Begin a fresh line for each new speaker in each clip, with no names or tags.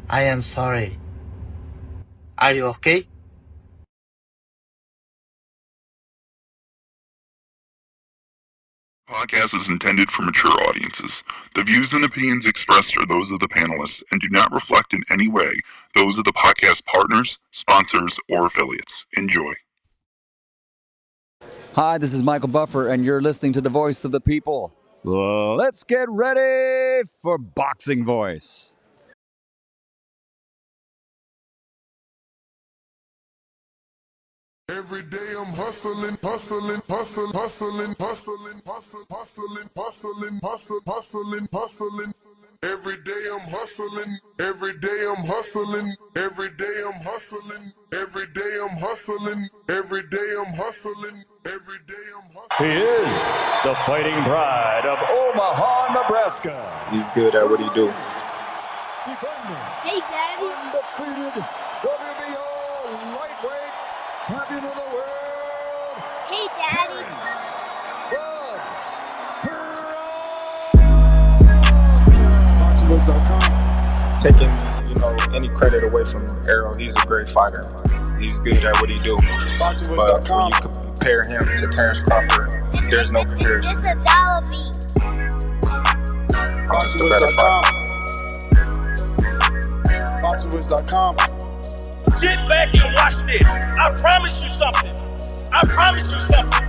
I am sorry. Are you okay?
Podcast is intended for mature audiences. The views and opinions expressed are those of the panelists and do not reflect in any way those of the podcast partners, sponsors, or affiliates. Enjoy.
Hi, this is Michael Buffer, and you're listening to the voice of the people. Let's get ready for Boxing Voice.
Every day I'm hustling, hustling, hustling, hustling, hustling, hustling, hustling, hustling, hustling, hustling, hustling. Every day I'm hustling, every day I'm hustling, every day I'm hustling, every day I'm hustling, every day I'm hustling, every day I'm hustling.
He is the fighting pride of Omaha, Nebraska.
He's good at what he do.
Hey, Daddy.
Undefeated WBO lightweight champion of the world.
Hey, Daddy.
BoxingVoice.com. Taking, any credit away from Errol, he's a great fighter. He's good at what he do. But when you compare him to Terence Crawford, there's no comparison.
It's a dollar beat.
I'm just a better fighter.
BoxingVoice.com.
Sit back and watch this. I promise you something. I promise you something.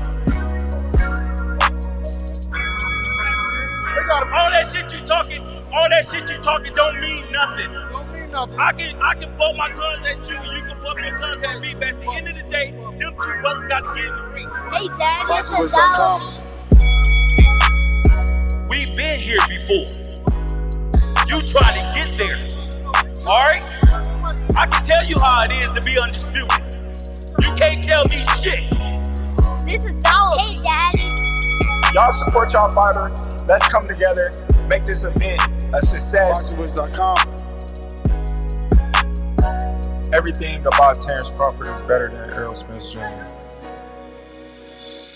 All that shit you talking don't mean nothing. I can pull my guns at you, you can pull your guns at me, but at the end of the day, them two brothers got to get in the ring.
Hey, Daddy. It's a dollar beat.
We've been here before. You try to get there. Alright? I can tell you how it is to be undisputed. You can't tell me shit.
This a dollar. Hey, Daddy.
Y'all support y'all fighter. Let's come together, make this event a success.
BoxingVoice.com.
Everything about Terence Crawford is better than Errol Spence Jr.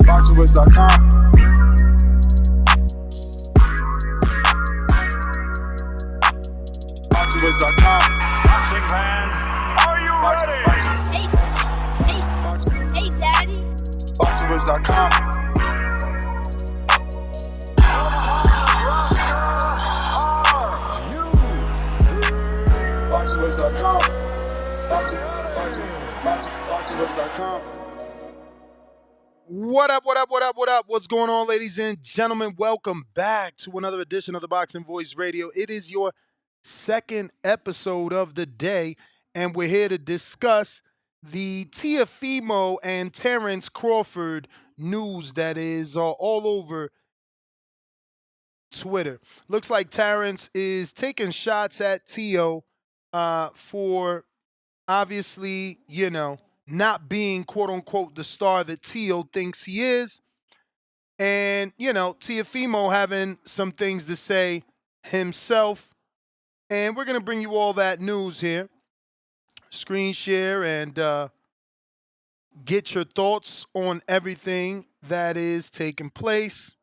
BoxingVoice.com. BoxingVoice.com.
Boxing fans, are you ready?
Hey, Daddy.
BoxingVoice.com. BoxingVoice.com. BoxingVoice.com.
What up, what up, what up, what up? What's going on, ladies and gentlemen? Welcome back to another edition of the Boxing Voice Radio. It is your second episode of the day, and we're here to discuss the Teofimo and Terence Crawford news that is all over Twitter. Looks like Terence is taking shots at Tio for obviously, not being quote unquote the star that Tio thinks he is. And, Teofimo having some things to say himself. And we're going to bring you all that news here. Screen share and get your thoughts on everything that is taking place.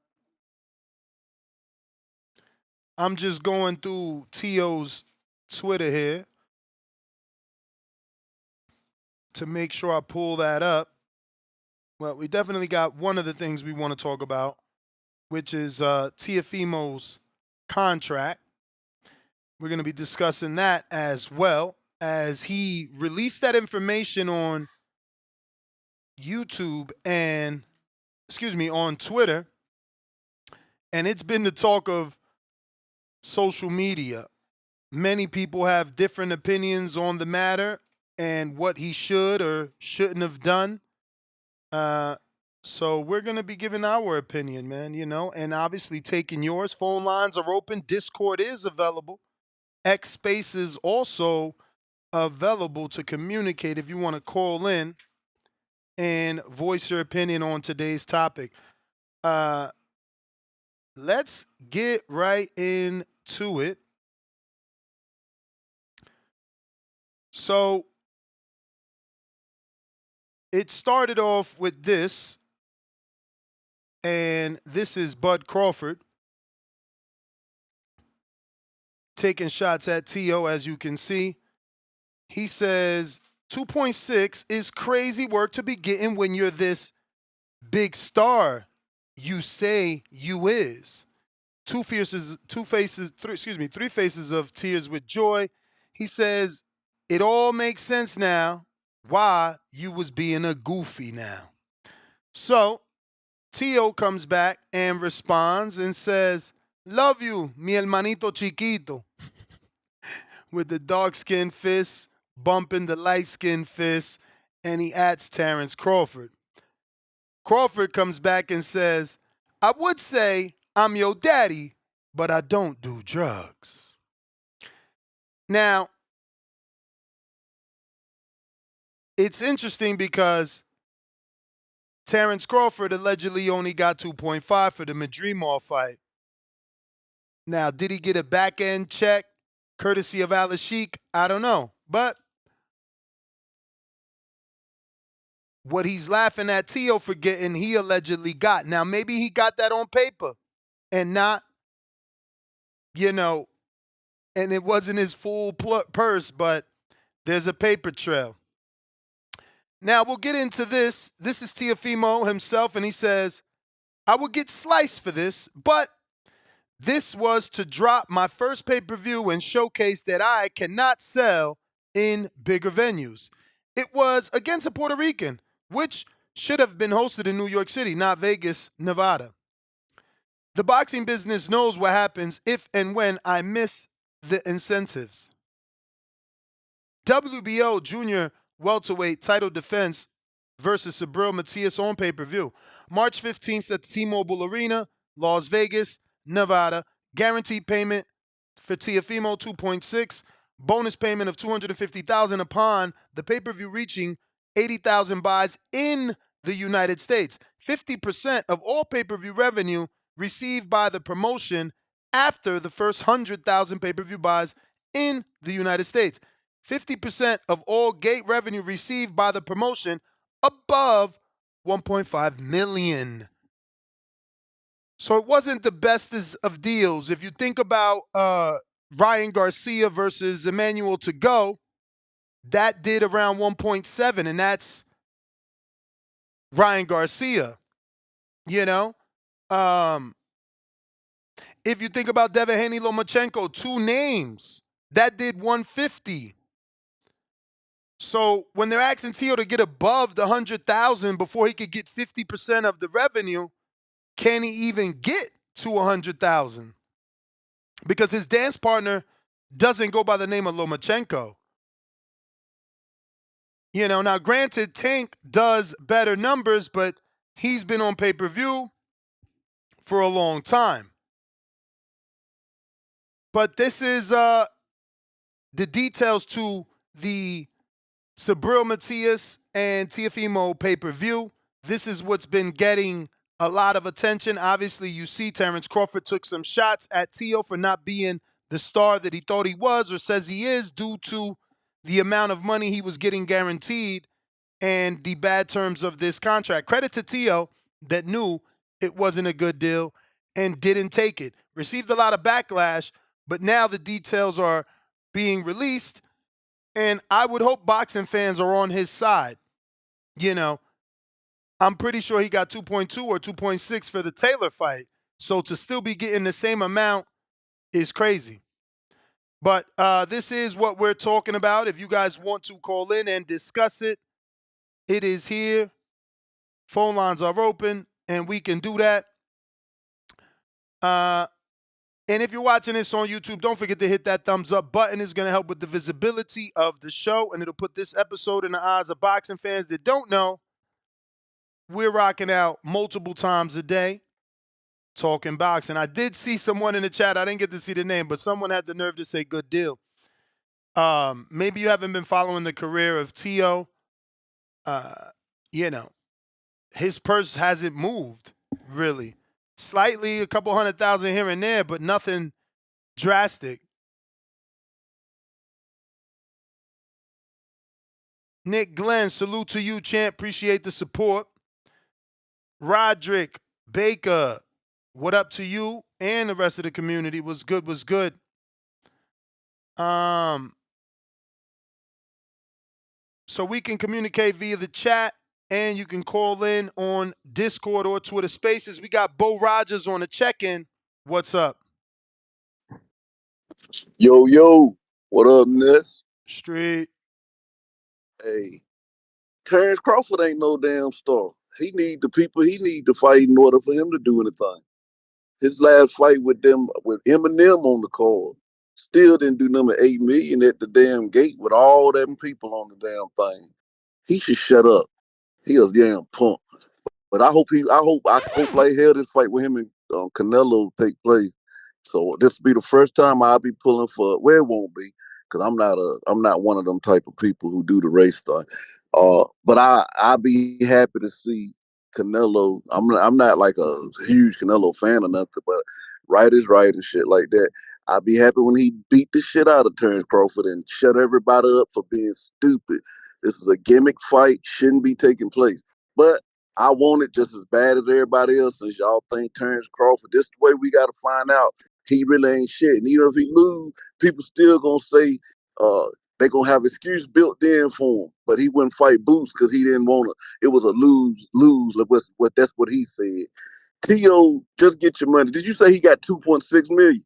I'm just going through Tio's Twitter here to make sure I pull that up. Well, we definitely got one of the things we want to talk about, which is Teofimo's contract. We're going to be discussing that as well, as he released that information on YouTube and, on Twitter. And it's been the talk of social media. Many people have different opinions on the matter and what he should or shouldn't have done. So we're going to be giving our opinion, man, and obviously taking yours. Phone lines are open. Discord is available. X Space is also available to communicate if you want to call in and voice your opinion on today's topic. Let's get right into it. So it started off with this, and this is Bud Crawford. taking shots at Tio, as you can see. He says 2.6 is crazy work to be getting when you're this big star you say you is. Three faces of tears with joy. He says, it all makes sense now why you was being a goofy now. So Tio comes back and responds and says, love you, mi hermanito chiquito. With the dark-skinned fist bumping the light-skinned fist, and he adds Terence Crawford. Crawford comes back and says, I would say I'm your daddy, but I don't do drugs. Now, it's interesting because Terence Crawford allegedly only got 2.5 for the Madrimov fight. Now, did he get a back-end check courtesy of Alice Sheik? I don't know. But what he's laughing at Tio for getting, he allegedly got. Now, maybe he got that on paper and not, and it wasn't his full purse, but there's a paper trail. Now, we'll get into this. This is Teofimo himself, and he says, I would get sliced for this, but this was to drop my first pay-per-view and showcase that I cannot sell in bigger venues. It was against a Puerto Rican, which should have been hosted in New York City, not Vegas, Nevada. The boxing business knows what happens if and when I miss the incentives. WBO Junior Welterweight title defense versus Subriel Matias on pay-per-view. March 15th at the T-Mobile Arena, Las Vegas, Nevada. Guaranteed payment for Teofimo 2.6. Bonus payment of $250,000 upon the pay-per-view reaching 80,000 buys in the United States. 50% of all pay-per-view revenue received by the promotion after the first 100,000 pay-per-view buys in the United States. 50% of all gate revenue received by the promotion above 1.5 million. So it wasn't the best of deals. If you think about Ryan Garcia versus Emmanuel to go, that did around 1.7, and that's Ryan Garcia. If you think about Devin Haney Lomachenko, two names, that did 150. So when they're asking Tio to get above the 100,000 before he could get 50% of the revenue, can he even get to 100,000? Because his dance partner doesn't go by the name of Lomachenko. Now granted, Tank does better numbers, but he's been on pay-per-view for a long time. But this is the details to the Subriel Matias and Teofimo pay-per-view. This is what's been getting a lot of attention. Obviously, you see Terence Crawford took some shots at Tio for not being the star that he thought he was or says he is due to the amount of money he was getting guaranteed and the bad terms of this contract. Credit to Tio that knew it wasn't a good deal and didn't take it. Received a lot of backlash, but now the details are being released, and I would hope boxing fans are on his side. I'm pretty sure he got 2.2 or 2.6 for the Taylor fight. So to still be getting the same amount is crazy. But this is what we're talking about. If you guys want to call in and discuss it, it is here. Phone lines are open, and we can do that. And if you're watching this on YouTube, don't forget to hit that thumbs up button. It's going to help with the visibility of the show, and it'll put this episode in the eyes of boxing fans that don't know. We're rocking out multiple times a day, talking boxing. I did see someone in the chat. I didn't get to see the name, but someone had the nerve to say good deal. Maybe you haven't been following the career of Tio. His purse hasn't moved, really. Slightly, a couple 100,000 here and there, but nothing drastic. Nick Glenn, salute to you, champ. Appreciate the support. Roderick Baker, what up to you and the rest of the community? Was good, was good. So we can communicate via the chat, and you can call in on Discord or Twitter Spaces. We got Bo Rogers on the check-in. What's up?
Yo, what up, Ness?
Street.
Hey, Terence Crawford ain't no damn star. He need the people he need to fight in order for him to do anything. His last fight with Eminem on the card, still didn't do number 8 million at the damn gate with all them people on the damn thing. He should shut up. He a damn punk. But I hope like hell this fight with him and Canelo take place. So this will be the first time I'll be pulling for. Well, it won't be because I'm not one of them type of people who do the race thing. But I'll be happy to see Canelo. I'm not like a huge Canelo fan or nothing, but right is right and shit like that. I'll be happy when he beat the shit out of Terence Crawford and shut everybody up for being stupid. This is a gimmick fight, shouldn't be taking place. But I want it just as bad as everybody else. As y'all think Terence Crawford, this is the way we got to find out he really ain't shit. And even if he lose, people still gonna say they gonna have excuse built in for him. But he wouldn't fight Boots because he didn't want to. It was a lose. That's what he said. Tio, just get your money. Did you say he got 2.6 million?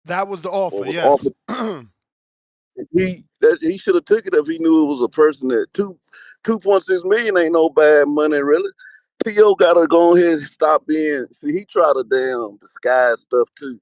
That was the offer.
Or was
Yes.
offered? He should have took it if he knew it was a person that 2.6 million ain't no bad money really. Tio gotta go ahead and stop being. See, he try to damn disguise stuff too.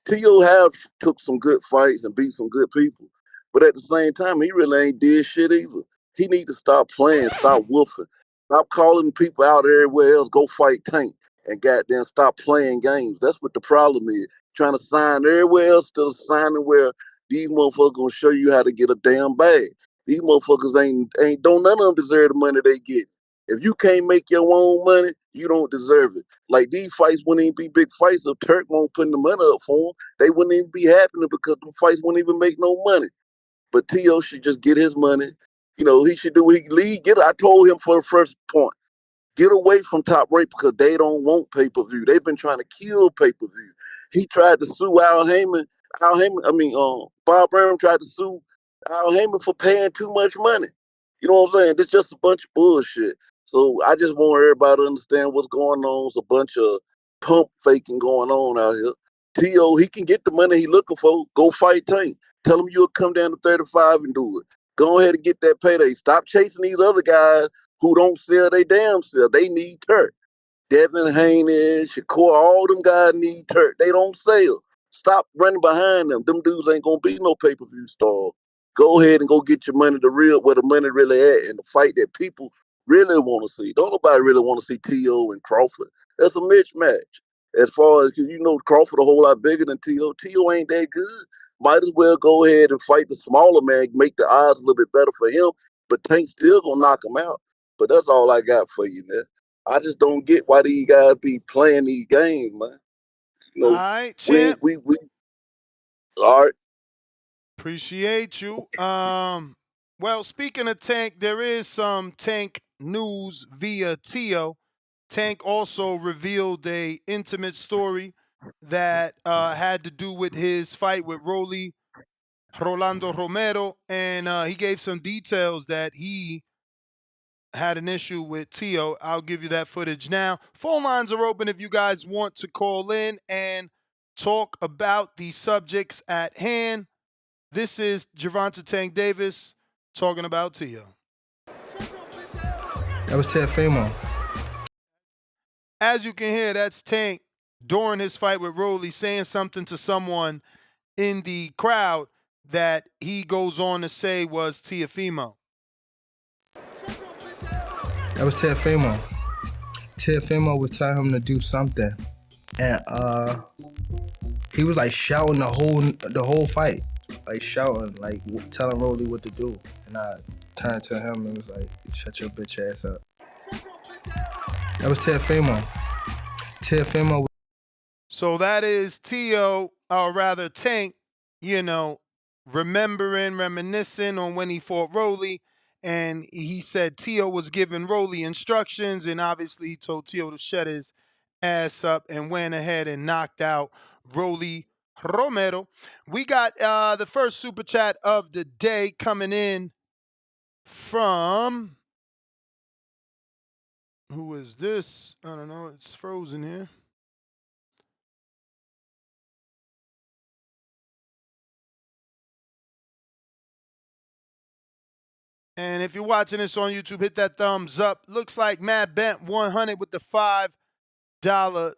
Tio have took some good fights and beat some good people, but at the same time, he really ain't did shit either. He need to stop playing, stop woofing, stop calling people out everywhere else. Go fight Tank and goddamn stop playing games. That's what the problem is. Trying to sign everywhere else to signing where these motherfuckers gonna show you how to get a damn bag. These motherfuckers ain't don't none of them deserve the money they get. If you can't make your own money, you don't deserve it. Like these fights wouldn't even be big fights if Turk won't put the money up for them. They wouldn't even be happening because the fights wouldn't even make no money. But Tio should just get his money. You know, he should do what he lead. I told him for the first point. Get away from Top Rank because they don't want pay-per-view. They've been trying to kill pay-per-view. He tried to sue Al Heyman. Bob Brown tried to sue Al Heyman for paying too much money. You know what I'm saying? It's just a bunch of bullshit. So I just want everybody to understand what's going on. It's a bunch of pump faking going on out here. Tio, he can get the money he looking for. Go fight Tank. Tell him you'll come down to 35 and do it. Go ahead and get that payday. Stop chasing these other guys who don't sell they damn self. They need Turk. Devin Haney, Shakur, all them guys need Turk. They don't sell. Stop running behind them. Them dudes ain't gonna be no pay-per-view star. Go ahead and go get your money where the money really at and the fight that people really want to see. Don't nobody really want to see Tio and Crawford. That's a mismatch. As far as Crawford a whole lot bigger than Tio. Tio ain't that good. Might as well go ahead and fight the smaller man, make the odds a little bit better for him. But Tank still gonna knock him out. But that's all I got for you, man. I just don't get why these guys be playing these games, man.
All right, champ.
We all right.
Appreciate you. Well, speaking of Tank, there is some Tank news via Tio. Tank also revealed a intimate story that had to do with his fight with Rolando Romero, and he gave some details that he had an issue with Tio. I'll give you that footage now. Phone lines are open if you guys want to call in and talk about the subjects at hand. This is Gervonta Tank Davis talking about Tio.
That was Teofimo.
As you can hear, that's Tank during his fight with Rolly saying something to someone in the crowd that he goes on to say was Teofimo.
That was Teofimo. Teofimo was telling him to do something, and he was like shouting the whole fight, like shouting, like telling Rolly what to do. And I turned to him and was like, "Shut your bitch ass up." That was Teofimo. Teofimo.
So that is Tio, or rather Tank, reminiscing on when he fought Rolly. And he said Tio was giving Rolly instructions, and obviously he told Tio to shut his ass up and went ahead and knocked out Rolly Romero. We got the first super chat of the day coming in from, who is this? I don't know. It's frozen here. And if you're watching this on YouTube, hit that thumbs up. Looks like Matt Bent 100 with the $5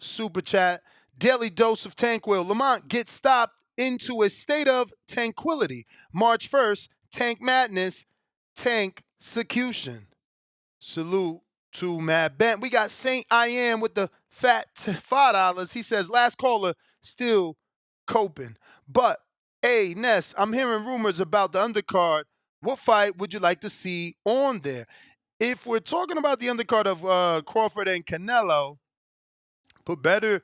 super chat. Daily dose of Tanquil. Lamont gets stopped into a state of tranquility. March 1st, Tank Madness, Tank Secution. Salute to Matt Bent. We got Saint I Am with the fat $5. He says, last caller, still coping. But, hey, Ness, I'm hearing rumors about the undercard. What fight would you like to see on there? If we're talking about the undercard of Crawford and Canelo, better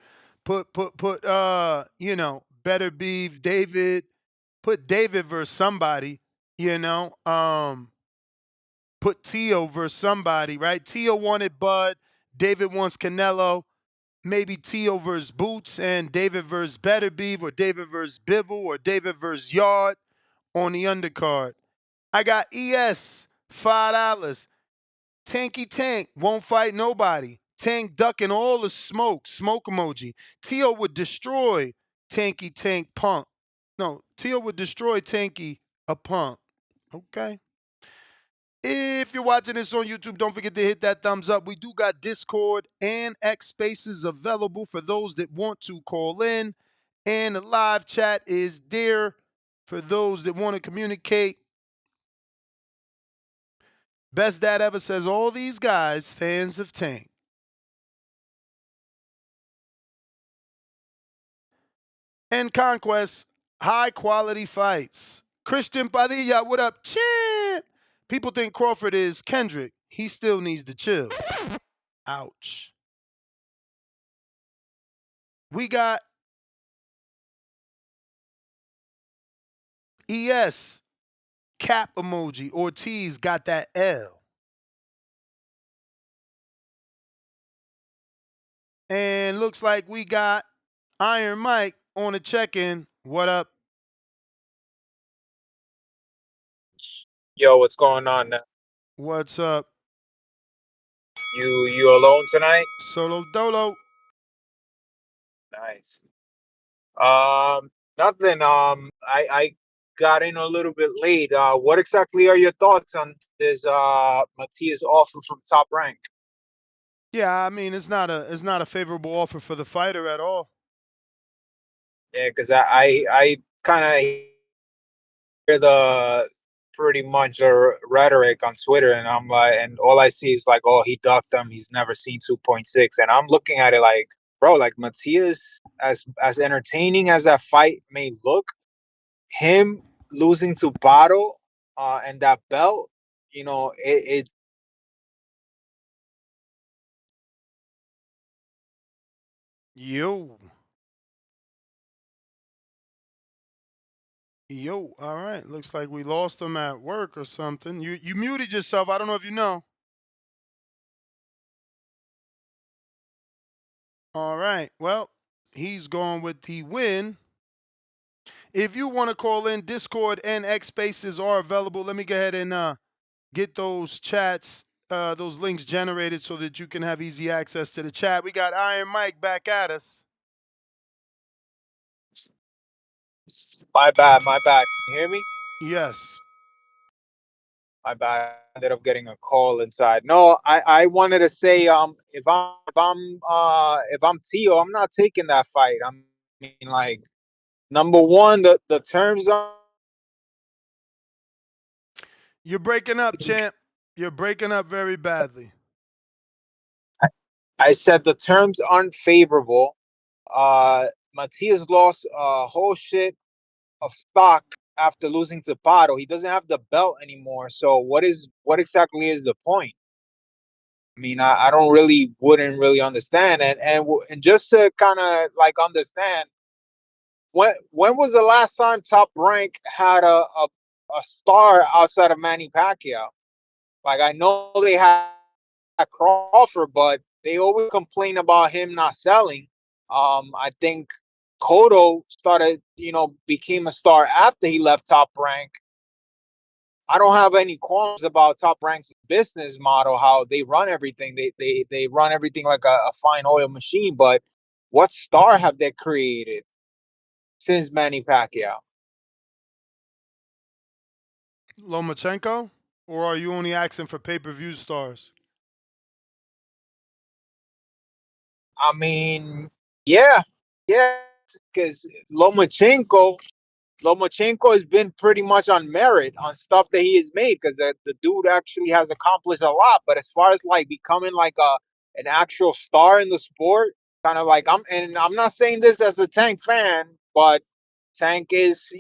beef David, put David versus somebody, put Tio versus somebody, right? Tio wanted Bud, David wants Canelo, maybe Tio versus Boots and David versus Better Beef, or David versus Bivol, or David versus Yard on the undercard. I got ES, $5. Tanky Tank won't fight nobody. Tank ducking all the smoke emoji. Tio would destroy Tanky Tank Punk. No, Tio would destroy Tanky a Punk. Okay. If you're watching this on YouTube, don't forget to hit that thumbs up. We do got Discord and X Spaces available for those that want to call in. And the live chat is there for those that want to communicate. Best Dad Ever says, all these guys, fans of Tank. And Conquest, high quality fights. Christian Padilla, what up, champ? People think Crawford is Kendrick. He still needs to chill. Ouch. We got ES, cap emoji. Ortiz got that L. And looks like we got Iron Mike on the check-in. What up?
Yo, what's going on now?
What's up?
You alone tonight?
Solo dolo.
Nice. Nothing. I got in a little bit late. What exactly are your thoughts on this Matias offer from Top Rank?
Yeah, I mean it's not a favorable offer for the fighter at all.
Yeah, because I kind of hear the pretty much the rhetoric on Twitter, and I'm like, and all I see is like, oh, he ducked him. He's never seen 2.6, and I'm looking at it like, bro, like Matias, as entertaining as that fight may look, him losing to Bottle and that belt, it
Yo, all right. Looks like we lost him at work or something. You muted yourself. I don't know if you know. All right. Well, he's going with the win. If you want to call in, Discord and X Spaces are available. Let me go ahead and get those chats, those links generated so that you can have easy access to the chat. We got Iron Mike back at us.
my bad. Can you hear me?
Yes.
My bad. I ended up getting a call inside. No, I wanted to say if I'm Tio, I'm not taking that fight. I mean, like, number one, the terms are.
You're breaking up, champ. You're breaking up very badly.
I said the terms aren't favorable. Matias lost a whole shit of stock after losing to Pato. He doesn't have the belt anymore. So what exactly is the point? I mean, I wouldn't really understand. And just to kind of like understand, when was the last time Top Rank had a star outside of Manny Pacquiao? Like, I know they had Crawford, but they always complain about him not selling. I think Cotto started, became a star after he left Top Rank. I don't have any qualms about Top Rank's business model, how they run everything. They run everything like a fine oil machine. But what star have they created since Manny Pacquiao?
Lomachenko? Or are you only asking for pay-per-view stars?
I mean, yeah, because Lomachenko has been pretty much on merit on stuff that he has made, because the dude actually has accomplished a lot. But as far as like becoming like an actual star in the sport, kind of like I'm not saying this as a Tank fan, but Tank is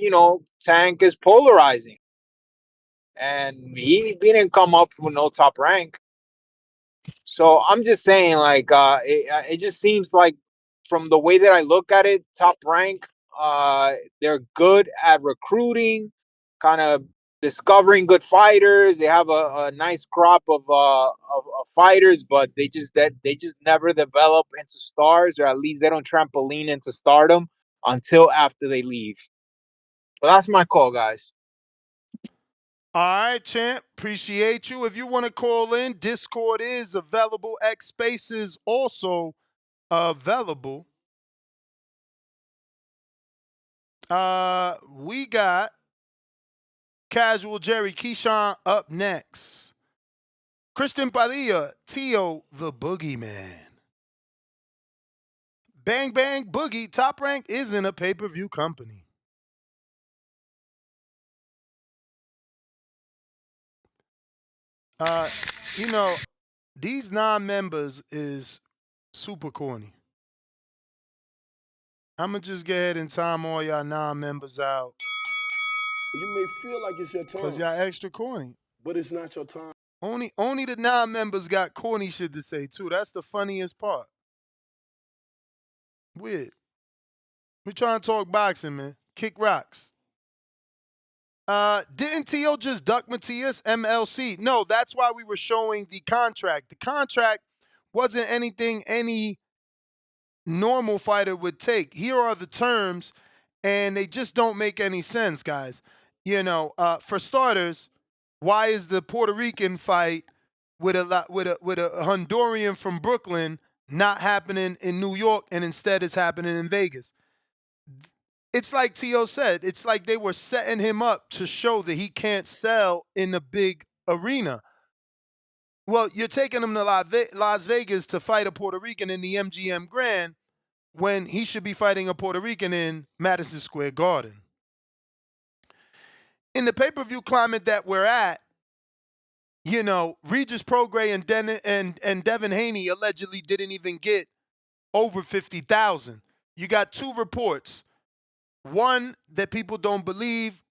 polarizing, and he didn't come up with no Top Rank. So I'm just saying, like, it just seems like, from the way that I look at it, Top Rank, they're good at recruiting, kind of discovering good fighters. They have a nice crop of fighters, but they just never develop into stars, or at least they don't trampoline into stardom until after they leave. But that's my call, guys.
All right, champ. Appreciate you. If you want to call in, Discord is available. X Spaces also available. We got Casual Jerry Keyshawn up next. Christian Padilla, Tio the Boogeyman. Bang Bang Boogie, Top Rank isn't a pay-per-view company. These non-members is super corny. I'm going to just go ahead and time all y'all non-members out.
You may feel like it's your time.
Because y'all extra corny.
But it's not your time.
Only the non-members got corny shit to say, too. That's the funniest part. Weird. We trying to talk boxing, man. Kick rocks. Didn't Tio just duck Matias, MLC? No, that's why we were showing the contract. The contract wasn't anything any normal fighter would take. Here are the terms, and they just don't make any sense, guys. For starters, why is the Puerto Rican fight with a Honduran from Brooklyn not happening in New York and instead it's happening in Vegas? It's like Tio said, it's like they were setting him up to show that he can't sell in the big arena. Well, you're taking him to Las Vegas to fight a Puerto Rican in the MGM Grand when he should be fighting a Puerto Rican in Madison Square Garden. In the pay-per-view climate that we're at, Regis Prograis and Devin Haney allegedly didn't even get over 50,000. You got two reports. One that people don't believe,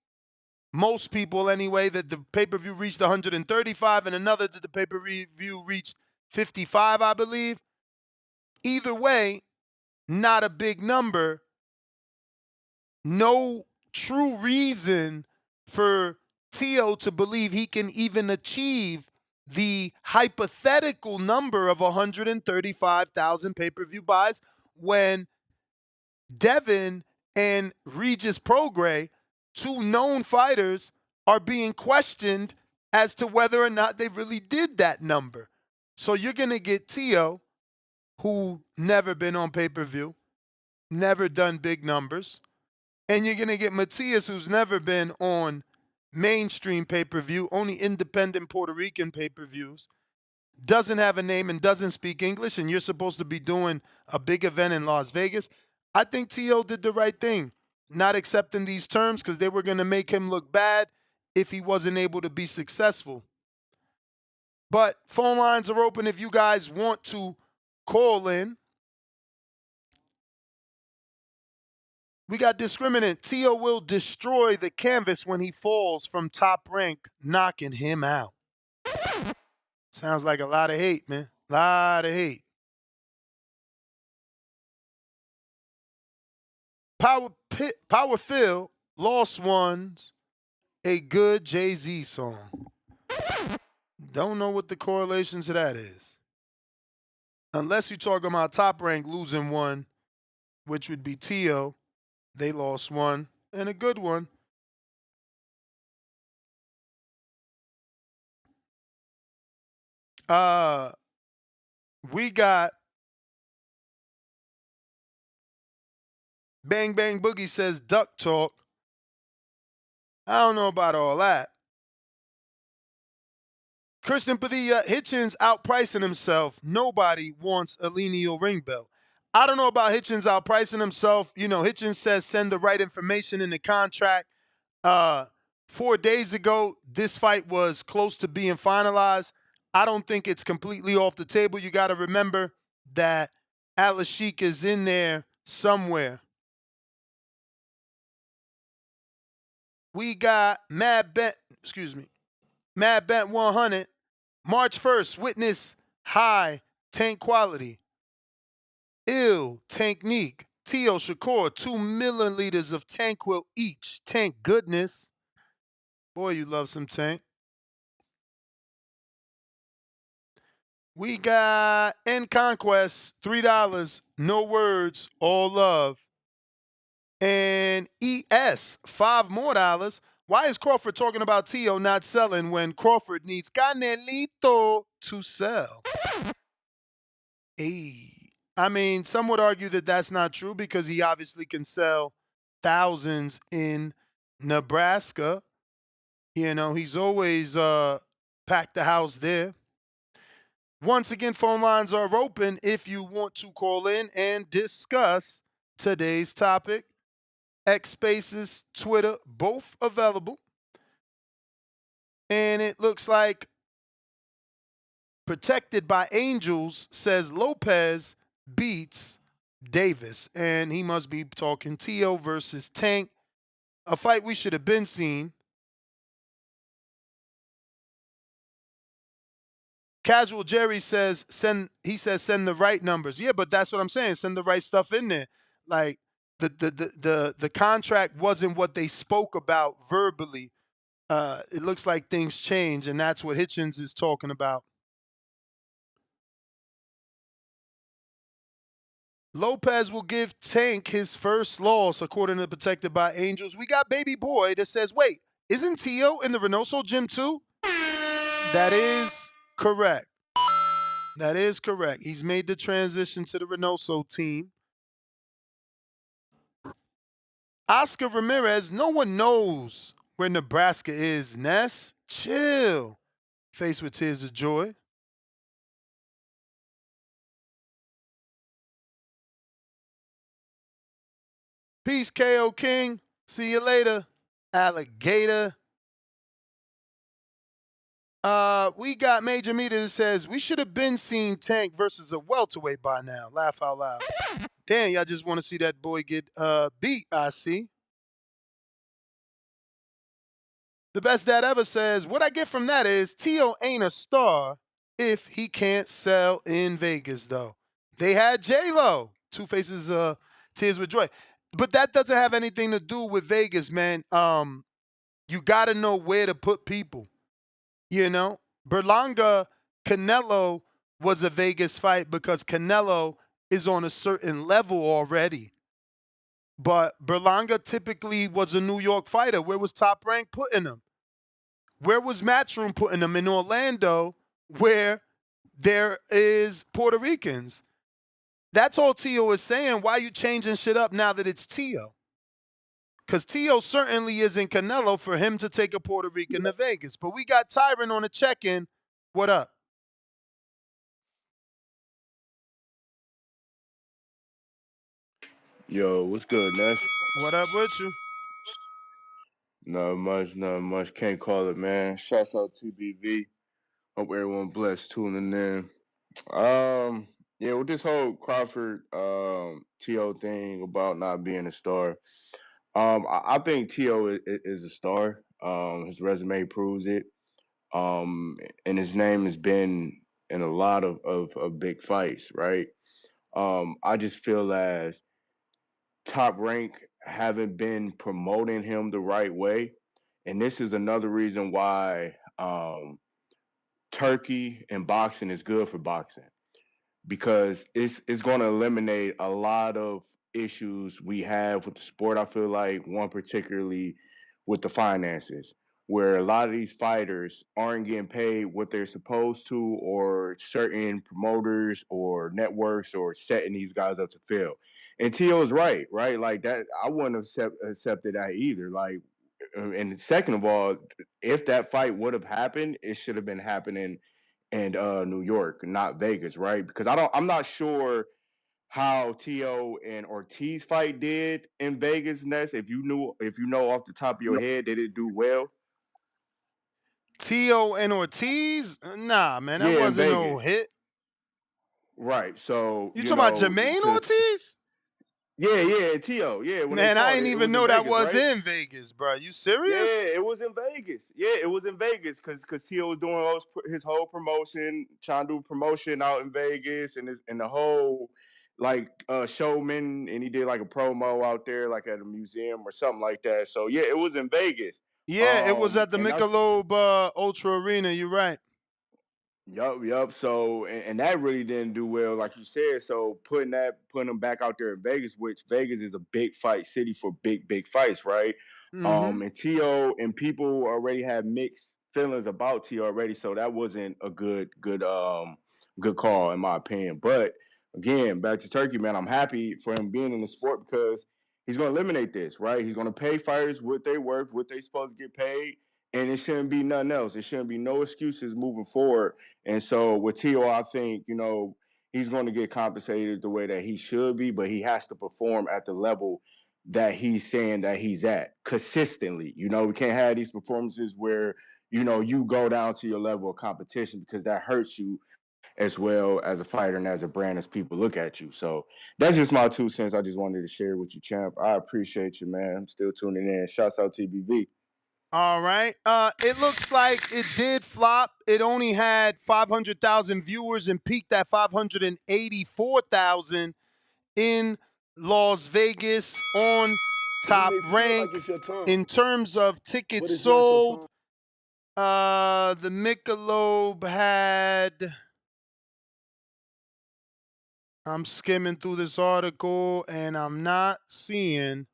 most people anyway, that the pay-per-view reached 135, and another that the pay-per-view reached 55, I believe. Either way, not a big number. No true reason for Tio to believe he can even achieve the hypothetical number of 135,000 pay-per-view buys when Devin and Regis Prograis, two known fighters, are being questioned as to whether or not they really did that number. So you're going to get Tio, who never been on pay-per-view, never done big numbers, and you're going to get Matias, who's never been on mainstream pay-per-view, only independent Puerto Rican pay-per-views, doesn't have a name and doesn't speak English, and you're supposed to be doing a big event in Las Vegas. I think Tio did the right thing, not accepting these terms, because they were going to make him look bad if he wasn't able to be successful. But phone lines are open if you guys want to call in. We got discriminant. Tio will destroy the canvas when he falls from Top Rank, knocking him out. Sounds like a lot of hate, man. Lot of hate. Power Phil, Lost Ones, a good Jay-Z song. Don't know what the correlation to that is. Unless you're talking about Top Rank losing one which would be Tio. They lost one, and a good one. We got Bang Bang Boogie says duck talk. I don't know about all that. Christian Padilla, Hitchens outpricing himself. Nobody wants a lineal ring belt. I don't know about Hitchens outpricing himself. You know, Hitchens says send the right information in the contract. 4 days ago, this fight was close to being finalized. I don't think it's completely off the table. You got to remember that Atlas Sheik is in there somewhere. We got Mad Bent 100. March 1st, witness high tank quality. Ill Tanknique. Tio Shakur, 2 milliliters of Tanquil each. Tank goodness. Boy, you love some tank. We got N Conquest, $3. No words, all love. And ES, $5 more. Why is Crawford talking about Tio not selling when Crawford needs Canelito to sell? Hey. I mean, some would argue that that's not true because he obviously can sell thousands in Nebraska. You know, he's always packed the house there. Once again, phone lines are open if you want to call in and discuss today's topic. X Spaces, Twitter, both available. And it looks like Protected by Angels says Lopez beats Davis. And he must be talking Tio versus Tank, a fight we should have been seeing. Casual Jerry says send the right numbers. Yeah, but that's what I'm saying. Send the right stuff in there. Like the contract wasn't what they spoke about verbally. It looks like things change, and that's what Hitchens is talking about. Lopez will give Tank his first loss, according to Protected by Angels. We got Baby Boy that says, wait, isn't Tio in the Reynoso gym too? That is correct. That is correct. He's made the transition to the Reynoso team. Oscar Ramirez, no one knows where Nebraska is, Ness. Chill. Faced with tears of joy. Peace, KO King. See you later, alligator. We got Major Meter that says we should have been seeing Tank versus a welterweight by now. Laugh out loud. Damn, y'all just want to see that boy get beat, I see. The best dad ever says, what I get from that is Tio ain't a star if he can't sell in Vegas, though. They had J-Lo. Two Faces, Tears with Joy. But that doesn't have anything to do with Vegas, man. You got to know where to put people. You know? Berlanga, Canelo was a Vegas fight because Canelo is on a certain level already. But Berlanga typically was a New York fighter. Where was Top Rank putting him? Where was Matchroom putting him? In Orlando, where there is Puerto Ricans. That's all Tio is saying. Why are you changing shit up now that it's Tio? Because Tio certainly isn't Canelo for him to take a Puerto Rican to Vegas. But we got Tyron on the check-in. What up?
Yo, what's good, Ness?
What up with you?
Not much. Can't call it, man. Shouts out to BV. Hope everyone blessed tuning in. Yeah, with this whole Crawford T.O. thing about not being a star, I think T.O. is a star. His resume proves it. And his name has been in a lot of big fights, right? I just feel as Top Rank haven't been promoting him the right way. And this is another reason why turkey and boxing is good for boxing because it's going to eliminate a lot of issues we have with the sport. I feel like one particularly with the finances, where a lot of these fighters aren't getting paid what they're supposed to, or certain promoters or networks or setting these guys up to fail. And Tio is right? Like that, I wouldn't have accepted that either. Like, and second of all, if that fight would have happened, it should have been happening in New York, not Vegas, right? Because I'm not sure how Tio and Ortiz fight did in Vegas. Ness, if you know off the top of your head, did it do well?
Tio and Ortiz? Nah, man, that
Yeah, in
wasn't no
Vegas.
hit.
Right. So
You talking about Jermaine Ortiz?
yeah, Tio. Yeah, when they
Man, I
fought,
didn't
it
even
was in
know that
Vegas,
was
right?
in Vegas, bro. You
Yeah,
serious?
it was in Vegas. Yeah, it was in Vegas because Tio was doing his whole promotion, trying to do promotion out in Vegas, and the whole like showman, and he did like a promo out there, like at a museum or something like that. So yeah, it was in Vegas.
Yeah, it was at the
And that's
Michelob Ultra Arena. You're right.
Yup. So and that really didn't do well, like you said. So putting them back out there in Vegas, which Vegas is a big fight city for big fights, right?
Mm-hmm.
And Tio and people already have mixed feelings about Tio already, so that wasn't a good call in my opinion. But again, back to Turkey, man, I'm happy for him being in the sport because he's going to eliminate this, right? He's going to pay fighters what they worth, what they supposed to get paid, and it shouldn't be nothing else. It shouldn't be no excuses moving forward. And so with Tio, I think, he's going to get compensated the way that he should be, but he has to perform at the level that he's saying that he's at consistently. We can't have these performances where, you go down to your level of competition because that hurts you as well as a fighter and as a brand as people look at you. So that's just my 2 cents. I just wanted to share with you, champ. I appreciate you, man. I'm still tuning in. Shouts out TBV.
All right. It looks like it did flop. It only had 500,000 viewers and peaked at 584,000 in Las Vegas on Top Rank. In terms of tickets sold, the Michelob had... I'm skimming through this article and I'm not seeing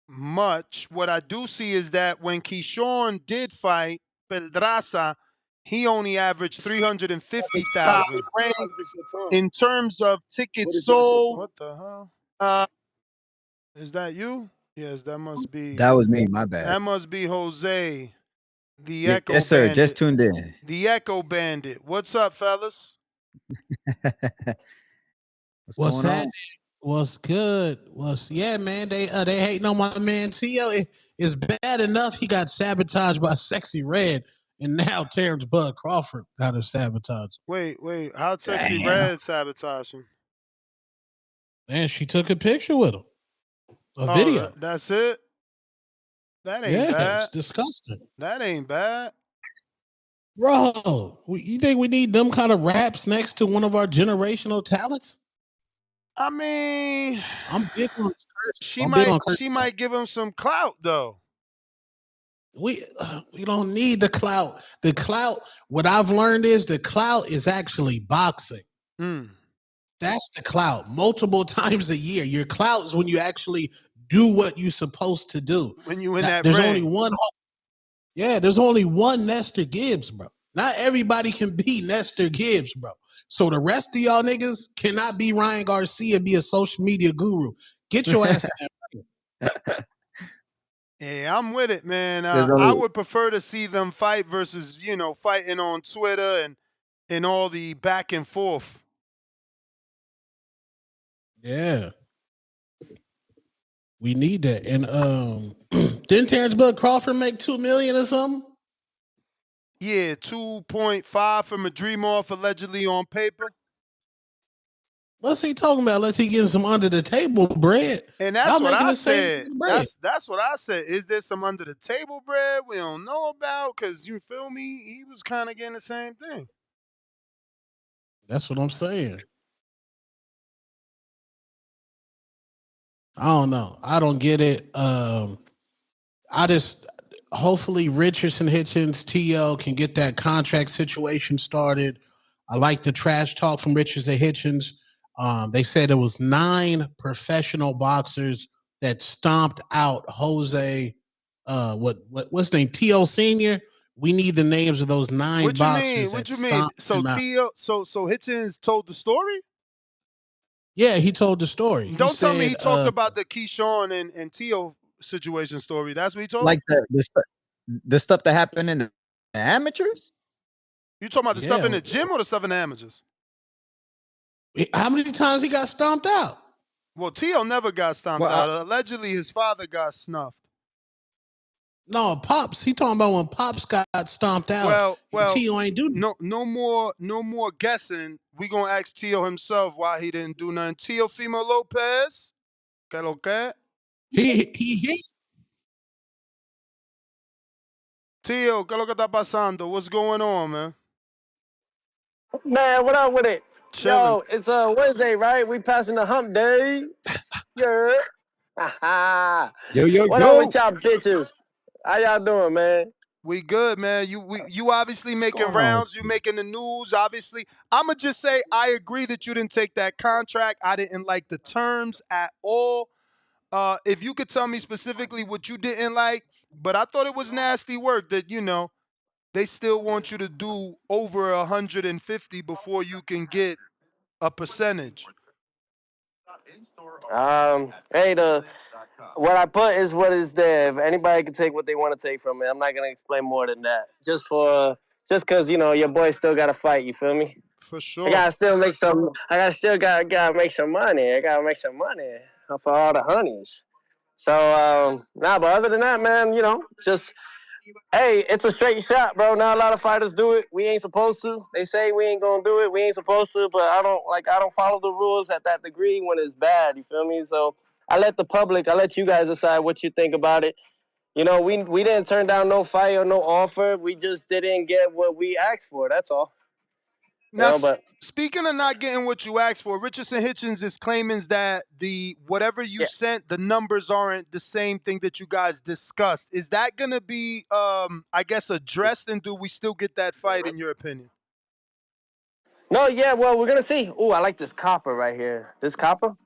much. What I do see is that when Keyshawn did fight Pedraza, he only averaged 350,000. In terms of tickets sold, what the hell? Is that you? Yes, that must be.
That was me. My bad.
That must be Jose, the Echo
Yes, sir.
Bandit.
Just tuned in.
The Echo Bandit. What's up, fellas?
What's happening? What's good? Yeah, man? They hating on my man Tio. It's bad enough he got sabotaged by Sexy Red, and now Terence Bud Crawford got him sabotaged.
Wait. How'd Sexy Red sabotage him?
Man, she took a picture with him. A video.
That's it? That ain't bad.
It's disgusting.
That ain't bad.
Bro, you think we need them kind of raps next to one of our generational talents?
I mean,
I'm big on
she might give him some clout though.
We don't need the clout. The clout, what I've learned is the clout is actually boxing. That's the clout. Multiple times a year. Your clout is when you actually do what you're supposed to do.
When you in that
there's
ring.
only one. Yeah, there's only one Nestor Gibbs, bro. Not everybody can be Nestor Gibbs, bro. So the rest of y'all niggas cannot be Ryan Garcia and be a social media guru. Get your ass in there.
Yeah, I'm with it, man. I would prefer to see them fight versus, fighting on Twitter and all the back and forth.
Yeah. We need that. And didn't Terence Bud Crawford make $2 million or something?
Yeah, 2.5 from a dream off allegedly on paper.
What's he talking about? Unless he getting some under the table bread.
And that's what I said. That's what I said. Is there some under the table bread we don't know about? Because you feel me? He was kind of getting the same thing.
That's what I'm saying. I don't know. I don't get it. Hopefully Richardson, Hitchens, Tio can get that contract situation started. I like the trash talk from Richards and Hitchens. They said it was 9 professional boxers that stomped out Jose. What's his name? Tio Senior. We need the names of those 9
What you
boxers
mean?
that
What you mean?
stomped
So
him out.
Tio, so Hitchens told the story?
Yeah, he told the story. He
Don't tell me
said,
he talked about the Keyshawn and Tio situation story. That's what he told?
Like the stuff that happened in the amateurs.
You talking about the stuff in
yeah.
the gym or the stuff in the amateurs?
How many times he got stomped out?
Well, Tio never got stomped
Well,
out. Allegedly, his father got snuffed.
No, Pops. He talking about when Pops got stomped out.
Well,
Tio ain't do
no more guessing. We gonna ask Tio himself why he didn't do nothing. Teofimo Lopez, que lo que?
He
Tio, que lo que está pasando? What's going on, man?
Man, what up with it?
Chilling.
Yo, it's Wednesday, right? We passing the hump day. Yeah. What up with y'all bitches? How y'all doing, man?
We good, man. You obviously making
going on
rounds. You making the news. Obviously, I'ma just say I agree that you didn't take that contract. I didn't like the terms at all. If you could tell me specifically what you didn't like, but I thought it was nasty work that they still want you to do over 150 before you can get a percentage.
Hey, what I put is what is there. If anybody can take what they want to take from it, I'm not gonna explain more than that. Just because your boy still got to fight. You feel me?
For sure.
I gotta still make some. Gotta make some money. I gotta make some money for all the honeys. So but other than that, man, just hey, it's a straight shot, bro. Not a lot of fighters do it. We ain't supposed to. They say we ain't gonna do it. We ain't supposed to, but I don't follow the rules at that degree when it's bad. You feel me? So I let you guys decide what you think about it. We didn't turn down no fight or no offer. We just didn't get what we asked for. That's all.
Now,
But
speaking of not getting what you asked for, Richardson Hitchens is claiming that whatever you sent, the numbers aren't the same thing that you guys discussed. Is that going to be, I guess, addressed, and do we still get that fight, in your opinion?
No, yeah, well, we're going to see. Oh, I like this copper right here. This copper?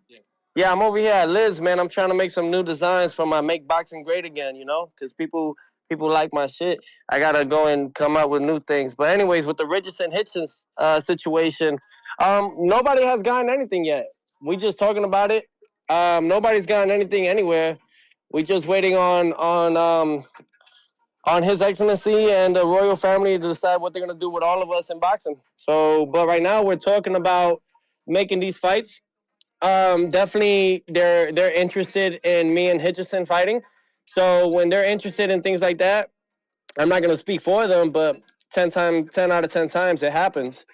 Yeah, I'm over here at Liz, man. I'm trying to make some new designs for my Make Boxing Great Again, because people like my shit. I got to go and come up with new things. But anyways, with the Richardson Hitchens situation, nobody has gotten anything yet. We just talking about it. Nobody's gotten anything anywhere. We just waiting on His Excellency and the royal family to decide what they're going to do with all of us in boxing. So, but right now we're talking about making these fights. Definitely they're interested in me and Hitchison fighting. So when they're interested in things like that, I'm not gonna speak for them, but 10 out of 10 times it happens.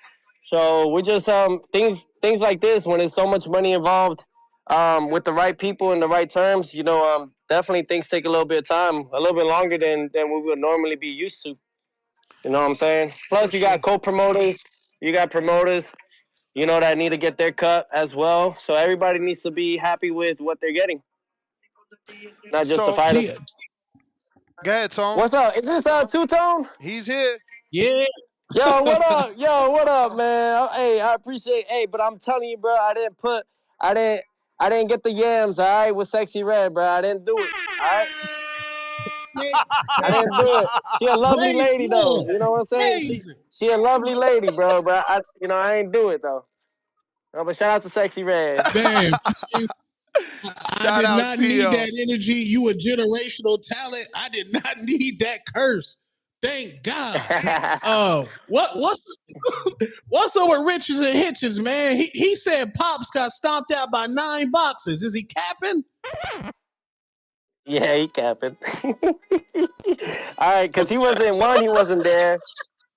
So we just things like this when there's so much money involved, with the right people and the right terms, definitely things take a little bit of time, a little bit longer than we would normally be used to. You know what I'm saying? Plus you got co-promoters, you got promoters, that need to get their cut as well. So everybody needs to be happy with what they're getting. Not just the fighters.
Go ahead, Tone.
What's up? Is this Two-Tone?
He's here.
Yeah.
Yo, what up? What up, man? Hey, I appreciate. Hey, but I'm telling you, bro, I didn't get the yams. All right, with Sexy Red, bro. I didn't do it. All right. I didn't do it. She a lovely lady, though. You know what I'm saying? She a lovely lady, bro. But I ain't do it though. But shout out to Sexy Red.
Man, I did not need
Tio.
that energy. You a generational talent. I did not need that curse. Thank God. What's up with Richards and Hitchens, man? He said Pops got stomped out by 9 boxers. Is he capping?
Yeah, he capping. All right, because he wasn't there.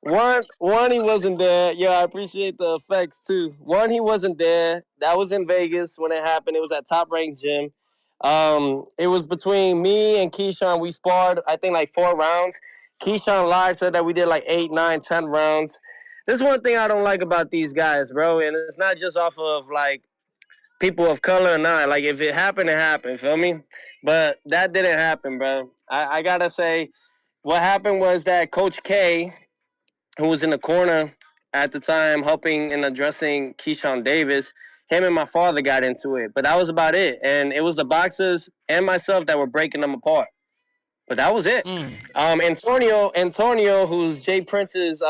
One, he wasn't there. Yeah, I appreciate the effects too. One, he wasn't there. That was in Vegas when it happened. It was at Top Rank Gym. It was between me and Keyshawn. We sparred, I think, like 4 rounds. Keyshawn live said that we did like 8, 9, 10 rounds. This is one thing I don't like about these guys, bro. And it's not just off of like people of color or not. Like if it happened, it happened. Feel me? But that didn't happen, bro. I gotta say, what happened was that Coach K, who was in the corner at the time helping and addressing Keyshawn Davis, him and my father got into it, but that was about it. And it was the boxers and myself that were breaking them apart. But that was it. Antonio, who's Jay Prince's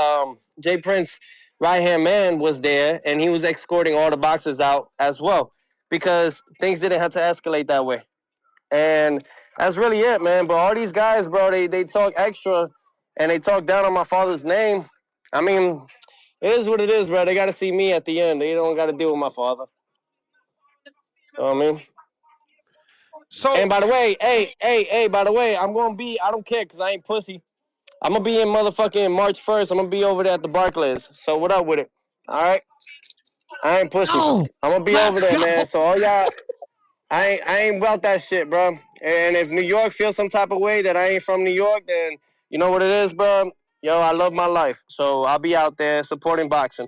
right hand man, was there, and he was escorting all the boxers out as well because things didn't have to escalate that way. And that's really it, man. But all these guys, bro, they talk extra and they talk down on my father's name. I mean, it is what it is, bro. They got to see me at the end. They don't got to deal with my father. You know what I mean?
So,
and by the way, by the way, I don't care because I ain't pussy. I'm going to be in motherfucking March 1st. I'm going to be over there at the Barclays. So what up with it? All right? I ain't pussy.
Oh,
I'm going to be over there, man. So all y'all, I ain't about that shit, bro. And if New York feels some type of way that I ain't from New York, then you know what it is, bro? Yo, I love my life. So I'll be out there supporting boxing.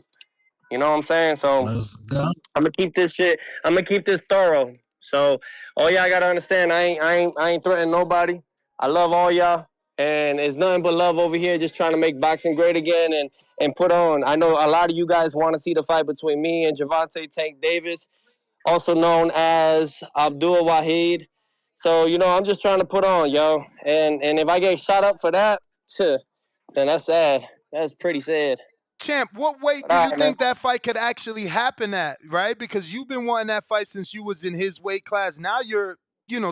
You know what I'm saying? So
let's go.
I'm gonna keep this shit. I'm gonna keep this thorough. So all y'all gotta understand, I ain't threatening nobody. I love all y'all, and it's nothing but love over here. Just trying to make boxing great again and put on. I know a lot of you guys want to see the fight between me and Gervonta Tank Davis, also known as Abdul Wahid. So you know, I'm just trying to put on, yo. And if I get shot up for that, then that's sad. That's pretty sad.
Champ, what weight
But
do
all
you
right, man.
think that fight could actually happen at, right? Because you've been wanting that fight since you was in his weight class. Now you're,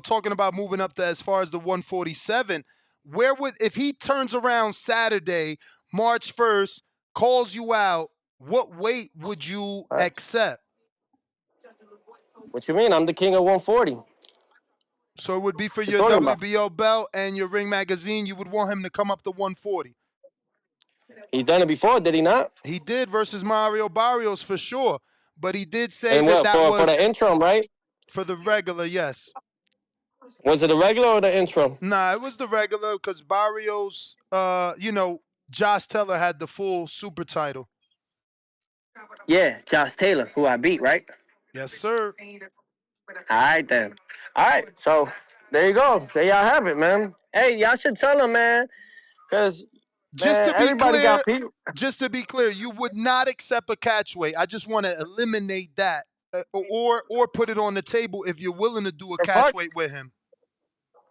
talking about moving up to as far as the 147. If he turns around Saturday, March 1st, calls you out, what weight would you accept?
What you mean? I'm the king of 140.
So it would be for
What you
your
talking about?
WBO belt and your Ring magazine. You would want him to come up to 140.
He done it before, did he not?
He did versus Mario Barrios for sure. But he did say
And
that
what
that
for the
was
interim, right?
for the regular, yes.
Was it the regular or the interim?
Nah, it was the regular because Barrios, Josh Taylor had the full super title.
Yeah, Josh Taylor, who I beat, right?
Yes, sir.
All right, then. All right, so there you go. There y'all have it, man. Hey, y'all should tell him, man, because,
Just
man,
to be
everybody got
clear,
people.
you would not accept a catch weight. I just want to eliminate that, or put it on the table if you're willing to do a catch weight with him.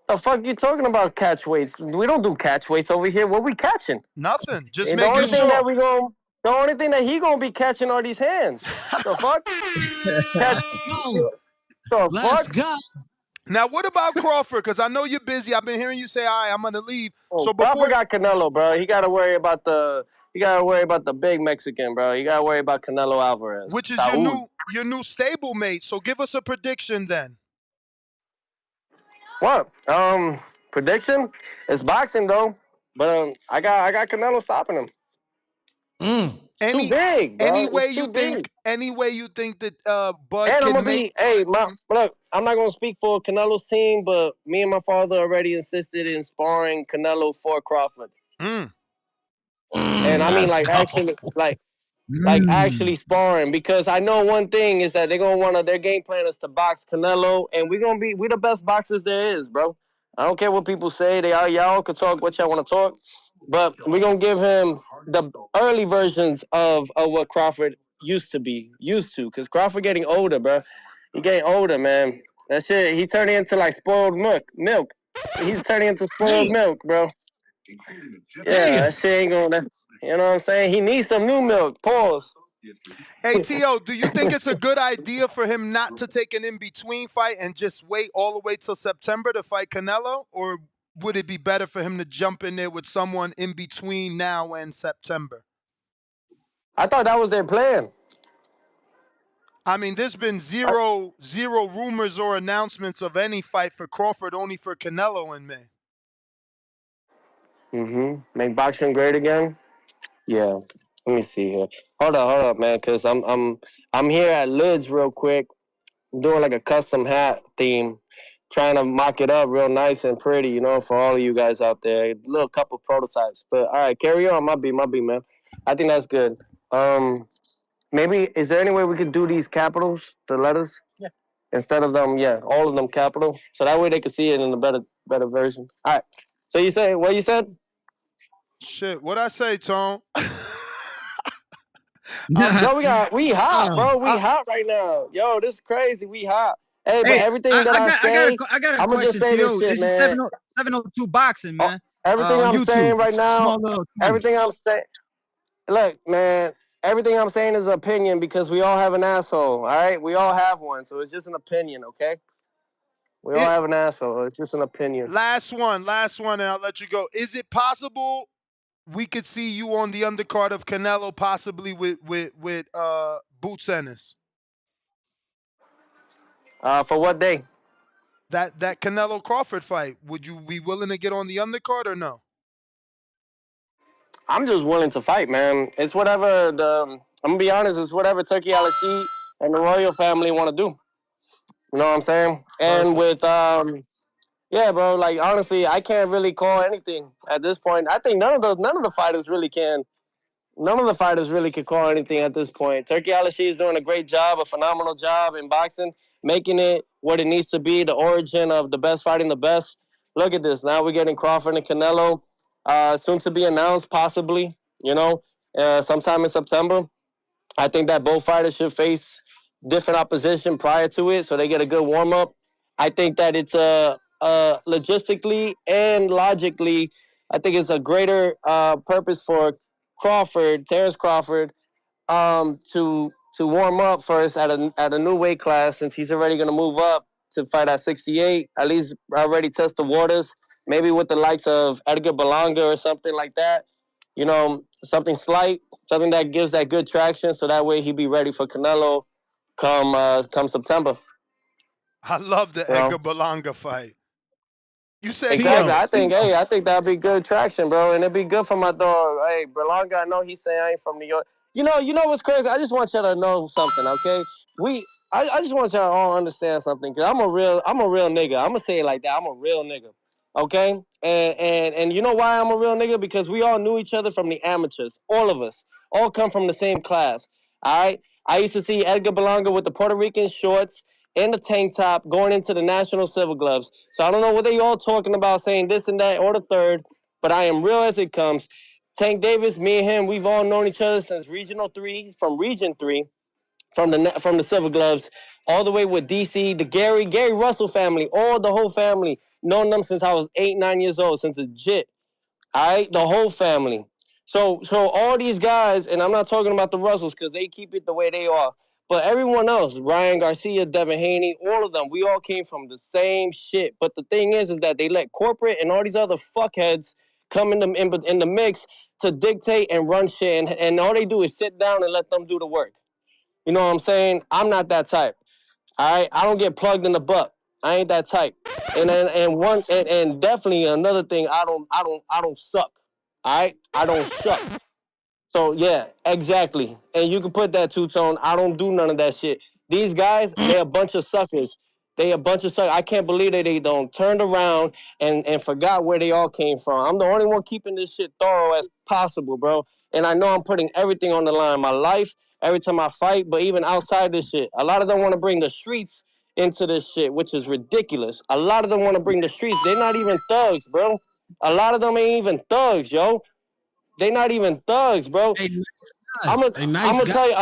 The fuck you talking about catch weights? We don't do catch weights over here. What we catching?
Nothing. Just
the
making
only thing
sure.
that the only thing that he gonna be catching are these hands. The fuck?
Let's go.
Now, what about Crawford? Because I know you're busy. I've been hearing you say, "All right, I'm going to leave."
Oh,
So
Crawford
before
got Canelo, bro. He got to worry about the big Mexican, bro. You got to worry about Canelo Alvarez.
which is your new stablemate. So give us a prediction then.
What? Prediction? It's boxing though, but I got Canelo stopping him. It's too big, bro.
Any way
It's too big.
you think that Bud
And I'm
can
gonna
make?
look. I'm not gonna speak for Canelo's team, but me and my father already insisted in sparring Canelo for Crawford. And I mean,
Let's go.
actually sparring, because I know one thing is that they're gonna want their game plan is to box Canelo, and we the best boxers there is, bro. I don't care what people say. Y'all can talk what y'all want to talk, but we're gonna give him the early versions of what Crawford used to, because Crawford getting older, bro. He getting older, man. That shit, he turning into like spoiled milk. He's turning into spoiled milk, bro. Yeah, that shit ain't gonna. You know what I'm saying? He needs some new milk. Pause.
Hey, Tio, do you think it's a good idea for him not to take an in-between fight and just wait all the way till September to fight Canelo? Or would it be better for him to jump in there with someone in between now and September?
I thought that was their plan.
I mean, there's been zero rumors or announcements of any fight for Crawford, only for Canelo in May.
Make boxing great again. Yeah. Let me see here. Hold up, man, because I'm here at Lids real quick. I'm doing like a custom hat theme, trying to mock it up real nice and pretty, you know, for all of you guys out there. A little couple prototypes. But all right, carry on. My B, man. I think that's good. Maybe is there any way we could do these capitals, the letters? Yeah. Instead of them, all of them capital. So that way they could see it in a better version. All right. So you say what you said?
Shit, what'd I say, Tone?
Yo, we hot, bro. We
Uh,
hot right now. Yo, this is crazy. We hot. Hey, but
Hey,
everything that I say,
I got a
I'm gonna just
question,
say this
Theo.
shit,
This is
man.
702 Boxing,
Oh,
man.
everything
On
I'm
YouTube.
saying right now,
Small little 20.
everything I'm saying. Look, man, everything I'm saying is opinion because we all have an asshole, all right? We all have one, so it's just an opinion, okay? We all have an asshole. It's just an opinion.
Last one, and I'll let you go. Is it possible we could see you on the undercard of Canelo, possibly with Boots Ennis?
For what day?
That Canelo Crawford fight. Would you be willing to get on the undercard or no?
I'm just willing to fight, man. It's whatever I'm gonna be honest, it's whatever Turkey Al-Rashid and the royal family want to do. You know what I'm saying? And
Perfect.
with yeah, bro, like honestly, I can't really call anything at this point. I think none of the fighters really can. None of the fighters really could call anything at this point. Turkey Al-Rashid is doing a great job, a phenomenal job in boxing, making it what it needs to be, the origin of the best fighting the best. Look at this. Now we're getting Crawford and Canelo, soon to be announced, possibly, sometime in September. I think that both fighters should face different opposition prior to it so they get a good warm-up. I think that it's logistically and logically, I think it's a greater purpose for Terence Crawford, to warm up first at a new weight class since he's already going to move up to fight at 68. At least already test the waters. Maybe with the likes of Edgar Berlanga or something like that. Something slight, something that gives that good traction, so that way he'd be ready for Canelo come September.
I love the
You know?
Edgar Berlanga fight. You said
Exactly.
Theo.
I think that'd be good traction, bro, and it'd be good for my dog. Hey, Berlanga, I know he's saying I ain't from New York. You know what's crazy? I just want y'all to know something, okay? I just want y'all to all understand something, because I'm a real nigga. I'm gonna say it like that. I'm a real nigga, okay? And you know why I'm a real nigga? Because we all knew each other from the amateurs. All of us, all come from the same class. All right. I used to see Edgar Berlanga with the Puerto Rican shorts and the tank top going into the National Silver Gloves. So I don't know what they all talking about, saying this and that or the third, but I am real as it comes. Tank Davis, me and him, we've all known each other since Region 3, from from the Silver Gloves, all the way with DC, the Gary Russell family, all the whole family, known them since I was 8, 9 years old, since a jit. All right, the whole family. So all these guys, and I'm not talking about the Russells because they keep it the way they are, but everyone else, Ryan Garcia, Devin Haney, all of them, we all came from the same shit. But the thing is that they let corporate and all these other fuckheads come in the mix to dictate and run shit, and all they do is sit down and let them do the work. You know what I'm saying? I'm not that type. All right, I don't get plugged in the butt. I ain't that type. And definitely another thing, I don't suck. All right, I don't suck. So yeah, exactly. And you can put that two-tone. I don't do none of that shit. These guys, they're a bunch of suckers. They a bunch of suckers. I can't believe that they don't turned around and forgot where they all came from. I'm the only one keeping this shit thorough as possible, bro. And I know I'm putting everything on the line. My life, every time I fight, but even outside this shit. A lot of them want to bring the streets into this shit, which is ridiculous. A lot of them want to bring the streets. They're not even thugs, bro. A lot of them ain't even thugs, yo. They not even thugs, bro. I'm gonna tell you,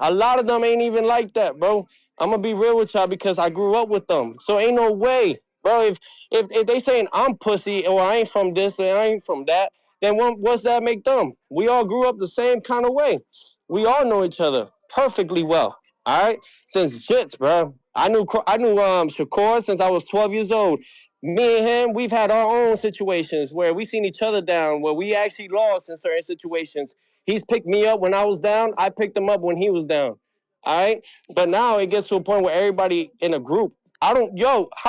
a lot of them ain't even like that, bro. I'm gonna be real with y'all because I grew up with them. So ain't no way, bro. If they saying I'm pussy or I ain't from this and I ain't from that, then what's that make them? We all grew up the same kind of way. We all know each other perfectly well. All right, since jits, bro. I knew Shakur since I was 12 years old. Me and him, we've had our own situations where we seen each other down, where we actually lost in certain situations. He's picked me up when I was down. I picked him up when he was down. All right. But now it gets to a point where everybody in a group. How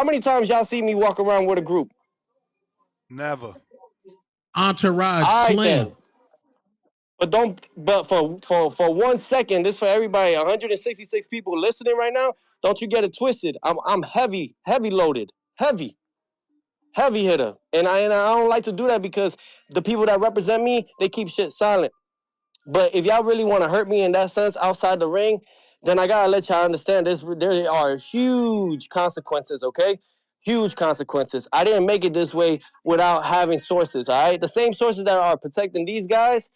many times y'all see me walk around with a group?
Never.
Entourage
All right,
slim.
then. But for 1 second, this for everybody, 166 people listening right now, don't you get it twisted. I'm heavy loaded. Heavy hitter. And I don't like to do that because the people that represent me, they keep shit silent. But if y'all really want to hurt me in that sense outside the ring, then I gotta let y'all understand there are huge consequences, okay? Huge consequences. I didn't make it this way without having sources, all right? The same sources that are protecting these guys,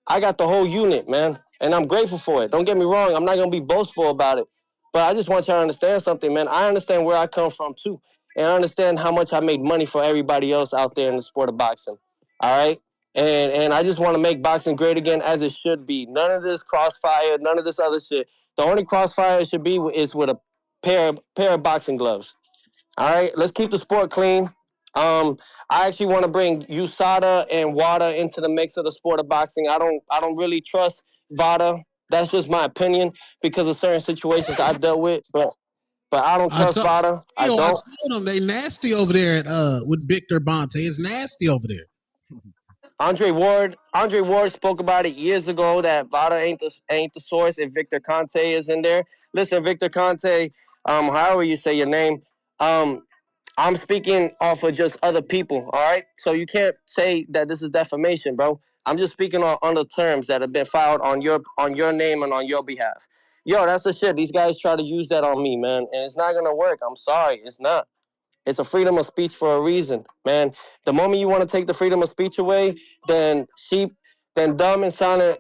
I got the whole unit, man. and I'm grateful for it. Don't get me wrong. I'm not going to be boastful about it. But I just want y'all to understand something, man. I understand where I come from, too. And I understand how much I made money for everybody else out there in the sport of boxing. All right? And I just want to make boxing great again as it should be. None of this crossfire, none of this other shit. The only crossfire it should be is with a pair of boxing gloves. All right? Let's keep the sport clean. I actually want to bring USADA and WADA into the mix of the sport of boxing. I don't really trust VADA. That's just my opinion because of certain situations I've dealt with. But I don't trust VADA. I
I
don't.
told them they nasty over there at with Victor Bonte. It's nasty over there.
Andre Ward spoke about it years ago that VADA ain't the source if Victor Conte is in there. Listen, Victor Conte, however you say your name, I'm speaking off of just other people, all right? So you can't say that this is defamation, bro. I'm just speaking on the terms that have been filed on your name and on your behalf. Yo, that's the shit. These guys try to use that on me, man, and it's not gonna work. I'm sorry, it's not. It's a freedom of speech for a reason, man. The moment you want to take the freedom of speech away, then dumb and silent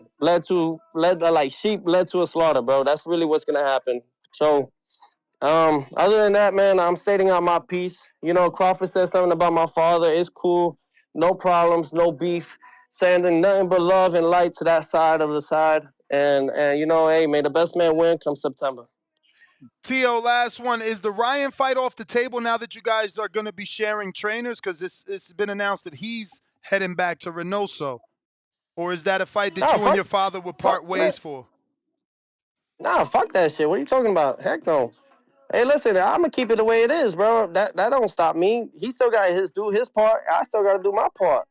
sheep led to a slaughter, bro. That's really what's gonna happen. So other than that, man, I'm stating out my piece. You know, Crawford said something about my father. It's cool. No problems, no beef. Sending nothing but love and light to that side of the side. And you know, hey, may the best man win come September.
Tio, last one. Is the Ryan fight off the table now that you guys are going to be sharing trainers? Because it's been announced that he's heading back to Reynoso. Or is that a fight that you and your father would part ways for?
Nah, fuck that shit. What are you talking about? Heck no. Hey, listen, I'm gonna keep it the way it is, bro. That don't stop me. He still got do his part. I still got to do my part.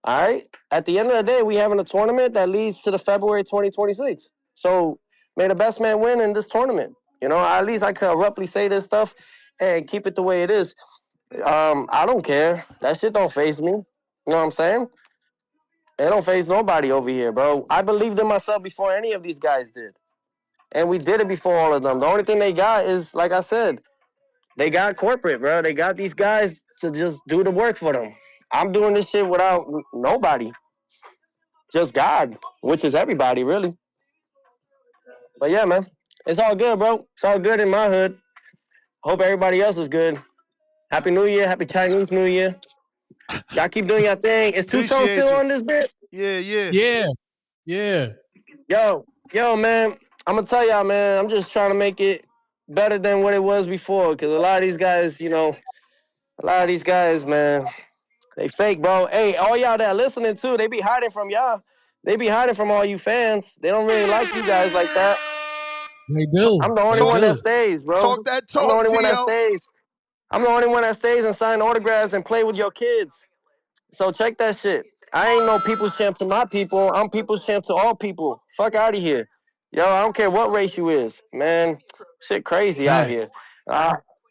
All right. At the end of the day, we having a tournament that leads to the February 2026. So may the best man win in this tournament. You know, at least I can abruptly say this stuff and keep it the way it is. I don't care. That shit don't faze me. You know what I'm saying? It don't faze nobody over here, bro. I believed in myself before any of these guys did. And we did it before all of them. The only thing they got is, like I said, they got corporate, bro. They got these guys to just do the work for them. I'm doing this shit without nobody. Just God, which is everybody, really. But yeah, man, it's all good, bro. It's all good in my hood. Hope everybody else is good. Happy New Year. Happy Chinese New Year. Y'all keep doing your thing. Is Two Tone still on this bit?
Yeah.
Yo, man, I'm going to tell y'all, man, I'm just trying to make it better than what it was before because a lot of these guys, man, they fake, bro. Hey, all y'all that are listening, too, they be hiding from y'all. They be hiding from all you fans. They don't really like you guys like that.
They do.
I'm the only one that stays, bro.
Talk that talk,
I'm the only one that
Tio.
stays. I'm the only one that stays and sign autographs and play with your kids. So check that shit. I ain't no people's champ to my people. I'm people's champ to all people. Fuck out of here. Yo, I don't care what race you is, man. Shit crazy out here.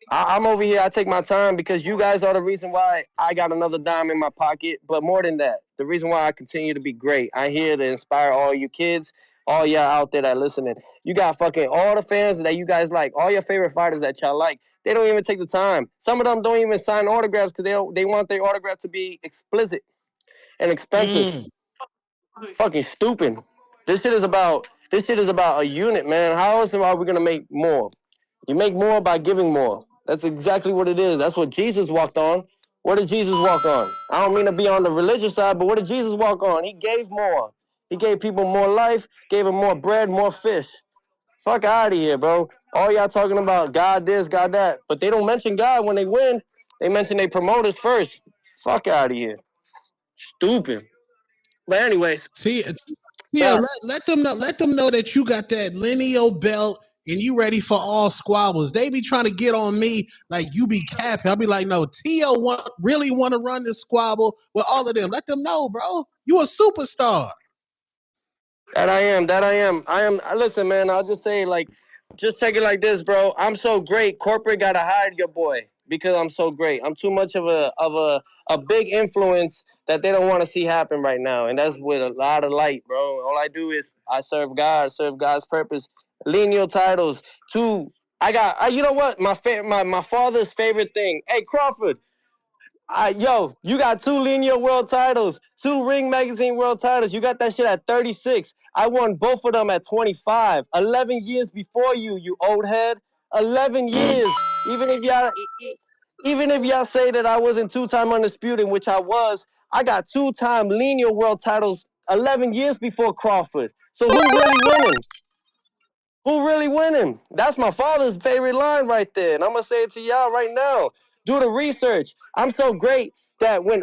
I'm over here. I take my time because you guys are the reason why I got another dime in my pocket. But more than that, the reason why I continue to be great. I'm here to inspire all you kids, all y'all out there that listening. You got fucking all the fans that you guys like, all your favorite fighters that y'all like. They don't even take the time. Some of them don't even sign autographs because they want their autograph to be explicit and expensive. Fucking stupid. This shit is about a unit, man. How else are we gonna make more? You make more by giving more. That's exactly what it is. That's what Jesus walked on. What did Jesus walk on? I don't mean to be on the religious side, but what did Jesus walk on? He gave more. He gave people more life, gave them more bread, more fish. Fuck out of here, bro. All y'all talking about God this, God that, but they don't mention God when they win. They mention they promoters first. Fuck out of here. Stupid. But anyways.
Let them know that you got that lineal belt and you ready for all squabbles. They be trying to get on me like you be capping. I'll be like, no, Tio really want to run this squabble with all of them. Let them know, bro. You a superstar.
That I am. Listen, man, I'll just say, just take it like this, bro. I'm so great. Corporate got to hide your boy because I'm so great. I'm too much of a big influence that they don't want to see happen right now. And that's with a lot of light, bro. All I do is I serve God, serve God's purpose. Lineal titles. You know what? My father's favorite thing. Hey, Crawford, Yo, you got 2 linear world titles, 2 Ring Magazine world titles. You got that shit at 36. I won both of them at 25. 11 years before you, you old head. 11 years. Even if y'all say that I wasn't 2-time undisputed, which I was, I got 2-time linear world titles 11 years before Crawford. So who really winning? Who really winning? That's my father's favorite line right there. And I'm going to say it to y'all right now. Do the research. I'm so great that when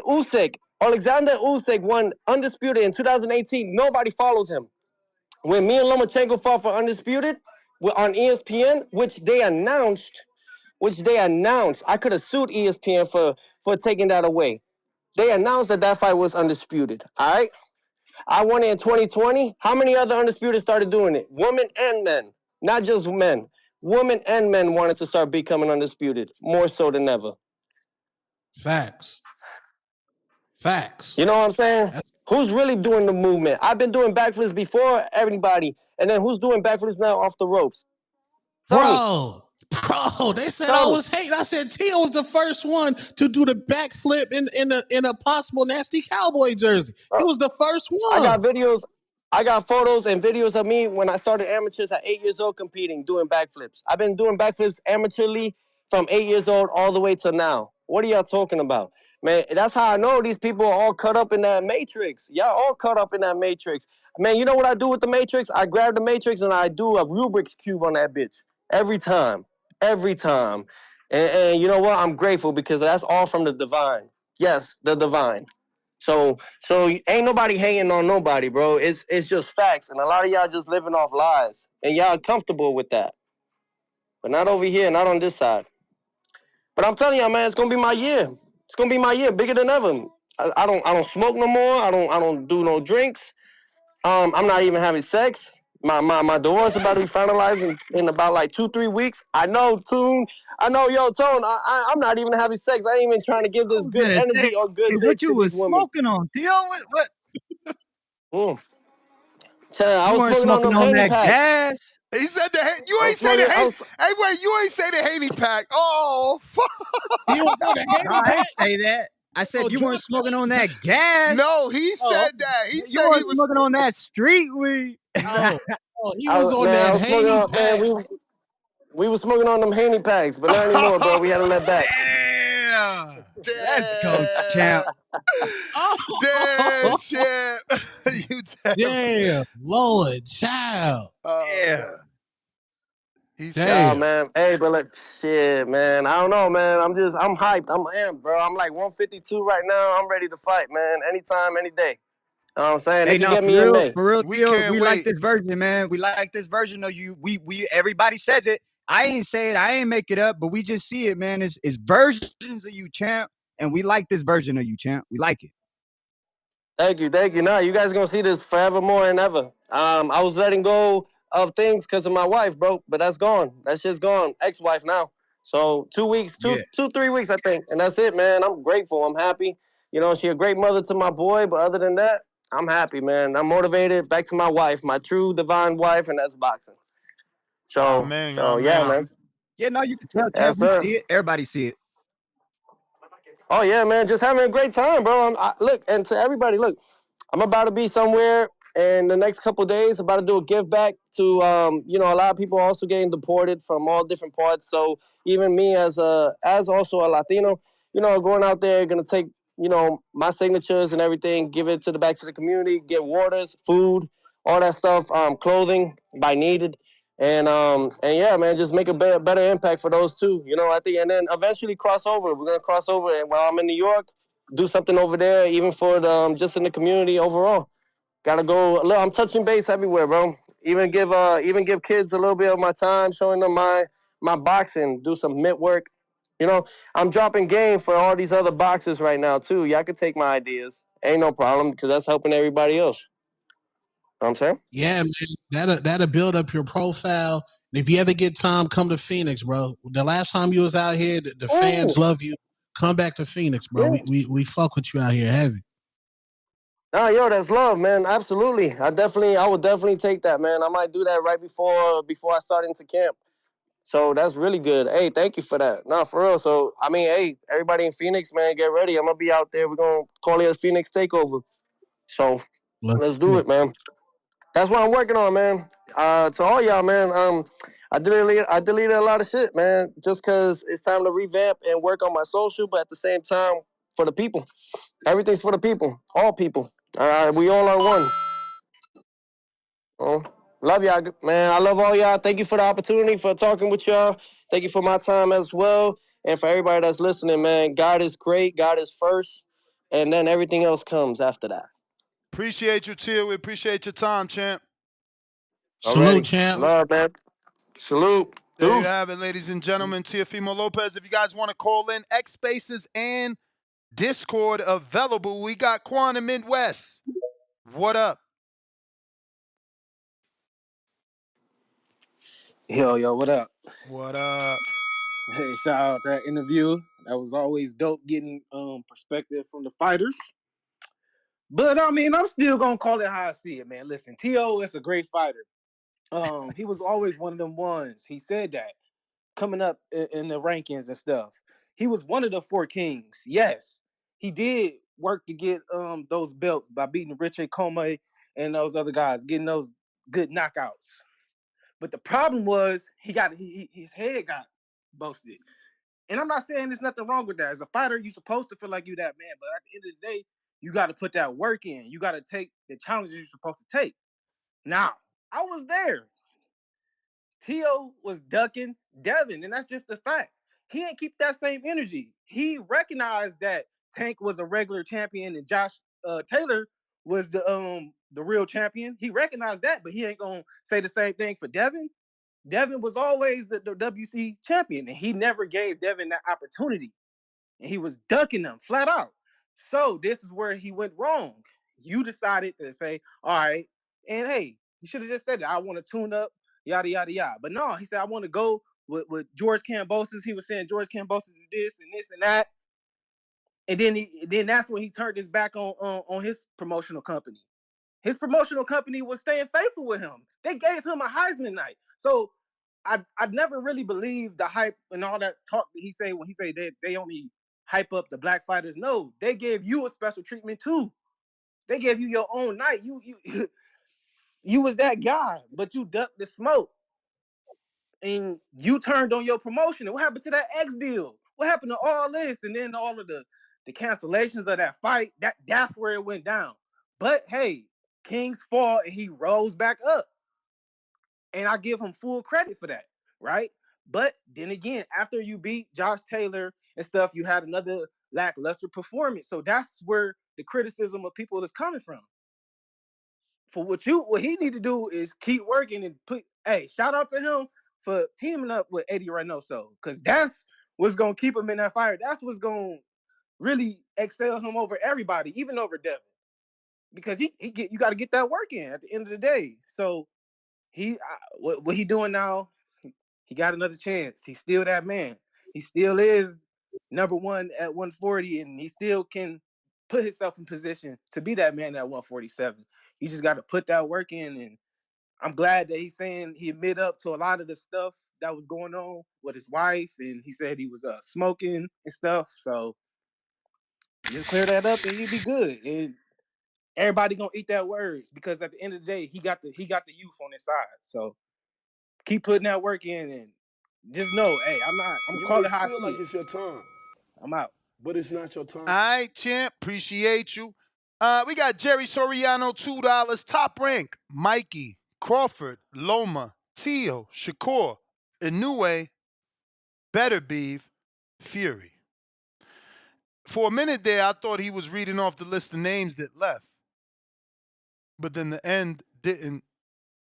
Alexander Usyk won Undisputed in 2018, nobody followed him. When me and Lomachenko fought for Undisputed on ESPN, which they announced, I could have sued ESPN for taking that away. They announced that fight was undisputed, all right? I won it in 2020. How many other undisputed started doing it? Women and men, not just men. Women and men wanted to start becoming undisputed, more so than ever.
Facts.
You know what I'm saying? Who's really doing the movement? I've been doing backflips before everybody, and then who's doing backflips now off the ropes? Tell me.
Bro, they said
Tell
I
me.
was hating. I said Tio was the first one to do the backflip in a possible nasty cowboy jersey. He was the first one.
I got photos and videos of me when I started amateurs at 8 years old competing, doing backflips. I've been doing backflips amateurly from 8 years old all the way to now. What are y'all talking about? Man, that's how I know these people are all caught up in that matrix. Y'all all caught up in that matrix. Man, you know what I do with the matrix? I grab the matrix and I do a Rubik's Cube on that bitch. Every time. Every time. And you know what? I'm grateful because that's all from the divine. Yes, the divine. So ain't nobody hating on nobody, bro. It's just facts. And a lot of y'all just living off lies. And y'all comfortable with that. But not over here, not on this side. But I'm telling y'all, man, it's gonna be my year. It's gonna be my year, bigger than ever. I don't smoke no more. I don't do no drinks. I'm not even having sex. My divorce about to be finalized in about like 2-3 weeks. I know, Tune. I know, yo, Tone. I'm not even having sex. I ain't even trying to give this good energy or good dick
what you
to these
was
women.
smoking on, Tio? What?
I
You
was
weren't
smoking on
smoking
them
on
Haney
that
packs.
gas.
He said you
I
ain't
was
say the
smoking.
Haney. Hey, wait, you ain't say the Haney pack. Oh, fuck.
He didn't say the
No,
Haney
I
pack.
didn't say that. I said you weren't
George
smoking on that gas.
No, he said that. He
You
said he
weren't
was.
smoking on that street weed.
Oh, he was on
I
that
was smoking
Haney
on,
pack.
man, we were smoking on them Haney packs, but not anymore, bro. We had to let back.
Damn.
Let's go, champ.
Damn, champ. You damn.
Damn, Lord, child.
Yeah.
He
Oh,
said,
man. Hey, but like, shit, man. I don't know, man. I'm hyped. I'm amped, bro. I'm like 152 right now. I'm ready to fight, man. Anytime, any day. You know what I'm saying? They
Hey,
can
no,
get me in May.
for real,
we
Tio.
can't
We like
wait.
this version, man. We like this version of you. We everybody says it. I ain't say it. I ain't make it up, but we just see it, man. It's versions of you, champ, and we like this version of you, champ. We like it.
Thank you. No, you guys gonna see this forever more than ever. I was letting go of things because of my wife, bro, but that's gone. That shit's gone. Ex-wife now. So 2 weeks,
Yeah.
3 weeks, I think, and that's it, man. I'm grateful. I'm happy. You know, she a great mother to my boy, but other than that, I'm happy, man. I'm motivated. Back to my wife, my true divine wife, and that's boxing. So,
Amen.
yeah, man.
Yeah, no, you can tell, champ.
Yes,
We
sir.
see it. Everybody see it.
Oh yeah, man, just having a great time, bro. Look, and to everybody, look, I'm about to be somewhere in the next couple of days. About to do a give back to, you know, a lot of people are also getting deported from all different parts. So even me as also a Latino, you know, going out there, gonna take, you know, my signatures and everything, give it back to the community, get waters, food, all that stuff, clothing by needed. And yeah, man, just make a better impact for those two, you know. I think, and then eventually cross over. We're gonna cross over, and while I'm in New York, do something over there, even for the just in the community overall. Gotta go. Look, I'm touching base everywhere, bro. Even give kids a little bit of my time, showing them my boxing. Do some mitt work. You know, I'm dropping game for all these other boxers right now too. Y'all can take my ideas. Ain't no problem because that's helping everybody else. Know what I'm saying?
Yeah, man, that'll build up your profile. And if you ever get time, come to Phoenix, bro. The last time you was out here, the fans love you. Come back to Phoenix, bro.
Yeah.
We fuck with you out here heavy.
Oh, yo, that's love, man. Absolutely. I would definitely take that, man. I might do that right before I start into camp. So that's really good. Hey, thank you for that. No, for real. So I mean, hey, everybody in Phoenix, man, get ready. I'm gonna be out there. We're gonna call it a Phoenix takeover. So let's do it, man. That's what I'm working on, man. To all y'all, man. I deleted a lot of shit, man, just cause it's time to revamp and work on my social, but at the same time, for the people. Everything's for the people, all people. We all are one. Oh, love y'all, man. I love all y'all. Thank you for the opportunity for talking with y'all. Thank you for my time as well, and for everybody that's listening, man. God is great. God is first, and then everything else comes after that.
Appreciate you, Tio. We appreciate your time, champ.
Salute, champ.
Love, man. Salute.
There you
Deuce.
have it, ladies and gentlemen. Teofimo Lopez. If you guys want to call in, X Spaces and Discord available. We got Quantum Midwest. What up?
Yo, what up?
What up?
Hey, shout out to that interview. That was always dope getting perspective from the fighters. But I mean, I'm still gonna call it how I see it, man. Listen, T.O. is a great fighter. He was always one of them ones. He said that coming up in the rankings and stuff. He was one of the four kings. Yes, he did work to get those belts by beating Richard Comey and those other guys, getting those good knockouts. But the problem was his head got boasted. And I'm not saying there's nothing wrong with that. As a fighter, you're supposed to feel like you that man. But at the end of the day, you got to put that work in. You got to take the challenges you're supposed to take. Now, I was there. Tio was ducking Devin, and that's just the fact. He didn't keep that same energy. He recognized that Tank was a regular champion and Josh Taylor was the real champion. He recognized that, but he ain't gonna say the same thing for Devin. Devin was always the WC champion, and he never gave Devin that opportunity. And he was ducking them flat out. So this is where he went wrong. You decided to say, all right, and hey, you should have just said that. I want to tune up, yada, yada, yada. But no, he said, I want to go with George Kambosos. He was saying George Kambosos is this and that. And then that's when he turned his back on his promotional company. His promotional company was staying faithful with him. They gave him a Heisman night. So I've never really believed the hype and all that talk that he say when he say that they only hype up the black fighters. No, they gave you a special treatment too. They gave you your own night. You you was that guy, but you ducked the smoke. And you turned on your promotion. And what happened to that X deal? What happened to all this? And then all of the cancellations of that fight, that's where it went down. But hey, Kings fall and he rose back up. And I give him full credit for that, right? But then again, after you beat Josh Taylor and stuff, you had another lackluster performance. So that's where the criticism of people is coming from. For what he need to do is keep working and shout out to him for teaming up with Eddie Reynoso, because that's what's gonna keep him in that fire. That's what's gonna really excel him over everybody, even over Devin, because you got to get that work in at the end of the day. So what he doing now? He got another chance. He's still that man. He still is number one at 140, and he still can put himself in position to be that man at 147. You just got to put that work in, and I'm glad that he's saying he admit up to a lot of the stuff that was going on with his wife, and he said he was smoking and stuff. So just clear that up, and he'll be good. And everybody gonna eat that words, because at the end of the day, he got the youth on his side. So keep putting that work in, and just know, hey, I'm
You
calling
may
it how I
feel
see
like
it.
it's your time,
I'm out.
but it's not your time.
All right, champ. Appreciate you. We got Jerry Soriano, $2. Top Rank, Mikey, Crawford, Loma, Tio, Shakur, Inoue, Better Beef, Fury. For a minute there, I thought he was reading off the list of names that left. But then the end didn't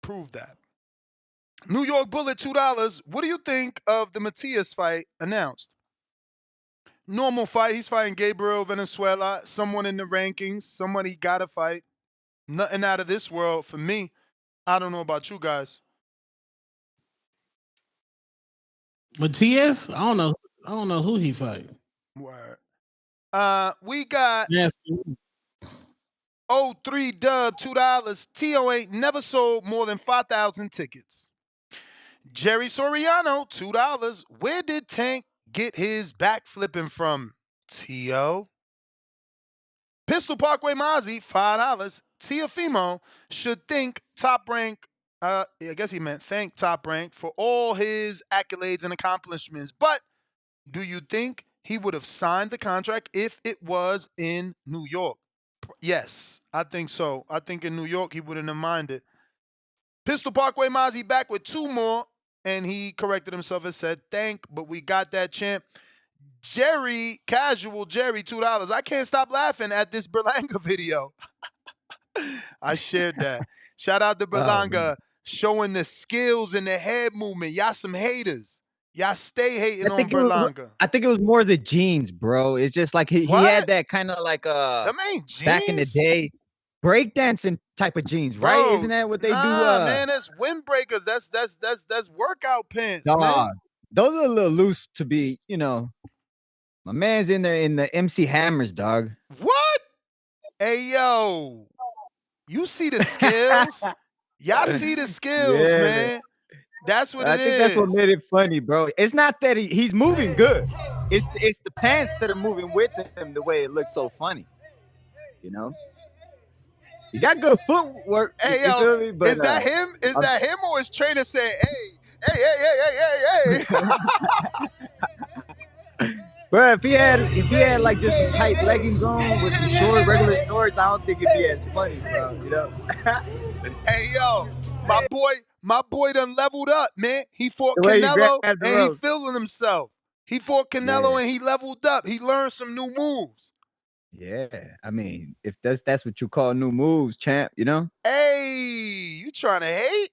prove that. New York Bullet, $2. What do you think of the Matias fight announced? Normal fight. He's fighting Gabriel Venezuela, someone in the rankings, someone he got to fight. Nothing out of this world for me. I don't know about you guys.
Matias? I don't know who he fight.
Word. We got
Yes.
03 Dub, $2. Tio ain't never sold more than 5,000 tickets. Jerry Soriano, $2. Where did Tank get his back flipping from? Tio. Pistol Parkway Mozzie, $5. Teofimo should thank Top Rank. I guess he meant thank Top Rank for all his accolades and accomplishments. But do you think he would have signed the contract if it was in New York? Yes, I think so. I think in New York he wouldn't have minded. Pistol Parkway Mozzie back with 2 more, and he corrected himself and said thank, but we got that, champ. Jerry, Casual Jerry, $2. I can't stop laughing at this Berlanga video. I shared that. Shout out to Berlanga showing the skills and the head movement. Y'all some haters. Y'all stay hating on Berlanga.
I think it was more the jeans, bro. It's just like he had that kind of like
Them ain't jeans.
back in the day breakdancing type of jeans,
Bro,
right? Isn't that what they do?
Man, that's windbreakers. That's workout pants, man.
Those are a little loose to be, My man's in there in the MC Hammers, dog.
What? Hey, yo. You see the skills? Y'all see the skills, man. That's what it is.
I think that's what made it funny, bro. It's not that he's moving good. It's the pants that are moving with him the way it looks so funny. He got good footwork.
Hey, yo, but, is that him? Is that him or his trainer saying, hey?
Bro, if he had like just some tight leggings on with some regular shorts, I don't think it'd be as funny, bro.
Hey, yo, my boy done leveled up, man. He fought Canelo and he feeling himself. He fought Canelo and he leveled up. He learned some new moves.
Yeah, I mean, if that's what you call new moves, champ,
Hey, you trying to hate?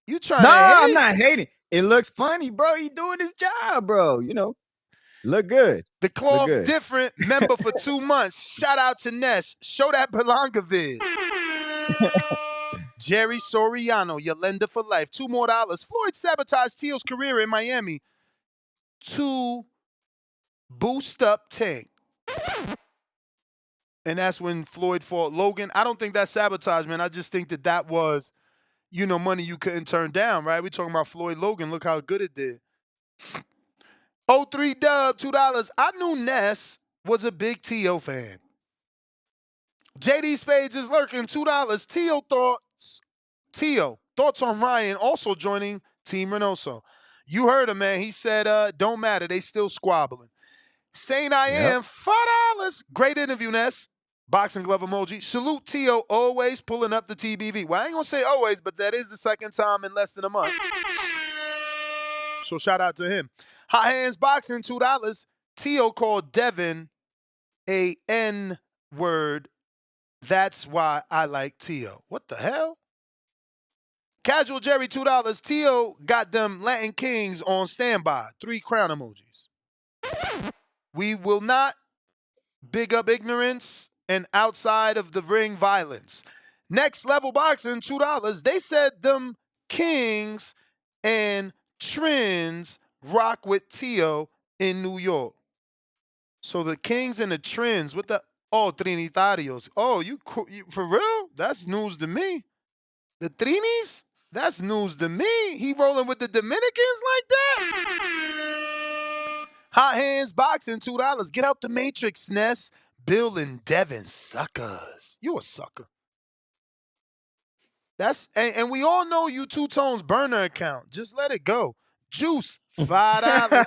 You trying
to
hate?
No, I'm not hating. It looks funny, bro. He doing his job, bro. Look good.
The cloth different. Member for 2 months. Shout out to Ness. Show that Berlanga vid. Jerry Soriano, Yolanda for life. $2 more. Floyd sabotaged Tio's career in Miami to boost up Tank. And that's when Floyd fought Logan. I don't think that's sabotage, man. I just think that was, money you couldn't turn down, right? We're talking about Floyd Logan. Look how good it did. 03 Dub, $2. I knew Ness was a big Tio fan. JD Spades is lurking, $2. Tio, thoughts on Ryan also joining Team Reynoso. You heard him, man. He said, don't matter. They still squabbling. Saying I am, $5. Great interview, Ness. Boxing glove emoji. Salute Tio, always pulling up the TBV. Well, I ain't going to say always, but that is the second time in less than a month. So shout out to him. Hot Hands Boxing, $2. Tio called Devin a N-word. That's why I like Tio. What the hell? Casual Jerry, $2. Tio got them Latin Kings on standby. 3 crown emojis. We will not big up ignorance and outside of the ring violence. Next Level Boxing, $2. They said them Kings and Trends rock with Tio in New York. So the Kings and the Trends with the Trinitarios. Oh, you for real? That's news to me. The Trinis? That's news to me. He rolling with the Dominicans like that? Hot Hands Boxing, $2. Get out the Matrix, Ness. Bill and Devin, suckers. You a sucker. And we all know you Two Tones burner account. Just let it go. Juice, $5.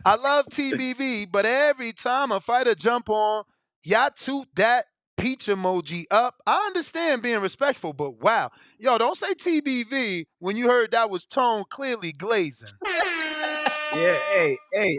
I love TBV, but every time a fighter jump on, y'all toot that peach emoji up. I understand being respectful, but wow. Yo, don't say TBV when you heard that was Tone clearly glazing.
Yeah, hey.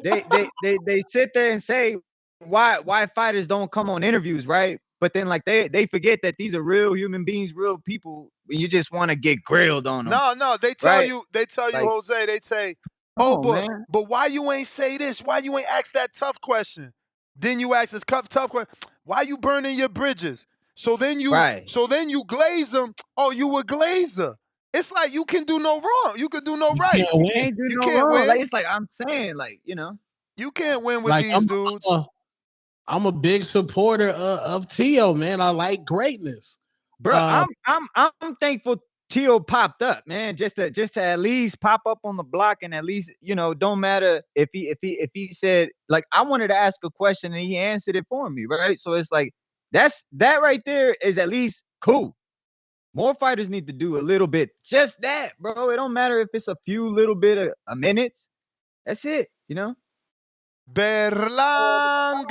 They sit there and say why fighters don't come on interviews, right? But then like they forget that these are real human beings, real people. You just want to get grilled on them.
No, they tell you, Jose, they say, but why you ain't say this? Why you ain't ask that tough question? Then you ask this tough question. Why you burning your bridges? So then you glaze them. Oh, you a glazer. It's like you can do no wrong. You can do no right.
You can't do no wrong. Like, it's like I'm saying, like,
you can't win with these dudes.
I'm a big supporter of Tio, man. I like greatness.
Bro, I'm thankful Tio popped up, man, just to at least pop up on the block, and at least, you know, don't matter if he said, like, I wanted to ask a question and he answered it for me, right? So it's like that right there is at least cool. More fighters need to do a little bit, just that, bro. It don't matter if it's a few little bit of minutes. That's it, you know.
Berlanga.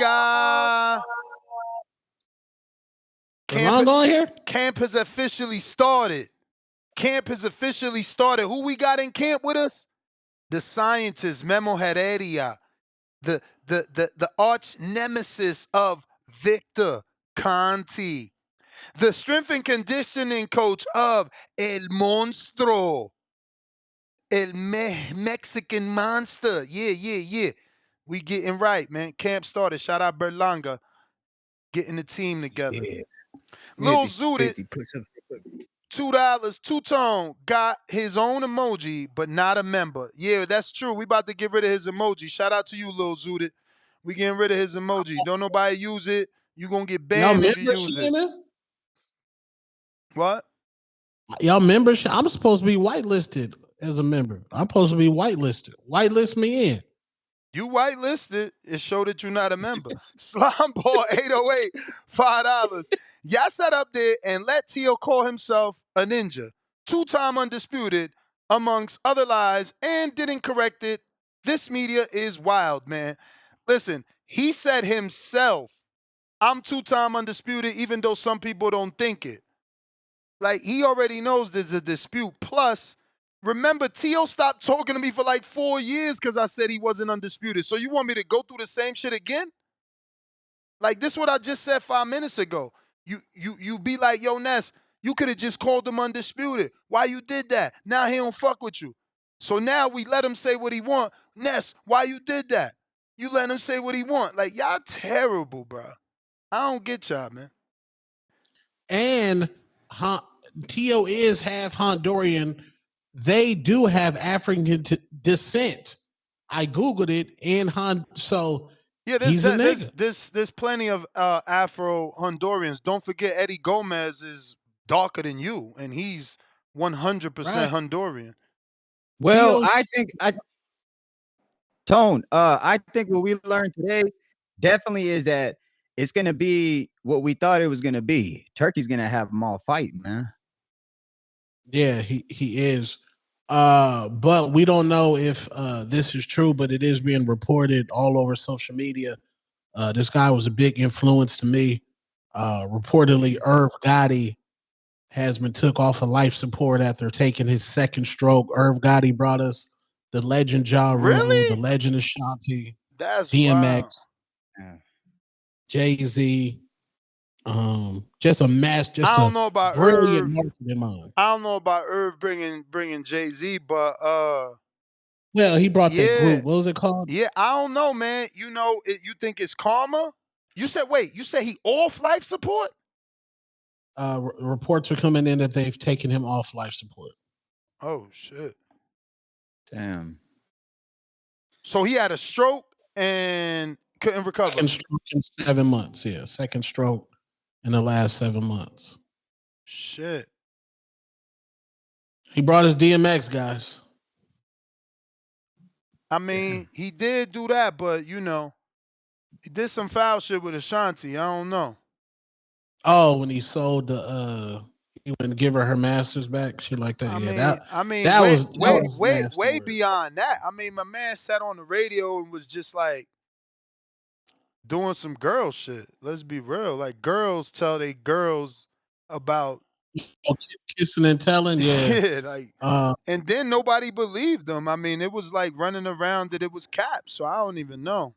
Berlanga on here?
Camp has officially started. Who we got in camp with us? The scientist Memo Heredia, the arch nemesis of Victor Conti, the strength and conditioning coach of El Monstro, Mexican monster. Yeah. We getting right, man. Camp started. Shout out Berlanga, getting the team together.
Yeah.
Lil Zooted, $2, Two-Tone got his own emoji, but not a member. Yeah, that's true. We about to get rid of his emoji. Shout out to you, Lil Zooted. We getting rid of his emoji. Don't nobody use it. You gonna get banned if you use it. What?
Y'all membership? I'm supposed to be whitelisted as a member. I'm supposed to be whitelisted. Whitelist me in.
You whitelisted. It showed that you're not a member. Slimeball 808, $5. Y'all sat up there and let Tio call himself a ninja. 2-time undisputed, amongst other lies, and didn't correct it. This media is wild, man. Listen, he said himself, I'm 2-time undisputed, even though some people don't think it. Like, he already knows there's a dispute. Plus, remember, Tio stopped talking to me for like 4 years because I said he wasn't undisputed. So you want me to go through the same shit again? Like, this is what I just said 5 minutes ago. You be like, yo, Ness, you could have just called him undisputed. Why you did that? Now he don't fuck with you. So now we let him say what he want. Ness, why you did that? You let him say what he want. Like, y'all terrible, bro. I don't get y'all, man.
And Tio is half Honduran. They do have African descent. I Googled it, and so
yeah, there's plenty of Afro-Hondurians. Don't forget Eddie Gomez is darker than you, and he's 100% Honduran.
Well, I think I think what we learned today definitely is that it's going to be what we thought it was going to be. Turkey's going to have them all fighting, man.
Yeah, he is. But we don't know if this is true, but it is being reported all over social media. This guy was a big influence to me. Reportedly, Irv Gotti has been took off of life support after taking his second stroke. Irv Gotti brought us the legend Ja Rule, the legend Ashanti,
that's
DMX,
wild.
Jay-Z. Just a mass. Just
I don't know about
brilliant
Irv. I don't know about Irv bringing Jay-Z, but
well, he brought that group. What was it called?
Yeah, I don't know, man. You know, you think it's karma? You said he off life support?
Reports are coming in that they've taken him off life support.
Oh shit!
Damn.
So he had a stroke and couldn't recover.
Second stroke in 7 months. Yeah, second stroke in the last 7 months.
Shit.
He brought his DMX, guys.
I mean, he did do that, but you know, he did some foul shit with Ashanti. I don't know.
Oh, when he sold he wouldn't give her masters back, shit like that. That was
way beyond that. I mean, my man sat on the radio and was just like doing some girl shit. Let's be real. Like, girls tell they girls about
kissing and telling, yeah.
Like, and then nobody believed them. I mean, it was like running around that it was cap. So I don't even know.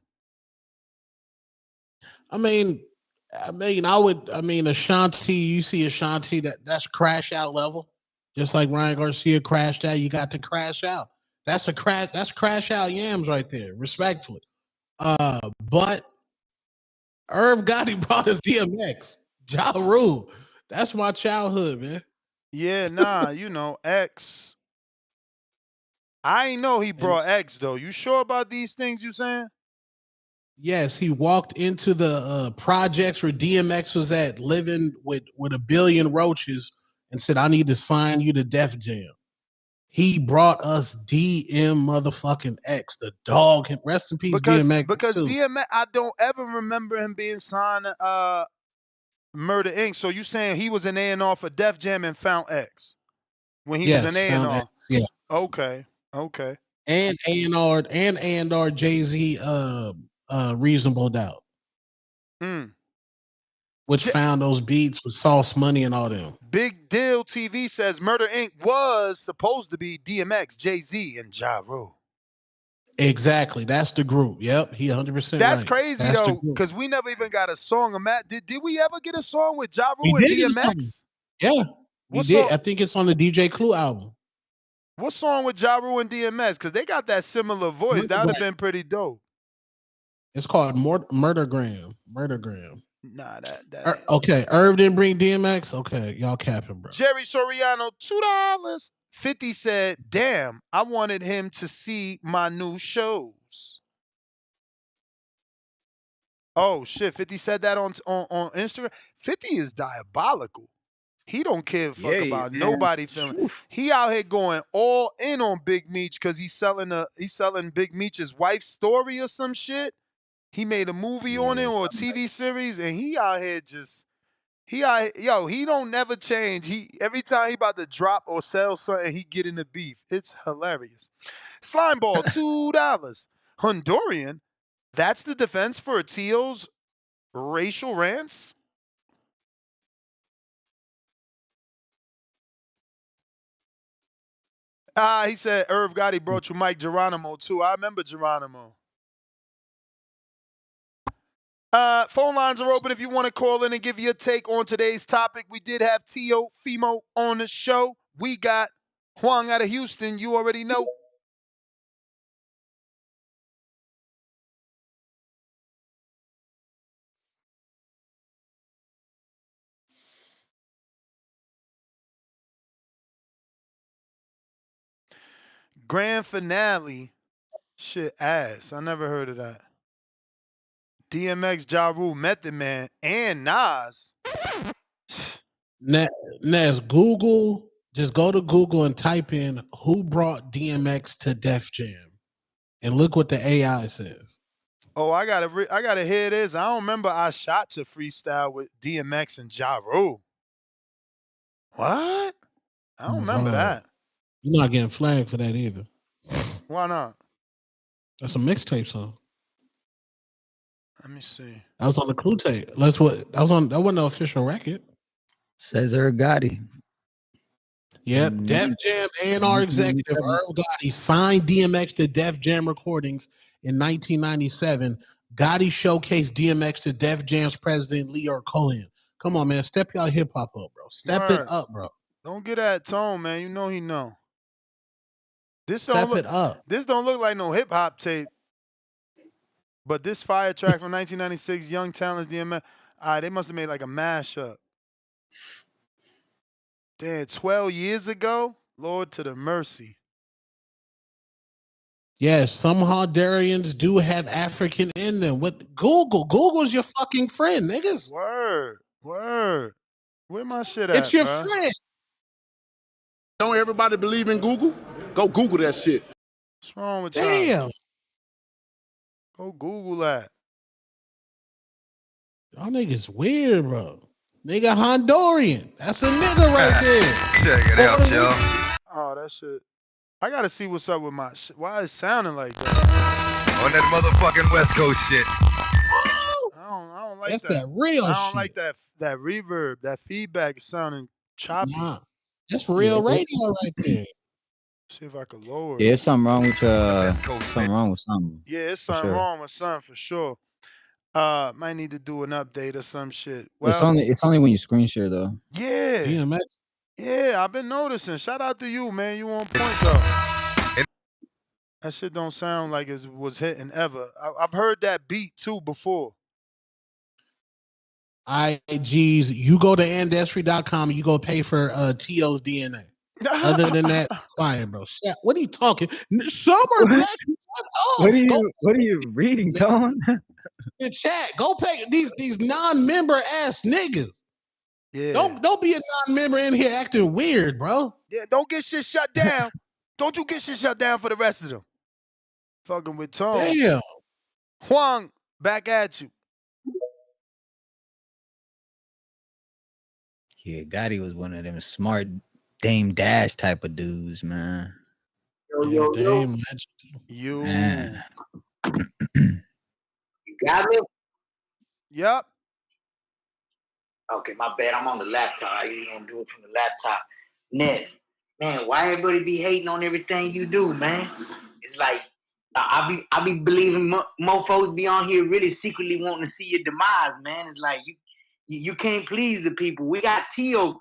I mean, Ashanti, you see Ashanti, that's crash out level. Just like Ryan Garcia crashed out, you got to crash out. That's crash out yams right there, respectfully. But Irv Gotti brought us DMX. Ja Rule. That's my childhood, man.
Yeah, nah, you know, X. I ain't know he brought X though. You sure about these things you saying?
Yes, he walked into the projects where DMX was at, living with a billion roaches, and said, I need to sign you to Def Jam. He brought us DM motherfucking X, the dog. Rest in peace,
Because
DMX too.
DMX, I don't ever remember him being signed to Murder Inc. So you saying he was an A&R for Def Jam and found X when he was an
found
A&R?
X, yeah.
Okay.
And A&R Jay-Z Reasonable Doubt. Which found those beats with Sauce Money and all them.
Big Deal TV says Murder Inc. was supposed to be DMX, Jay-Z, and Ja Rule.
Exactly. That's the group. Yep. He 100%
That's
right.
crazy, though, because we never even got a song of Matt. Did we ever get a song with Ja
We
Rule and
did get a song.
DMX?
Yeah. We
What
did.
song?
I think it's on the DJ Clue album.
What song with Ja Rule and DMX? Because they got that similar voice. That would have been pretty dope.
It's called Murdergram.
Nah, that
okay, Irv didn't bring DMX. Okay, y'all capping, bro.
Jerry Soriano, $2. 50 said, damn, I wanted him to see my new shows. Oh, shit. 50 said that on Instagram. 50 is diabolical. He don't care a fuck about nobody feeling. He out here going all in on Big Meech because he's selling Big Meech's wife's story or some shit. He made a movie on it or a TV series, and he out here he don't never change. Every time he about to drop or sell something, he get in the beef. It's hilarious. Slimeball, $2. Honduran, that's the defense for Tio's racial rants? He said Irv Gotti brought you Mike Geronimo, too. I remember Geronimo. Phone lines are open if you want to call in and give your take on today's topic. We did have Teofimo on the show. We got Huang out of Houston. You already know. Grand finale. Shit ass. I never heard of that. DMX, Ja Rule, Method Man, and Nas.
Nas, Google, just go to Google and type in who brought DMX to Def Jam. And look what the AI says.
Oh, I gotta hear this. I don't remember I shot to freestyle with DMX and Ja Rule. What? I don't remember that.
You're not getting flagged for that either.
Why not?
That's a mixtape song.
Let me see.
That was on the Clue tape. That wasn't the official record.
Says Irv Gotti.
Yep. Def Jam A&R executive Irv Gotti signed DMX to Def Jam Recordings in 1997. Gotti showcased DMX to Def Jam's president Lyor Cohen. Come on, man. Step y'all hip hop up, bro. Step it up, bro.
Don't get that tone, man. You know he know. This
Step it up.
This don't look like no hip hop tape. But this fire track from 1996, Young Talents, DMX. They must have made like a mashup. Damn, 12 years ago? Lord to the mercy.
Yes, some Hondurans do have African in them. What Google's your fucking friend, niggas.
Word. Where my shit at?
It's your
bro?
friend.
Don't everybody believe in Google? Go Google that shit.
What's wrong with y'all?
Damn.
Go Google that.
Y'all niggas weird, bro. Nigga Honduran. That's a nigga right there.
Check it out, y'all.
Oh, that shit. I gotta see what's up with my shit. Why is it sounding like that?
On that motherfucking West Coast shit.
I don't like
That's
that.
that real
I don't
shit.
like that reverb. That feedback is sounding choppy.
Nah. That's real radio right there.
See if I could lower
Yeah,
it.
it's something wrong with something wrong with something.
Yeah, it's something wrong with something for sure. Might need to do an update or some shit. Well,
It's only when you screen share though.
yeah.
DMX.
Yeah, I've been noticing. Shout out to you, man. You on point though. That shit don't sound like it was hitting ever. I've heard that beat too before.
IGs, you go to ancestry.com and you go pay for Tio's DNA. Other than that, quiet, bro. What are you talking? Summer Black.
What are you reading, Tone?
The chat. Go pay these non-member ass niggas.
Yeah.
Don't be a non-member in here acting weird, bro.
Yeah, don't get shit shut down. Don't you get shit shut down for the rest of them. Fucking with Tone.
Damn.
Huang, back at you.
Yeah, Gotti was one of them smart Dame Dash type of dudes, man.
Yeah, Dame.
You.
Man.
You got me?
Yep.
Okay, my bad. I'm on the laptop. I usually don't do it from the laptop. Next, man, why everybody be hating on everything you do, man? It's like I be believing mofos be on here really secretly wanting to see your demise, man. It's like you can't please the people. We got Tio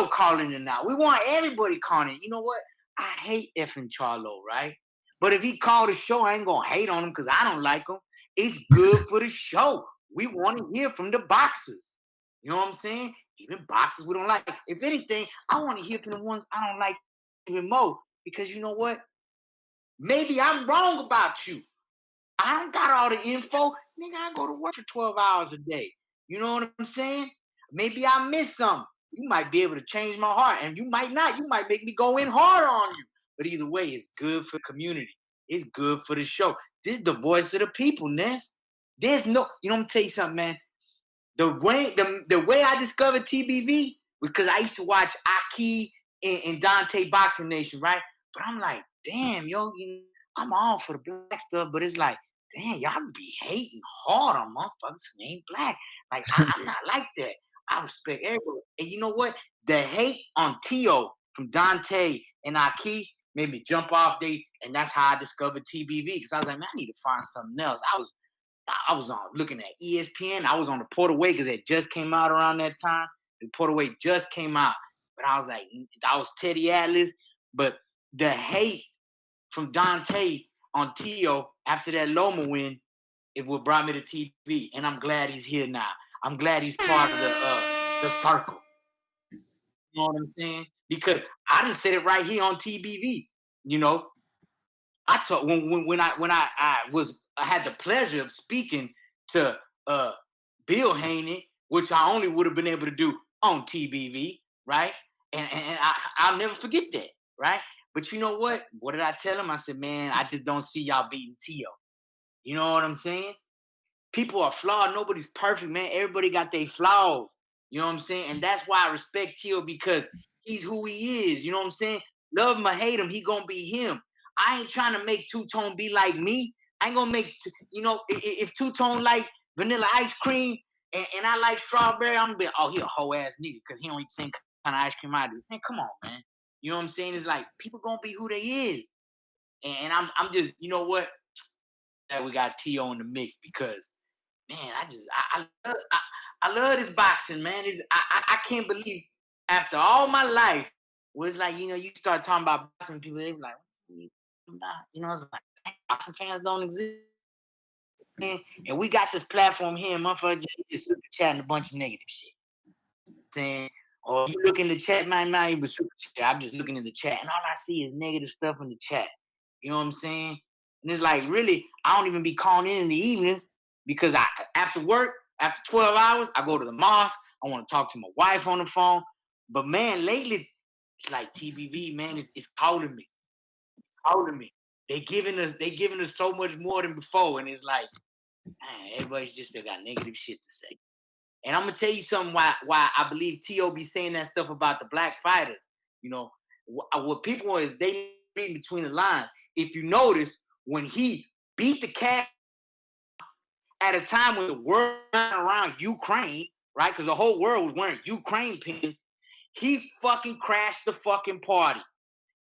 calling it now. We want everybody calling it. You know what? I hate effing Charlo, right? But if he called the show, I ain't gonna hate on him because I don't like him. It's good for the show. We want to hear from the boxers. You know what I'm saying? Even boxers we don't like. If anything, I want to hear from the ones I don't like even more. Because you know what? Maybe I'm wrong about you. I don't got all the info. Nigga, I go to work for 12 hours a day. You know what I'm saying? Maybe I missed something. You might be able to change my heart, and you might not. You might make me go in hard on you. But either way, it's good for the community. It's good for the show. This is the voice of the people, Ness. There's no, you know, I'm gonna tell you something, man. The way I discovered TBV, because I used to watch Aki and Dante Boxing Nation, right? But I'm like, damn, yo, I'm all for the black stuff, but it's like, damn, y'all be hating hard on motherfuckers who ain't black. Like, I'm not like that. I respect everybody. And you know what? The hate on Tio from Dante and Aki made me jump off and that's how I discovered TBV. Because I was like, man, I need to find something else. I was on looking at ESPN. I was on the Portaway because it just came out around that time. The Portaway just came out. But I was like, I was Teddy Atlas. But the hate from Dante on Tio after that Loma win is what brought me to TV. And I'm glad he's here now. I'm glad he's part of the circle. You know what I'm saying? Because I done said it right here on TBV. You know, I talk when I had the pleasure of speaking to Bill Haney, which I only would have been able to do on TBV, right? And I'll never forget that, right? But you know what? What did I tell him? I said, man, I just don't see y'all beating Tio. You know what I'm saying? People are flawed. Nobody's perfect, man. Everybody got their flaws. You know what I'm saying? And that's why I respect Tio, because he's who he is. You know what I'm saying? Love him or hate him, he gonna be him. I ain't trying to make Two-Tone be like me. I ain't gonna make, if Two-Tone like vanilla ice cream and I like strawberry, I'm gonna be, oh, he a hoe ass nigga because he don't eat the same kind of ice cream I do. Man, come on, man. You know what I'm saying? It's like people gonna be who they is. And I'm just, you know what? That we got Tio in the mix because, man, I love this boxing, man. I can't believe after all my life, was like, you start talking about boxing, people, they be like, it's like, boxing fans don't exist. And we got this platform here, motherfucker, just super chatting a bunch of negative shit. Saying, or you look in the chat, man, not even super chat. I'm just looking in the chat, and all I see is negative stuff in the chat. You know what I'm saying? And it's like, really, I don't even be calling in the evenings because after work, after 12 hours, I go to the mosque. I want to talk to my wife on the phone. But man, lately, it's like TBV, man, it's calling me. They giving us so much more than before. And it's like, man, everybody's just still got negative shit to say. And I'm gonna tell you something why I believe Tio be saying that stuff about the black fighters. What people is they read between the lines. If you notice, when he beat the cat at a time when the world around Ukraine, right? Because the whole world was wearing Ukraine pins, he fucking crashed the fucking party.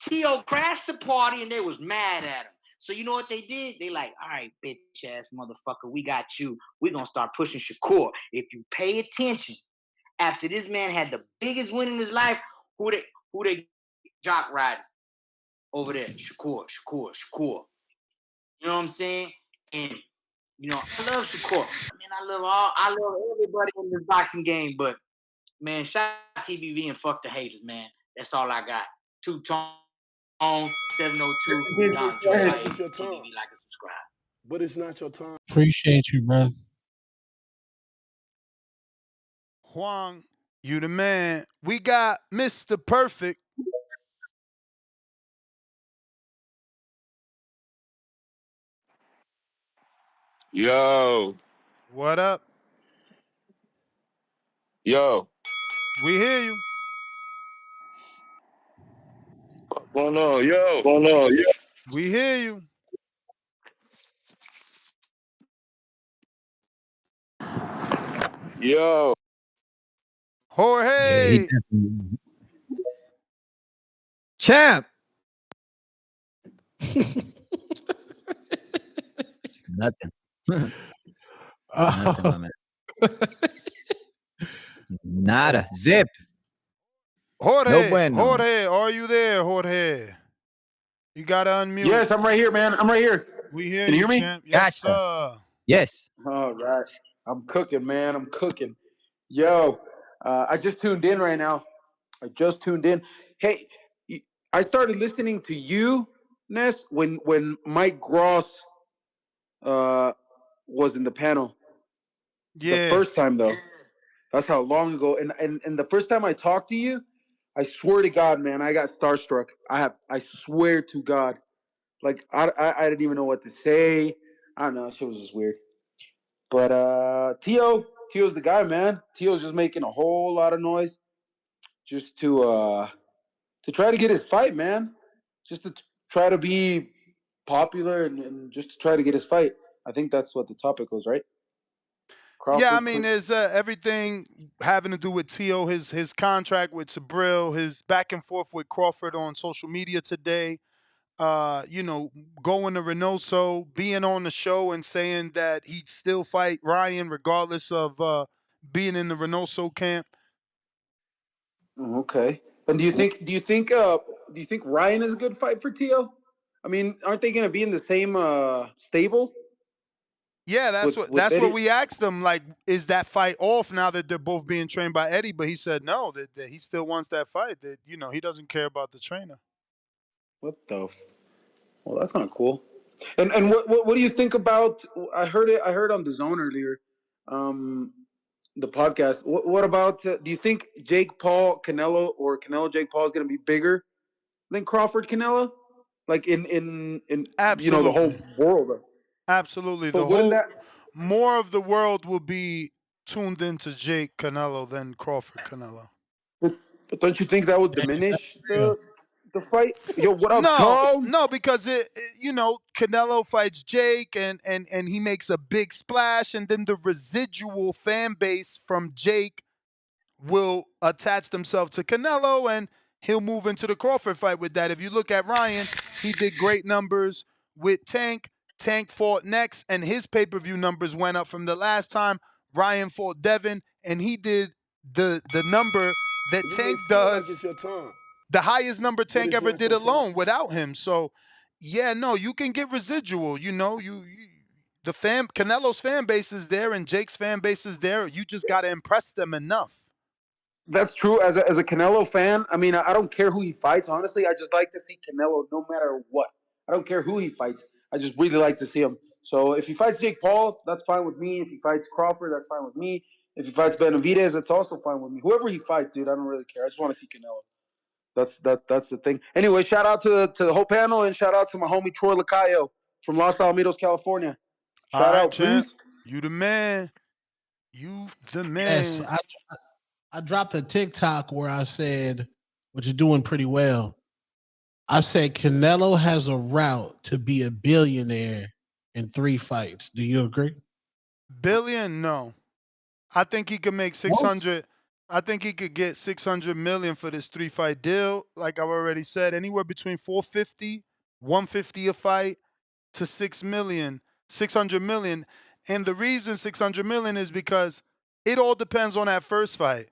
Tio crashed the party and they was mad at him. So you know what they did? They like, all right, bitch ass motherfucker, we got you. We're gonna start pushing Shakur. If you pay attention, after this man had the biggest win in his life, who they jock riding over there? Shakur. You know what I'm saying? And I love Shakur. I love everybody in this boxing game, but man, shout out TBV and fuck the haters, man. That's all I got. Two-Tone, 702, Don Joy, TBV, like and subscribe.
But it's not your time.
Appreciate you, bro.
Huang You the man. We got Mr. Perfect.
Yo,
What up?
yo,
We hear you.
what's going on? Yo,
We hear you.
yo.
Yeah, he
Jorge.
definitely. Champ. Nothing. Nothing, my man. Nada. Zip. No
Jorge.
bueno.
Jorge, are you there, Jorge? You gotta unmute.
Yes, I'm right here, man. I'm right here.
We hear
Can you
you,
hear me?
champ. Yes,
Gotcha.
sir.
Yes.
All right. I'm cooking, man. I'm cooking. Yo, I just tuned in right now. I just tuned in. Hey, I started listening to you, Ness, when Mike Gross was in the panel. The
Yeah.
first time, though. That's how long ago. And the first time I talked to you, I swear to God, man, I got starstruck. I swear to God. Like, I didn't even know what to say. I don't know. Shit was just weird. But Tio's the guy, man. Tio's just making a whole lot of noise just to try to get his fight, man. Just to try to be popular and just to try to get his fight. I think that's what the topic was, right?
Yeah, I
Crawford.
mean, there's everything having to do with Tio, his contract with Sabril, his back and forth with Crawford on social media today. You know, going to Reynoso, being on the show and saying that he'd still fight Ryan regardless of being in the Reynoso camp.
Okay. And do you think Ryan is a good fight for Tio? I mean, aren't they going to be in the same stable?
Yeah,
With
that's what
Eddie?
we asked him. Like, is that fight off now that they're both being trained by Eddie? But he said no, that he still wants that fight. That he doesn't care about the trainer.
What the? Well, that's not cool. And what do you think about? I heard it. I heard on the Zone earlier, um, the podcast. What about? Do you think Jake Paul Canelo or Canelo Jake Paul is going to be bigger than Crawford Canelo? Like in the whole
Absolutely.
world.
Absolutely.
But
The
wouldn't
whole
that?
more of the world will be tuned into Jake Canelo than Crawford Canelo.
But don't you think that would diminish the fight? Yo, what up,
No,
Tone?
no, because Canelo fights Jake and he makes a big splash, and then the residual fan base from Jake will attach themselves to Canelo and he'll move into the Crawford fight with that. If you look at Ryan, he did great numbers with Tank. Tank fought next, and his pay-per-view numbers went up from the last time Ryan fought Devin, and he did the number that
It may
Tank
feel like
does,
it's your time,
the highest number
but
Tank
it's
ever
not
did
your time.
alone without him. So, yeah, no, you can get residual. The Canelo's fan base is there and Jake's fan base is there. You just got to impress them enough.
That's true. As a Canelo fan, I mean, I don't care who he fights. Honestly, I just like to see Canelo no matter what. I don't care who he fights. I just really like to see him. So if he fights Jake Paul, that's fine with me. If he fights Crawford, that's fine with me. If he fights Benavidez, that's also fine with me. Whoever he fights, dude, I don't really care. I just want to see Canelo. That's the thing. Anyway, shout out to the whole panel and shout out to my homie Troy Lacayo from Los Alamitos, California.
All
Shout
right,
out,
champ.
please.
You the man. You the
Yes,
man.
I dropped a TikTok where I said, "What you're doing pretty well." I said Canelo has a route to be a billionaire in 3 fights. Do you agree?
Billion? No. I think he could make
Most
600. I think he could get 600 million for this 3-fight deal. Like I've already said, anywhere between 450, 150 a fight to 6 million, 600 million. And the reason 600 million is because it all depends on that first fight.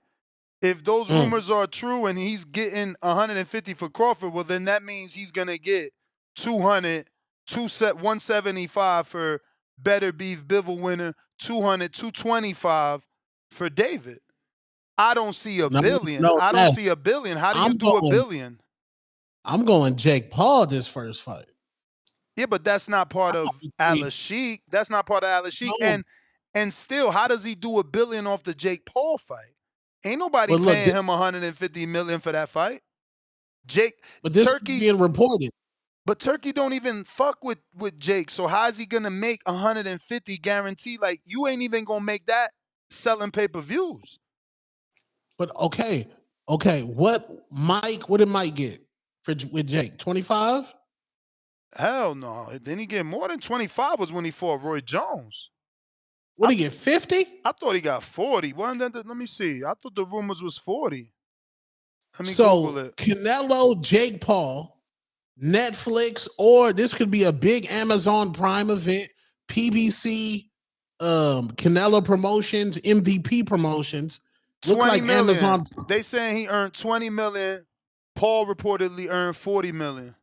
If those rumors are true and he's getting 150 for Crawford, well, then that means he's going to get 200, 175 for Better Beef Bivol winner, 200, 225 for David. I don't see a
no,
billion.
no
I don't see
less.
a billion. How do you
I'm
do a
going.
billion?
I'm going Jake Paul this first fight.
Yeah, but that's not part of
Between-
Sheik. That's not part of Sheik.
No,
And still, how does he do a billion off the Jake Paul fight? Ain't nobody
But look,
paying him 150 million for that fight. Jake
but this is
Turkey
being reported.
But Turkey don't even fuck with Jake. So how is he gonna make 150 guaranteed? Like you ain't even gonna make that selling pay-per-views.
But okay. What did Mike get with Jake? 25?
Hell no. Didn't he get more than 25 was when he fought Roy Jones.
What did he get, 50?
I thought he got 40. Let me see. I thought the rumors was 40. Let me
So
Google it.
Canelo, Jake Paul, Netflix, or this could be a big Amazon Prime event, PBC, Canelo Promotions, MVP Promotions. Look
20
like
million.
Amazon.
They saying he earned 20 million. Paul reportedly earned 40 million.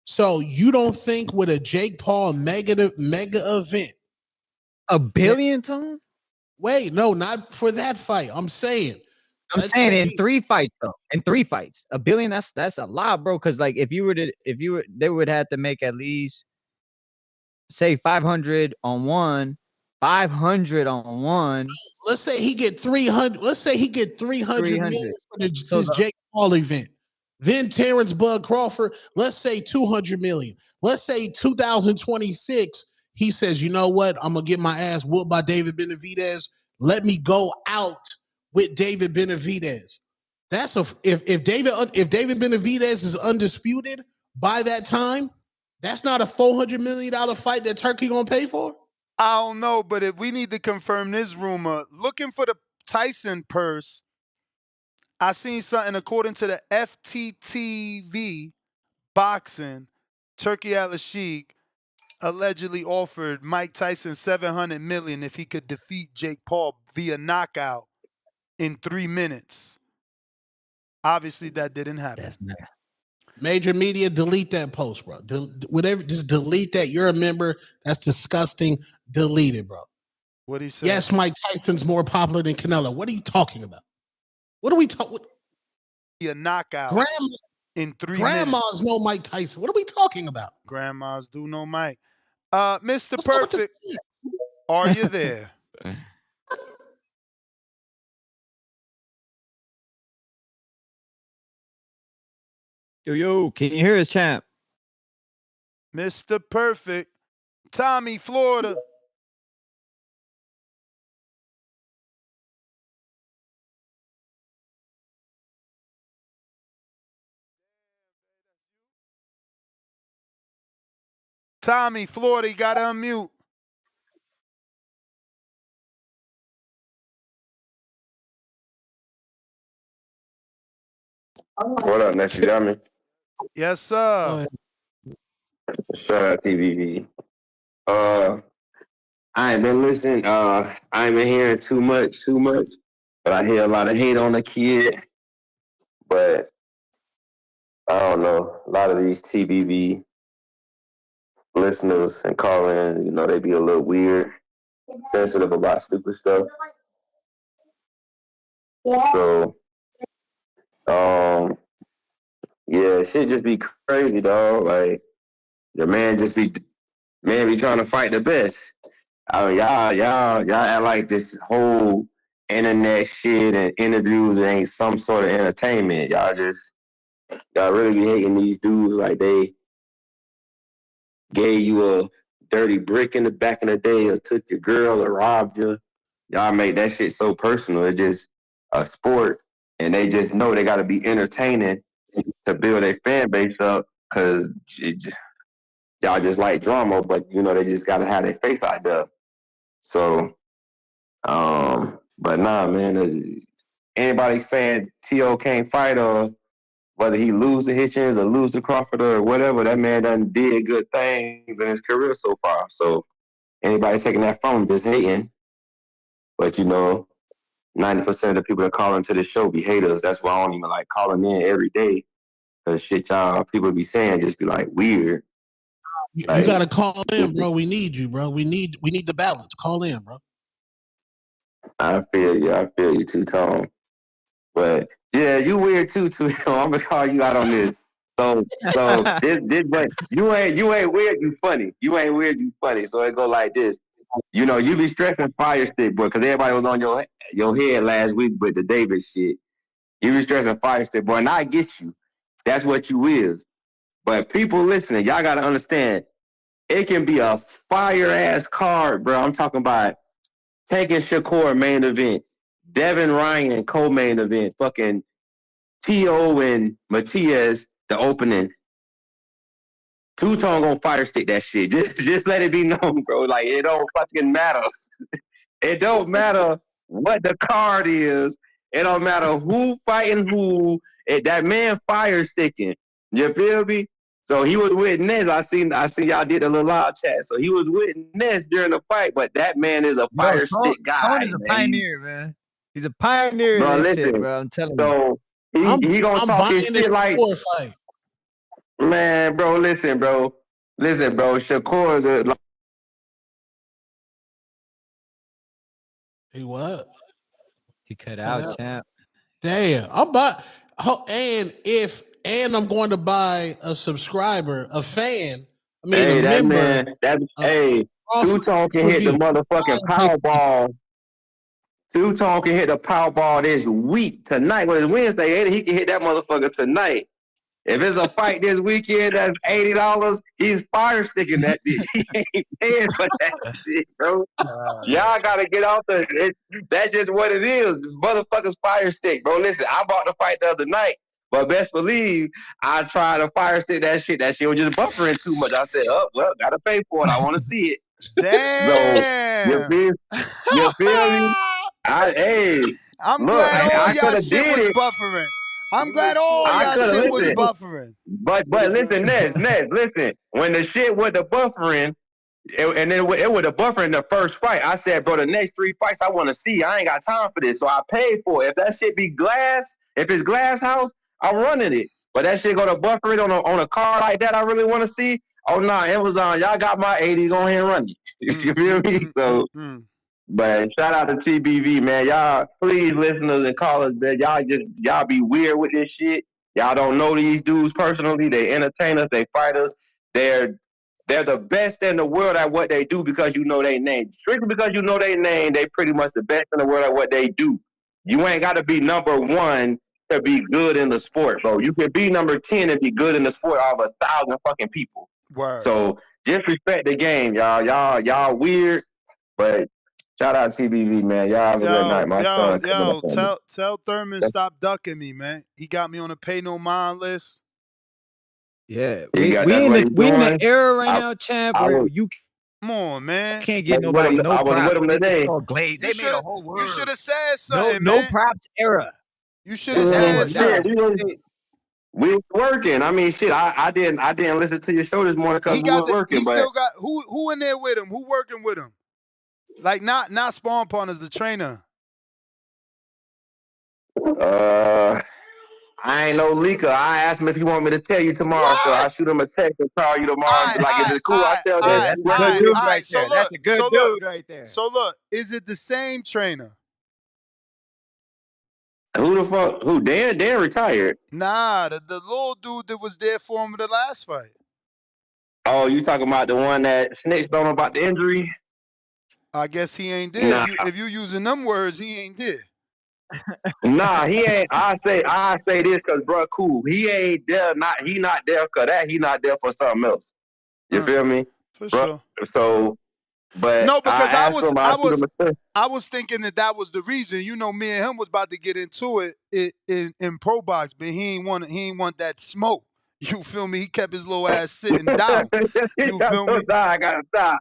So you don't think with a Jake Paul mega event,
$1 billion, Tom?
Wait, no, not for that fight. I'm saying
in 3 fights though. In 3 fights, $1 billion. That's a lot, bro. Because like if you were, they would have to make at least say 500 on one, 500 on one.
Let's say he get 300. Let's say he get 300 million for this Jake Paul event. Then Terence Bud Crawford, let's say 200 million. Let's say 2026, he says, you know what? I'm gonna get my ass whooped by David Benavidez. Let me go out with David Benavidez. That's if David Benavidez is undisputed by that time, that's not a $400 million fight that Turkey gonna pay for.
I don't know, but if we need to confirm this rumor, looking for the Tyson purse, I seen something according to the FTTV boxing, Turkey Al-Sheikh allegedly offered Mike Tyson $700 million if he could defeat Jake Paul via knockout in 3 minutes. Obviously, that didn't happen.
Major media, delete that post, bro. Whatever, just delete that. You're a member. That's disgusting. Delete it, bro.
What he said?
Yes, Mike Tyson's more popular than Canelo. What are you talking about? What are we talking?
A knockout in 3 minutes.
Grandmas know Mike Tyson. What are we talking about?
Grandmas do know Mike. Mr. Perfect, are you there?
Yo, can you hear us, champ?
Mr. Perfect, Tommy, Florida. Tommy, Florida, you gotta unmute.
What up, next? You got me?
Yes, sir.
Shout out TVV. I ain't been listening. I ain't been hearing too much. But I hear a lot of hate on the kid. But I don't know. A lot of these TVV listeners and call-in, they be a little weird, sensitive about stupid stuff. So, yeah, shit just be crazy, dog. Like, the man be trying to fight the best. I mean, y'all act like this whole internet shit and interviews ain't some sort of entertainment. Y'all really be hating these dudes like they gave you a dirty brick in the back in the day or took your girl or robbed you. Y'all make that shit so personal. It's just a sport, and they just know they got to be entertaining to build their fan base up because y'all just like drama, but they just got to have their face out there. So, but nah, man, anybody saying Tio can't fight or whether he lose to Hitchens or lose to Crawford or whatever, that man done did good things in his career so far. So anybody taking that phone just hating. But 90% of the people that call into the show be haters. That's why I don't even like calling in every day. Cause shit y'all people be saying just be like weird.
You gotta call in, bro. We need you, bro. We need the balance. Call in, bro.
I feel you too, Tom. But yeah, you weird too. So I'm gonna call you out on this. So this but you ain't weird, you funny. You ain't weird, you funny. So it go like this. You know, you be stressing Fire Stick, boy, because everybody was on your head last week with the David shit. You be stressing Fire Stick, boy, and I get you. That's what you is. But people listening, y'all got to understand, it can be a fire-ass card, bro. I'm talking about taking Shakur main event, Devin Ryan co-main event, fucking Tio and Matias the opening. Two-Tone gonna Fire Stick that shit. Just let it be known, bro. Like, it don't fucking matter. It don't matter what the card is. It don't matter who fighting who. That man fire sticking. You feel me? So he was with Ness. I seen y'all did a little live chat. So he was with Ness during the fight, but that man is a fire stick guy.
Tone is a pioneer, man. He's a pioneer in this shit, bro. I'm telling you.
So he gonna talk his shit like,
fight.
Man, bro, listen, bro. Shakur is a
He what?
He cut out, champ.
Damn, and I'm going to buy a subscriber, a fan. I mean, a member.
Two-Tone can hit the motherfucking Powerball. Two-Tone can hit the Powerball this week tonight. Well, it's Wednesday. He can hit that motherfucker tonight. If it's a fight this weekend that's $80, he's fire sticking that bitch. He ain't paying for that shit, bro. Y'all gotta get off that's just what it is. Motherfuckers fire stick, bro. Listen, I bought the fight the other night, but best believe I tried to fire stick that shit. That shit was just buffering too much. I said, oh, well, gotta pay for it. I want to see it.
Damn.
You feel me?
I'm glad all y'all shit was
it.
buffering. I'm glad all y'all shit was buffering.
But listen, Nez, listen. When the shit with the buffering, and then it was the buffering the first fight, I said, bro, the next 3 fights I want to see. I ain't got time for this. So I paid for it. If that shit be glass, if it's glass house, I'm running it. But that shit gonna buffer it on a car like that I really want to see. Oh, nah, Amazon, y'all got my 80, go ahead and run it. You feel me? So, but shout out to TBV, man. Y'all, please, listeners and callers, man, y'all be weird with this shit. Y'all don't know these dudes personally. They entertain us. They fight us. They're the best in the world at what they do because you know their name. Strictly because you know their name, they pretty much the best in the world at what they do. You ain't got to be number 1 to be good in the sport, bro. You can be number 10 and be good in the sport out of 1,000 fucking people.
Word.
So just respect the game, y'all. Y'all weird, but shout out to TBV, man. Y'all have a good night. My son coming up on me.
Tell Thurman stop ducking me, man. He got me on a pay no mind list.
Yeah, we in the era right now, champ, where you
come on, man.
Can't get nobody no props.
I was with him today.
They made a whole word.
You should have said something,
no
man.
props era.
You should have said something.
We was working. I mean, shit. I didn't listen to your show this morning because we were working.
He still got who in there with him? Who working with him? Like not Spawn Partners, the trainer.
I ain't no leaker. I asked him if he want me to tell you tomorrow, so I shoot him a text and call you tomorrow. And be like, is it cool? I tell
that's a good dude right there. That's a good dude right there.
So look, is it the same trainer?
Who the fuck? Who? Dan retired.
Nah, the little dude that was there for him in the last fight.
Oh, you talking about the one that snitched on him about the injury?
I guess he ain't there.
Nah.
If you using them words, he ain't there.
Nah, he ain't. I say this because bro, cool. He ain't there. He not there for that. He not there for something else. You feel me?
For
bro,
sure.
So, but
no, because
I
was thinking that was the reason. You know, me and him was about to get into it in pro box, but he ain't want that smoke. You feel me? He kept his little ass sitting down. You feel me?
Nah, I gotta stop.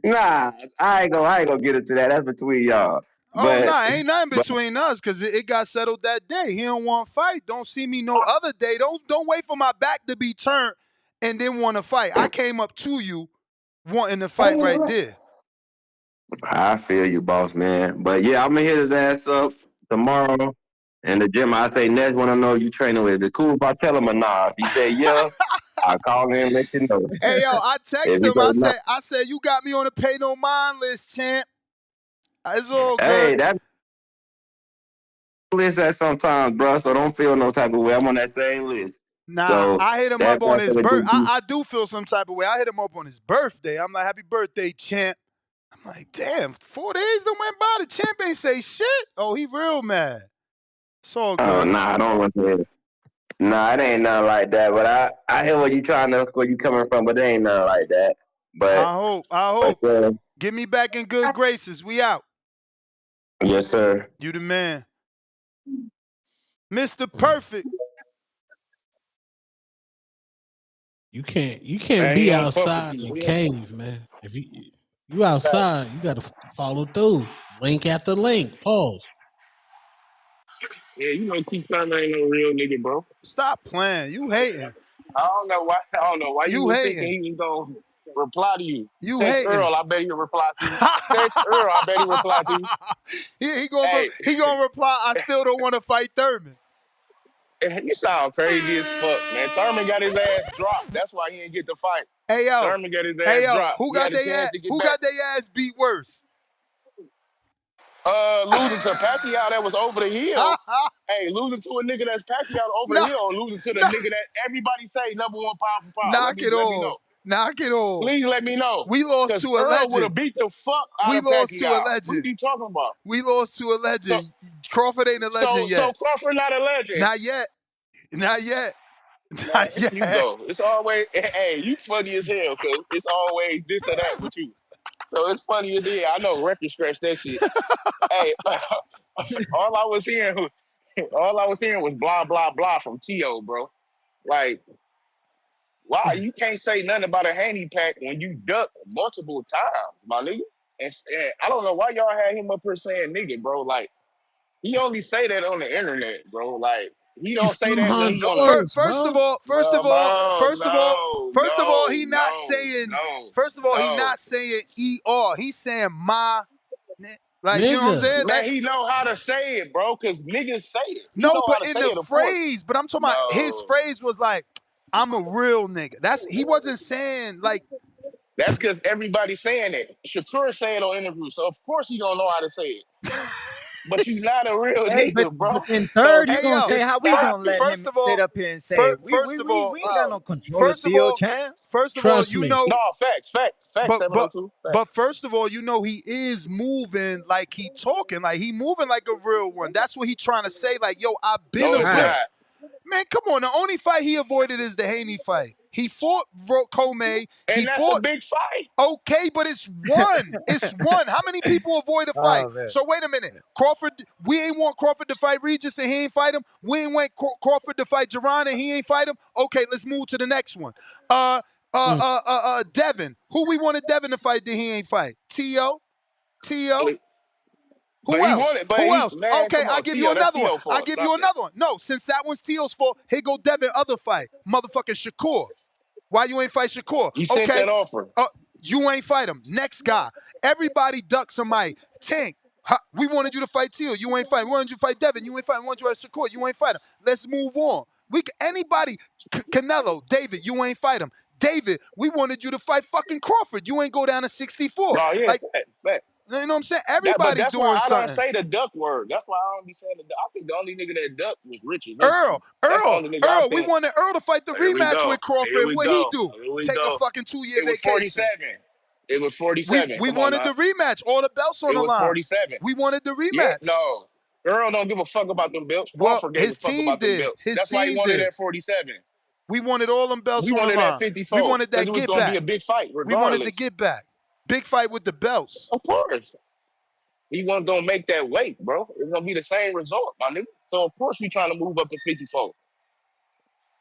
Nah, I ain't gonna get into that. That's between y'all.
Ain't nothing between us because it got settled that day. He don't want to fight. Don't see me no other day. Don't wait for my back to be turned and then want to fight. I came up to you wanting to fight right there.
I feel you, boss man. But yeah, I'm gonna hit his ass up tomorrow in the gym. I say, Nez want to know if you training with. Is it cool if I tell him or not? If he say yeah, I call him and let you know.
Hey yo, I text him. I said you got me on the pay no mind list, champ. It's all good.
Hey, that list at sometimes, bro. So don't feel no type of way. I'm on that same list.
Nah,
so
I hit him up on his birthday. I do feel some type of way. I hit him up on his birthday. I'm like, happy birthday, champ. I'm like, damn, 4 days done went by. The champ ain't say shit. Oh, he real mad. It's all
Oh,
good.
nah, I don't want to hear it. Nah, it ain't nothing like that. But I hear where you coming from, but it ain't nothing like that. But
I hope. Get me back in good graces. We out.
yes, sir.
You the man. Mr. Perfect.
You can't
Man,
be
he don't fuck with
outside
you.
and cave, man. If you outside, you got to follow through. Link after link. Pause.
Yeah, you know Keith Thunder ain't no real nigga, bro.
Stop playing. You hating.
I don't know why you
You
was thinking
hating.
he was gonna reply to you.
You
Text
hating.
Earl, I bet he'll reply to you. Text Earl, I bet he'll reply to you.
he
Hey,
gonna reply, I still don't want to fight Thurman.
you sound crazy as fuck, man. Thurman got his ass dropped. That's why he didn't get the fight.
Hey
Thurman got his ass dropped.
who
He
got
had a
their
chance
ass
to get back.
beat worse?
Losing to Pacquiao that was over the hill. Hey, losing to a nigga that's Pacquiao over the
Nah,
hill, or losing to the
nah,
nigga that everybody say number one pound for pound.
knock it
Let me know.
off. Knock it off.
Please let me know.
We lost
Because
to a
Earl would
legend.
have beat the fuck out
We
of
lost to a
Pacquiao. What are
legend.
you talking about?
We lost to a
So,
legend. Crawford ain't a legend
so
yet.
Crawford not a legend.
Not yet. Not yet.
Man,
Not
here you
yet.
go. It's always, hey, you funny as hell because it's always this or that with you. So it's funny as hell. I know record scratch that shit. Hey, all I was hearing was blah blah blah from Tio, bro. Like, why you can't say nothing about a handy pack when you duck multiple times, my nigga? And I don't know why y'all had him up here saying nigga, bro. Like, he only say that on the internet, bro. Like, he
He's
don't say
from
that when he on the
Honduras, bro.
First of all, he not
no,
saying.
no,
First of all, he
no.
not saying er. He's saying my. Like, you know what I'm
Nigga.
saying?
Man, he know how to say it, bro, because niggas say it. He
No,
know how
but
to
in
say
the
it, of course.
phrase. But I'm talking about his
No.
phrase was like, "I'm a real nigga." He wasn't saying like.
That's because everybody's saying it. Shakur say it on interviews, so of course he don't know how to say it. But you not a real
Hey,
nigga,
but
bro.
in
So
third, you
Hey
gonna
yo,
say how we
stop
gonna let
it.
him
first of
sit
all,
up here and say
first of all,
we ain't got no control of
first of
Theo
all,
champ.
Trust
you
me.
know.
No, facts,
But
702. Facts.
first of all, you know he is moving like he talking, like he moving like a real one. That's what he trying to say. Like, yo, I've been
No,
a
it's
real
not.
man. Come on, the only fight he avoided is the Haney fight. He fought Comey. He
And that's a
fought.
big fight.
Okay, but it's one. It's one. How many people avoid a fight?
Oh man.
So wait a minute. Crawford, we ain't want Crawford to fight Regis and he ain't fight him. We ain't want Crawford to fight Jerron and he ain't fight him. Okay, let's move to the next one. Devin. Who we wanted Devin to fight that he ain't fight? Tio?
But
Who
he
else?
won it. But
Who
he,
else?
man,
Okay,
come
I'll
on,
give you
Tio. That's
another one.
Tio
I'll
fault.
give you
Stop that.
another one. No, since that one's Tio's fault, here go Devin other fight. Motherfucking Shakur. Why you ain't fight Shakur?
You sent
Okay,
that offer.
you ain't fight him. Next guy. Everybody duck somebody. Tank. We wanted you to fight Tio. You ain't fight. We wanted you to fight Devin. You ain't fight. We wanted you to fight Shakur. You ain't fight him. Let's move on. Anybody. Canelo. David. You ain't fight him. David. We wanted you to fight fucking Crawford. You ain't go down to 64.
No, yeah,
Like,
fact.
you know what I'm saying?
But
Everybody
that's why
doing
I don't
something.
say the duck word. That's why I don't be saying the duck. I think the only nigga that ducked was Richard Nixon. That's the only nigga I
We
think.
wanted Earl to fight the
Here we
rematch
go.
with Crawford.
Here
And
we
what he
go.
do?
Here we
Take a
go.
fucking 2-year
It was
vacation.
47. It was 47.
We
Come on
wanted
now.
the rematch. All the belts on
It
the
was
line.
47.
We wanted the
Yeah,
rematch.
no. Earl don't give a fuck about them belts.
Well,
Crawford gave a
his
fuck
team
about them
did.
belts.
His
That's why he
team
wanted
did.
at 47.
We wanted all them belts
We
on the
wanted at
line. We
54
wanted
because
that
it was
get
going to be
back.
a big fight
We wanted the
regardless.
get back. Big fight with the belts.
Of course. He wasn't going to make that weight, bro. It's going to be the same result, my nigga. So, of course, we trying to move up to 54.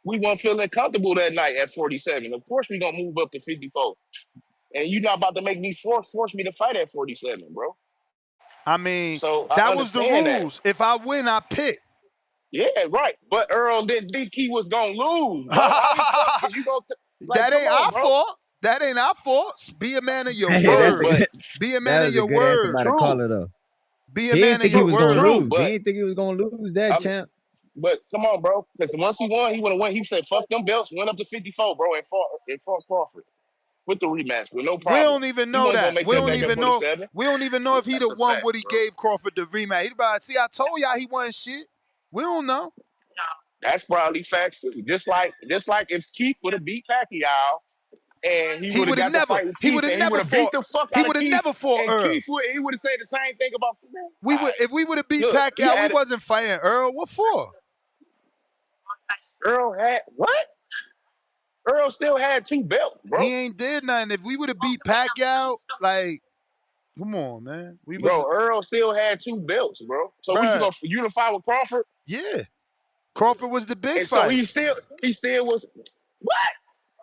We weren't feeling comfortable that night at 47. Of course, we going to move up to 54. And you're not about to make me force me to fight at 47, bro.
I mean,
So, I
that was the
understand that.
rules. If I win, I pick.
Yeah, right. But Earl didn't think he was going to lose, bro. How the fuck is you going to... Like,
That
come
ain't
on,
our
bro.
fault. That ain't our fault. Be a man of your
Hey, that's
True,
a
word.
but...
good.
Be a man
That
of
was a
your
good answer by
word.
the
True.
caller though.
Be a
He
man
didn't
of
think he
your
was gonna
True,
word.
lose. He
but...
didn't think he was gonna lose that champ.
But come on, bro. Because once he won, he would have won. He said, fuck them belts, went up to 54, bro, and fought Crawford with the rematch with no
We
problem.
don't even
He
know
wasn't going
that.
to make that back at 47.
We don't even know if he'd
That's
have
a
won
fact,
what he
bro.
gave Crawford the rematch. He'd be like, see, I told y'all he wasn't shit. We don't know.
That's probably facts, too. Just like if Keith would have beat Pacquiao,
and he
He
would have
would have
got the
never.
fight with
He
Keith,
would have
and he would
never
have beat
fought.
the fuck
He
out of
would have
Keith,
never fought
and
Earl.
Keith would say the same thing about man.
We would if we would have beat
Look, he
Pacquiao. We
had it.
wasn't fighting Earl. What for?
Earl had what? Earl still had 2 belts, bro.
He ain't did nothing. If we would have beat Pacquiao, like, come on, man. We was,
Bro, Earl still had 2 belts, bro. So we just
bruh.
gonna unify with Crawford,
Yeah, Crawford was the big
and so
fight.
he still was what?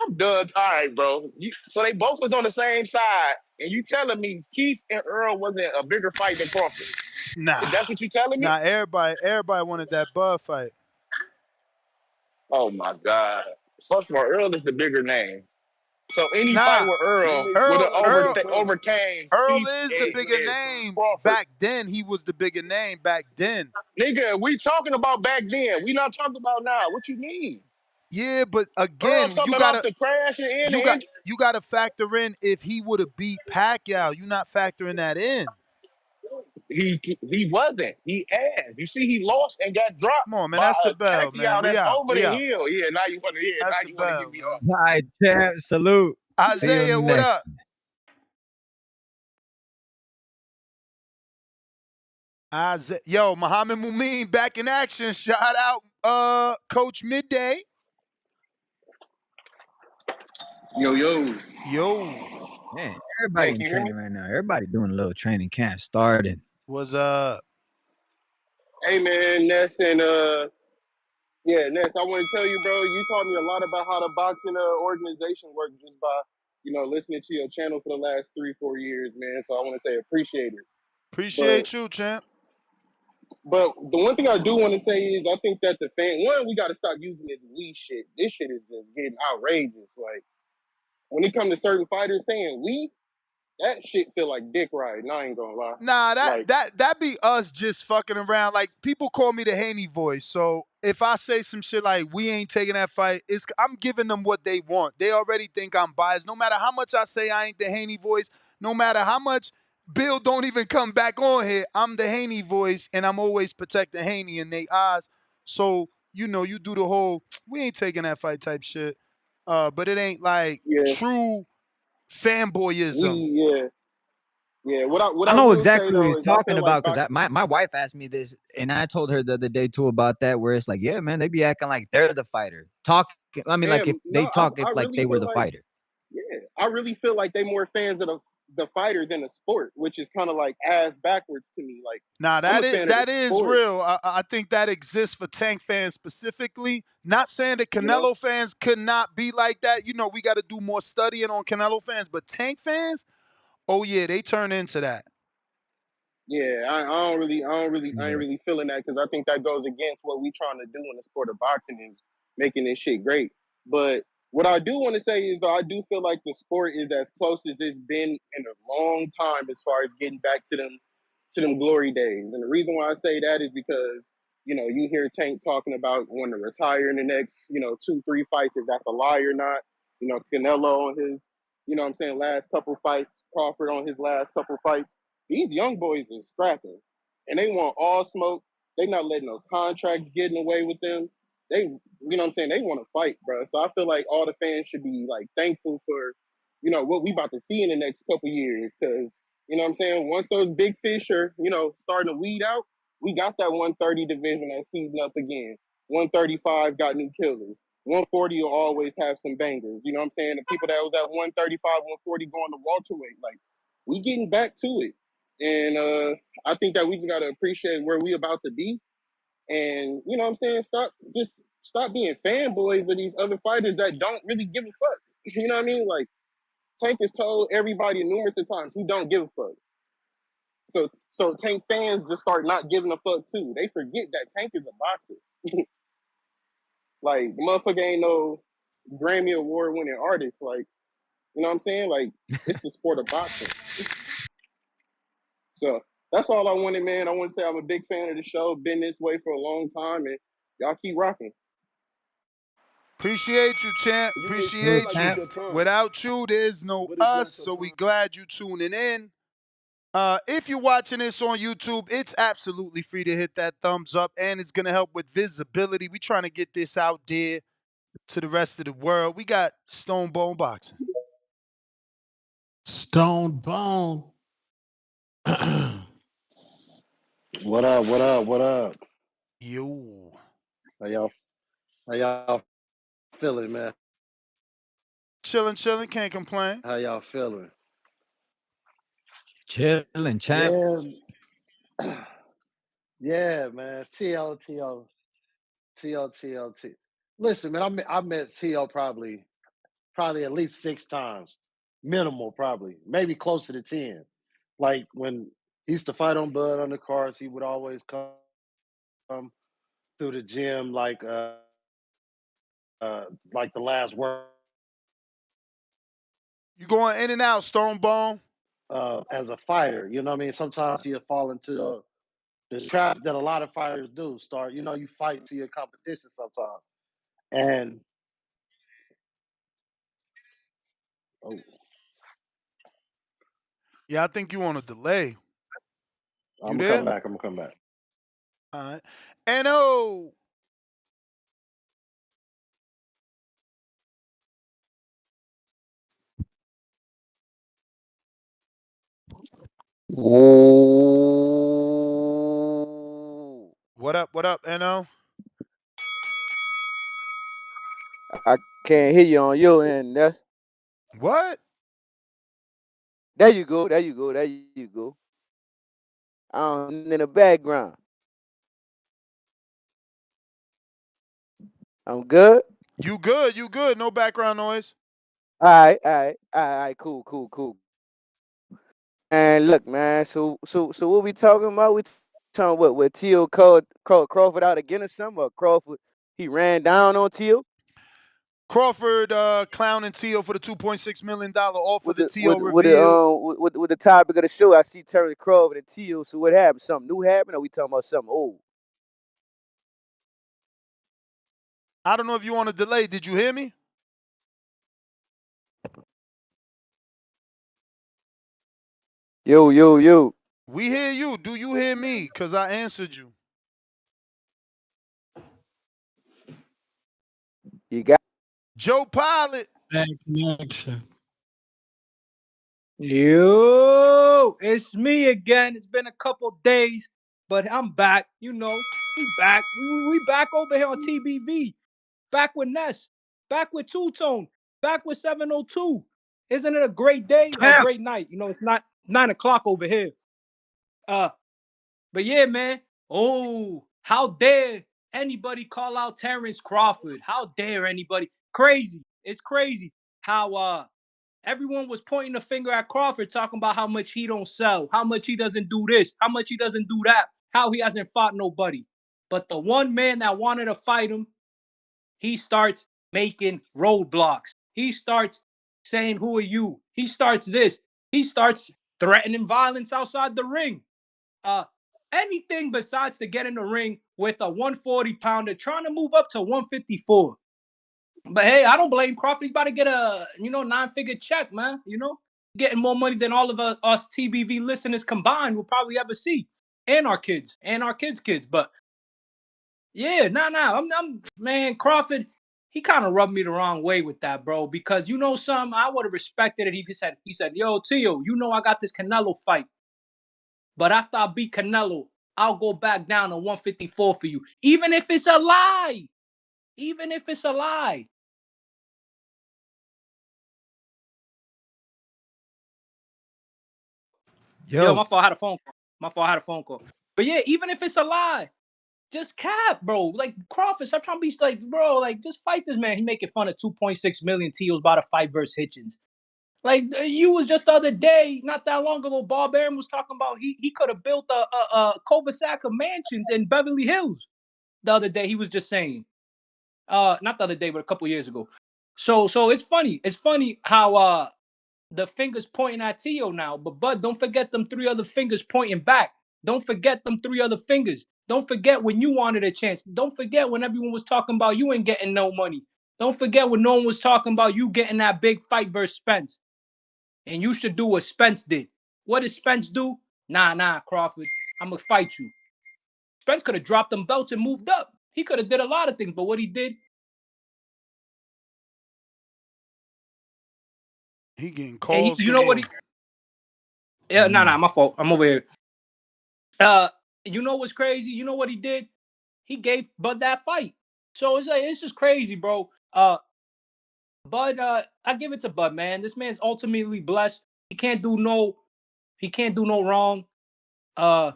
I'm done. All right, bro. So they both was on the same side, and you telling me Keith and Earl wasn't a bigger fight than Crawford?
Nah,
That's what you telling me?
nah. Everybody wanted that Bud fight.
Oh my God. First of all, Earl is the bigger name. So any fight
Nah,
with Earl would have overcame
Earl
Keith
is the
and
bigger name.
Crawford.
Back then, he was the bigger name. Back then.
Nigga, we talking about back then. We not talking about now. What you mean?
Yeah, but
Earl
again,
coming off the crash and in the engine.
you gotta factor in if he would have beat Pacquiao. You not factoring that in.
He wasn't. He asked. You see, he lost and got dropped
Come on, man.
by
That's the
a
bell, man.
Pacquiao
We
that's
out.
over the
We out.
hill. Yeah, now you want to. Yeah,
That's
now
the
you want to get
bell,
me
man.
off.
All right, champ. Salute. See you on
Isaiah,
the
what
next.
up? Isaiah, yo, Muhammad Mumin back in action. Shout out, Coach Midday.
Yo.
Yo.
Man, everybody
Can
in
you hear me?
training right now. Everybody doing a little training camp started.
Was up?
Hey man, Ness and Ness, I want to tell you, bro, you taught me a lot about how the boxing organization works just by, listening to your channel for the last 3-4 years, man. So I want to say appreciate it. But
Appreciate you, champ.
but the one thing I do want to say is I think that we got to stop using this we shit. This shit is just getting outrageous. Like when it comes to certain fighters saying we, that shit feel like dick riding. I ain't gonna lie.
Nah,
Like
that be us just fucking around. Like people call me the Haney voice. So if I say some shit like we ain't taking that fight, I'm giving them what they want. They already think I'm biased. No matter how much I say I ain't the Haney voice, no matter how much Bill don't even come back on here, I'm the Haney voice, and I'm always protecting Haney in their eyes. So you do the whole we ain't taking that fight type shit. But it ain't like
yeah,
true fanboyism.
yeah. What
I
I
know
will say
exactly what he's
though is I
talking
feel like
about because my wife asked me this, and I told her the other day too about that, where it's like, yeah, man, they be acting like they're the fighter. I mean, like if they talk if
I
like
really
they were
feel
the
like
fighter.
I really feel like they more fans of the fighter than the sport, which is kind of like ass backwards to me. Like
Nah,
I'm
that
a
is
fan of the
that is
sport,
real. I think that exists for Tank fans specifically. Not saying that
you know.
Canelo fans could not be like that. We got to do more studying on Canelo fans, but Tank fans, oh yeah, they turn into that.
Yeah, I ain't really feeling that because I think that goes against what we trying to do in the sport of boxing is making this shit great. But what I do want to say is though I do feel like the sport is as close as it's been in a long time as far as getting back to them glory days. And the reason why I say that is because you hear Tank talking about wanting to retire in the next 2-3 fights if that's a lie or not. Canelo on his what I'm saying last couple fights, Crawford on his last couple fights. These young boys are scrapping, and they want all smoke. They not letting no contracts getting away with them. What I'm saying, they want to fight, bro. So I feel like all the fans should be like thankful for, what we about to see in the next couple years, because what I'm saying, once those big fish are, starting to weed out, we got that 130 division that's heating up again. 135 got new killers. 140 will always have some bangers. You know what I'm saying? The people that was at 135, 140 going to welterweight, like we getting back to it. And I think that we just gotta appreciate where we about to be. And you know what I'm saying? Stop being fanboys of these other fighters that don't really give a fuck. You know what I mean? Like Tank has told everybody numerous of times he don't give a fuck. So Tank fans just start not giving a fuck too. They forget that Tank is a boxer. Like the motherfucker ain't no Grammy Award winning artist. Like, you know what I'm saying? Like it's the sport of boxing. So that's all I wanted, man. I want to say I'm a big fan of the show. Been this way for a long time, and y'all keep rocking.
Appreciate you, champ. Appreciate you. Without you, there's no us. So we glad you tuning in. If you're watching this on YouTube, it's absolutely free to hit that thumbs up, and it's gonna help with visibility. We trying to get this out there to the rest of the world. We got Stone Bone Boxing.
Stone Bone.
What up? What up? What up?
Yo.
How y'all feeling, man?
Chilling, can't complain.
How y'all feeling?
Chilling, champ.
Yeah, yeah, man. T. Listen, man, I met T.O. probably at least 6 times, minimal, probably maybe closer to 10. Like when he used to fight on Bud on the cards, he would always come through the gym like the last word
You going in and out, Stone Bone.
as a fighter. You know what I mean? Sometimes he'll fall into the trap that a lot of fighters do. You fight to your competition sometimes. And oh,
Yeah, I think you on a delay.
I'm
You
gonna come
there?
back. I'm gonna come back.
All right. No. What up? What up, No?
I can't hear you on your end. That's
What?
there you go. There you go. There you go. In the background. I'm good.
You good? You good? No background noise.
All right. Cool. And look, man. So what we talking about? We talking what? With Tio called Crawford out again or something? Or Crawford he ran down on Tio
Crawford clowning Tio for the $2.6 million offer.
with
The
the
Tio
with with the
revealed.
with the topic of the show. I see Terence Crawford and Tio. So what happened? Something new happened? Or we talking about something old?
I don't know if you on a delay. Did you hear me?
Yo.
We hear you. Do you hear me? Because I answered you.
You got
Joe Pilot.
Bad connection.
Yo, it's me again. It's been a couple days, but I'm back. You know, we back. We back over here on TBV. Back with Ness. Back with Two Tone. Back with 702. Isn't it a great day or a great night? You know, it's not 9 o'clock over here. Uh, but yeah, man. Oh, how dare anybody call out Terence Crawford? How dare anybody? Crazy. It's crazy how everyone was pointing the finger at Crawford, talking about how much he don't sell, how much he doesn't do this, how much he doesn't do that, how he hasn't fought nobody. But the one man that wanted to fight him, he starts making roadblocks. He starts saying, "Who are you?" He starts this. He starts threatening violence outside the ring. Uh, Anything besides to get in the ring with a 140-pounder trying to move up to 154. But hey, I don't blame Crawford. He's about to get a 9-figure check, man. Getting more money than all of us TBV listeners combined will probably ever see, and our kids, kids. But yeah, I'm man, Crawford. He kind of rubbed me the wrong way with that, bro. Because something, I would have respected it if he said, "Yo, Tio, I got this Canelo fight, but after I beat Canelo, I'll go back down to 154 for you, even if it's a lie, even if it's a lie." Yo,
Yo.
my fault. I had a phone call. But yeah, even if it's a lie, just cap, bro. Like Crawford, stop trying to be like, bro, like just fight this man. He making fun of 2.6 million. Tio's about to fight versus Hitchens. Like you was just the other day, not that long ago, Bob Arum was talking about he could have built a cul-de-sac of mansions in Beverly Hills. The other day, he was just saying, not the other day, but a couple years ago. So it's funny. It's funny how the fingers pointing at Tio now. But Bud, don't forget them three other fingers pointing back. Don't forget them three other fingers. Don't forget when you wanted a chance. Don't forget when everyone was talking about you ain't getting no money. Don't forget when no one was talking about you getting that big fight versus Spence. And you should do what Spence did. What did Spence do? Nah, Crawford. I'm going to fight you. Spence could have dropped them belts and moved up. He could have did a lot of things, but what he did,
He getting
And
calls
you know what he?
galore.
Yeah, nah, my fault. I'm over here. You know what's crazy? You know what he did? He gave Bud that fight. So it's like it's just crazy, bro. Bud, I give it to Bud, man. This man's ultimately blessed. He can't do no wrong. Uh,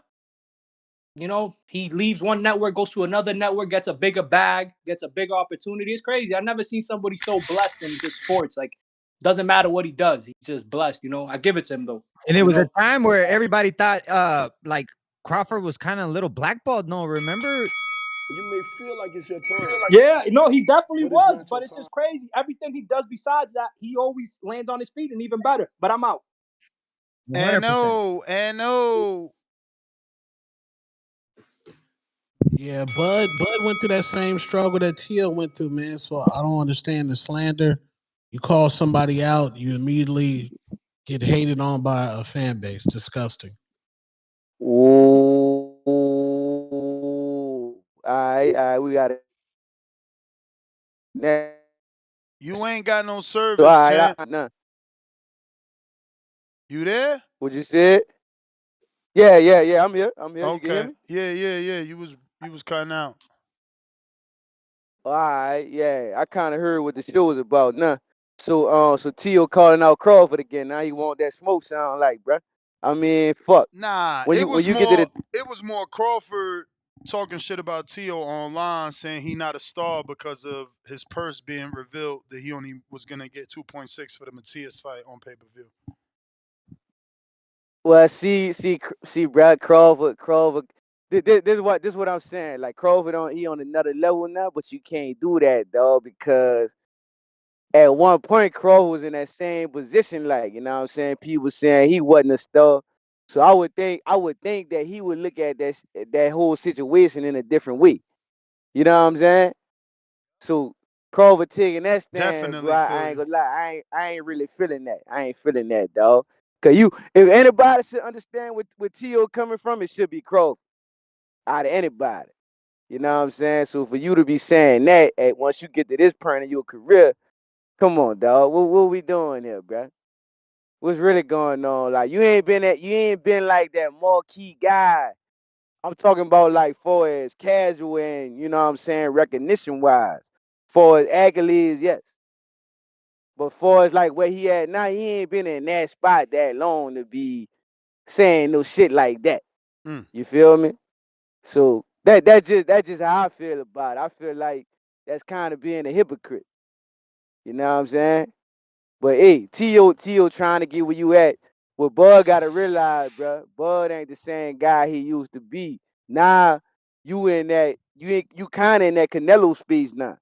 he leaves one network, goes to another network, gets a bigger bag, gets a bigger opportunity. It's crazy. I've never seen somebody so blessed in just sports. Like, doesn't matter what he does, he's just blessed. I give it to him though.
And it was a time where everybody thought like Crawford was kind of a little blackballed. No, remember?
You may feel like it's your turn.
Yeah, no, he definitely
But it's
was,
not your
but it's
turn.
just crazy. Everything he does besides that, he always lands on his feet and even better. But I'm out.
100%.
And no.
Yeah, Bud went through that same struggle that Tio went through, man. So I don't understand the slander. You call somebody out, you immediately get hated on by a fan base. Disgusting.
Ooh, all right, we got it. Next.
You ain't got no
So, all
service,
right,
champ.
nah.
You there?
What you said? Yeah. I'm here. You can hear
Okay.
me?
Yeah. You was cutting out.
All right, yeah. I kind of heard what the show was about. Nah. So Tio calling out Crawford again. Now he want that smoke sound like, bruh. I mean, fuck.
Nah,
When
it
you when
was
you get to
more
the
Crawford talking shit about Tio online, saying he not a star because of his purse being revealed that he only was gonna get 2.6 for the Matias fight on pay per view.
well, see, Brad Crawford. This is what I'm saying. Like Crawford he on another level now, but you can't do that, dog, because at one point Crawford was in that same position, like you know what I'm saying. People saying he wasn't a star, so I would think that he would look at that whole situation in a different way. You know what I'm saying? So Crawford taking that stand, bro.
Definitely
I
feel
ain't
you.
gonna lie. I ain't really feeling that. I ain't feeling that, dog. Cause if anybody should understand where T.O. coming from, it should be Crawford. Out of anybody. You know what I'm saying? So for you to be saying that once you get to this point in your career, come on, dog. What we doing here, bro? What's really going on? Like you ain't been like that marquee guy. I'm talking about like far as casual and you know what I'm saying, recognition wise. For as accolades, yes. But far as like where he at now, he ain't been in that spot that long to be saying no shit like that.
Mm.
You feel me? So that's just how I feel about it. I feel like that's kind of being a hypocrite. You know what I'm saying? But hey, Tio trying to get where you at. What Bud gotta realize, bro, Bud ain't the same guy he used to be. Now you kind of in that Canelo space now.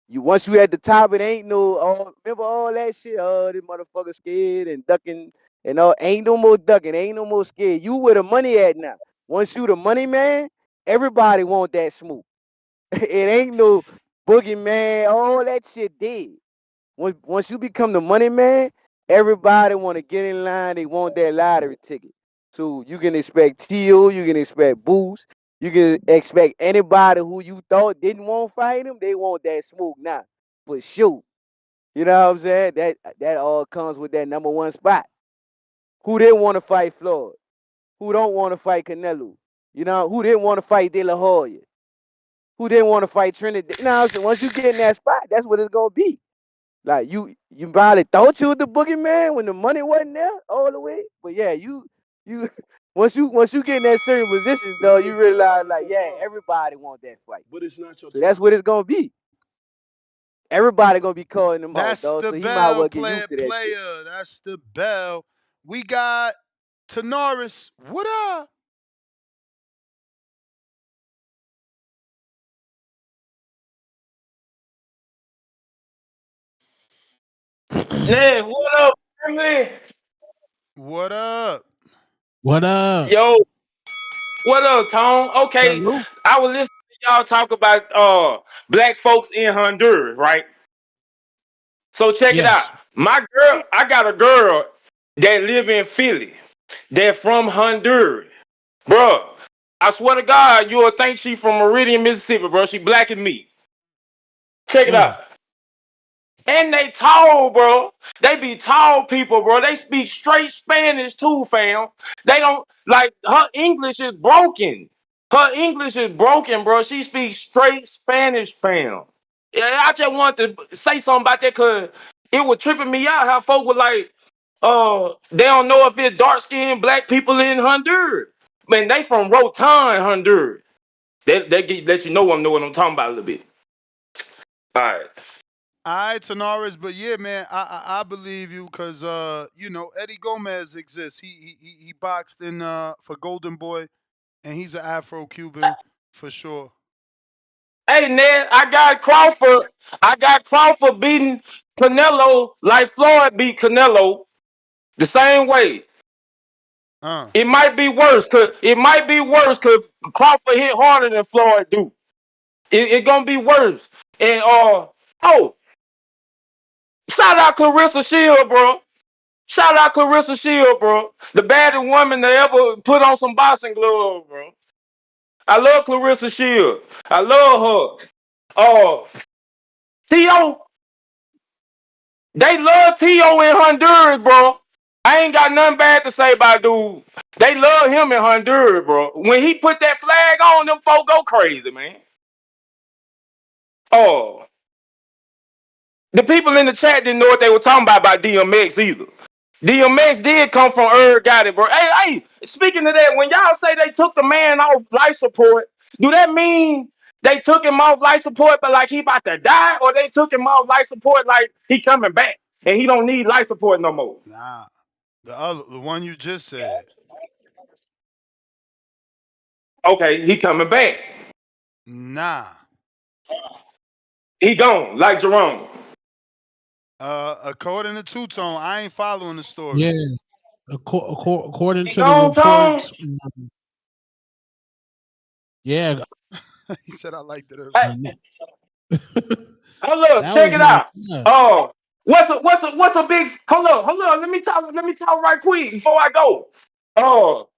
Once you at the top, it ain't no remember all that shit. Oh, this motherfucker scared and ducking and all. Ain't no more ducking. Ain't no more scared. You where the money at now? Once you the money man, everybody want that smoke. It ain't no boogeyman. All that shit dead. Once you become the money man, everybody want to get in line. They want that lottery ticket. So you can expect Tio, you can expect Boost, you can expect anybody who you thought didn't want to fight him. They want that smoke now, for sure. You know what I'm saying? That all comes with that number one spot. Who didn't want to fight Floyd? Who don't want to fight Canelo? You know who didn't want to fight De La Hoya? Who didn't want to fight Trinidad? You know what I'm saying? Once you get in that spot, that's what it's gonna be. Like you probably thought you was the boogeyman when the money wasn't there all the way. But yeah, you once you get in that certain position
You
though,
may
you
feel like
realize
it's
like
your
yeah,
turn.
everybody want that fight.
But it's not your
So that's
turn.
what it's gonna be. Everybody gonna be calling him out,
That's
dog.
the
So he might
bell,
well get used to that shit.
player. That's the bell. We got Tenoris. What up?
Ned, what up, family?
What up?
What up?
Yo, what up, Tone? Okay,
Salute.
I was listening to y'all talk about black folks in Honduras, right? So check it out.
Yes.
I got a girl that live in Philly. They're from Honduras, bro. I swear to God, you'll think she from Meridian, Mississippi, bro. She black and me. Check it
Mm.
out. And they tall, bro. They be tall people, bro. They speak straight Spanish too, fam. They don't like her English is broken. Her English is broken, bro. She speaks straight Spanish, fam. Yeah, I just wanted to say something about that because it was tripping me out how folk were like, they don't know if it's dark skinned black people in Honduras. Man, they from Rotan, Honduras. They let you know what I'm talking about a little bit. All right.
All right, Tanaris, but yeah, man, I believe you because you know Eddie Gomez exists. He boxed in for Golden Boy, and he's an Afro-Cuban for sure.
Hey, Ned, I got Crawford. I got Crawford beating Canelo like Floyd beat Canelo the same way. It might be worse because Crawford hit harder than Floyd do. It gonna be worse. And oh, shout out Clarissa Shield, bro. Shout out Clarissa Shield, bro. The baddest woman to ever put on some boxing gloves, bro. I love Clarissa Shield. I love her. Oh, Tio, they love Tio in Honduras, bro. I ain't got nothing bad to say about dude. They love him in Honduras, bro. When he put that flag on, them folk go crazy, man. Oh, the people in the chat didn't know what they were talking about DMX either. DMX did come from Irv Gotti, bro. Hey, speaking of that, when y'all say they took the man off life support, do that mean they took him off life support but like he about to die, or they took him off life support like he coming back and he don't need life support no more?
Nah, the one you just said.
Okay, he coming back.
Nah.
He gone, like Jerome.
According to Two Tone, I ain't following the story.
Yeah, according
He
to the
gone, Tone.
reports, yeah.
He said I liked it earlier.
Hey, hold up,
That
check
was
it
my
out. Oh, what's a big hold up. Let me talk right quick before I go. Oh,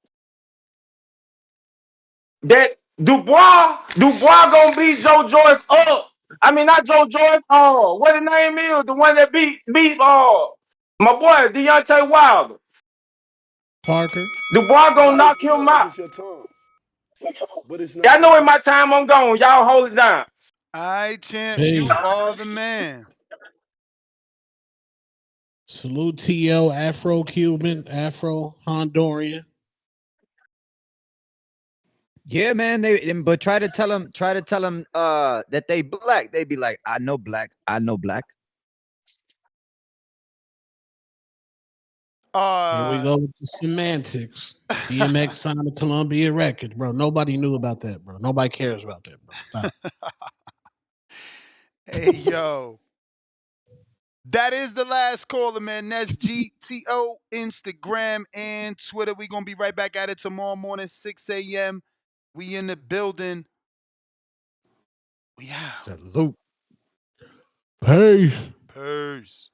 that Dubois gonna beat Joe Joyce up. I mean not Joe Joyce. Oh, what the name is? The one that beat my boy Deontay Wilder.
Parker.
Dubois gonna
Might
knock
feel
him
like
out.
it's your turn, but it's
Yeah, I
not your
know in
turn.
my time I'm gone. Y'all hold it down.
All right, champ,
Hey,
you are the man.
salute Tio, Afro-Cuban, Afro-Honduran.
Yeah, man. But try to tell them that they black. They be like, I know black. I know black.
Here we go with the semantics. DMX signed a Columbia record, bro. Nobody knew about that, bro. Nobody cares about that, bro. Stop.
Hey, yo. That is the last caller, man. That's GTO, Instagram, and Twitter. We're going to be right back at it tomorrow morning, 6 a.m. We in the building. We out.
Salute.
Peace.
Peace.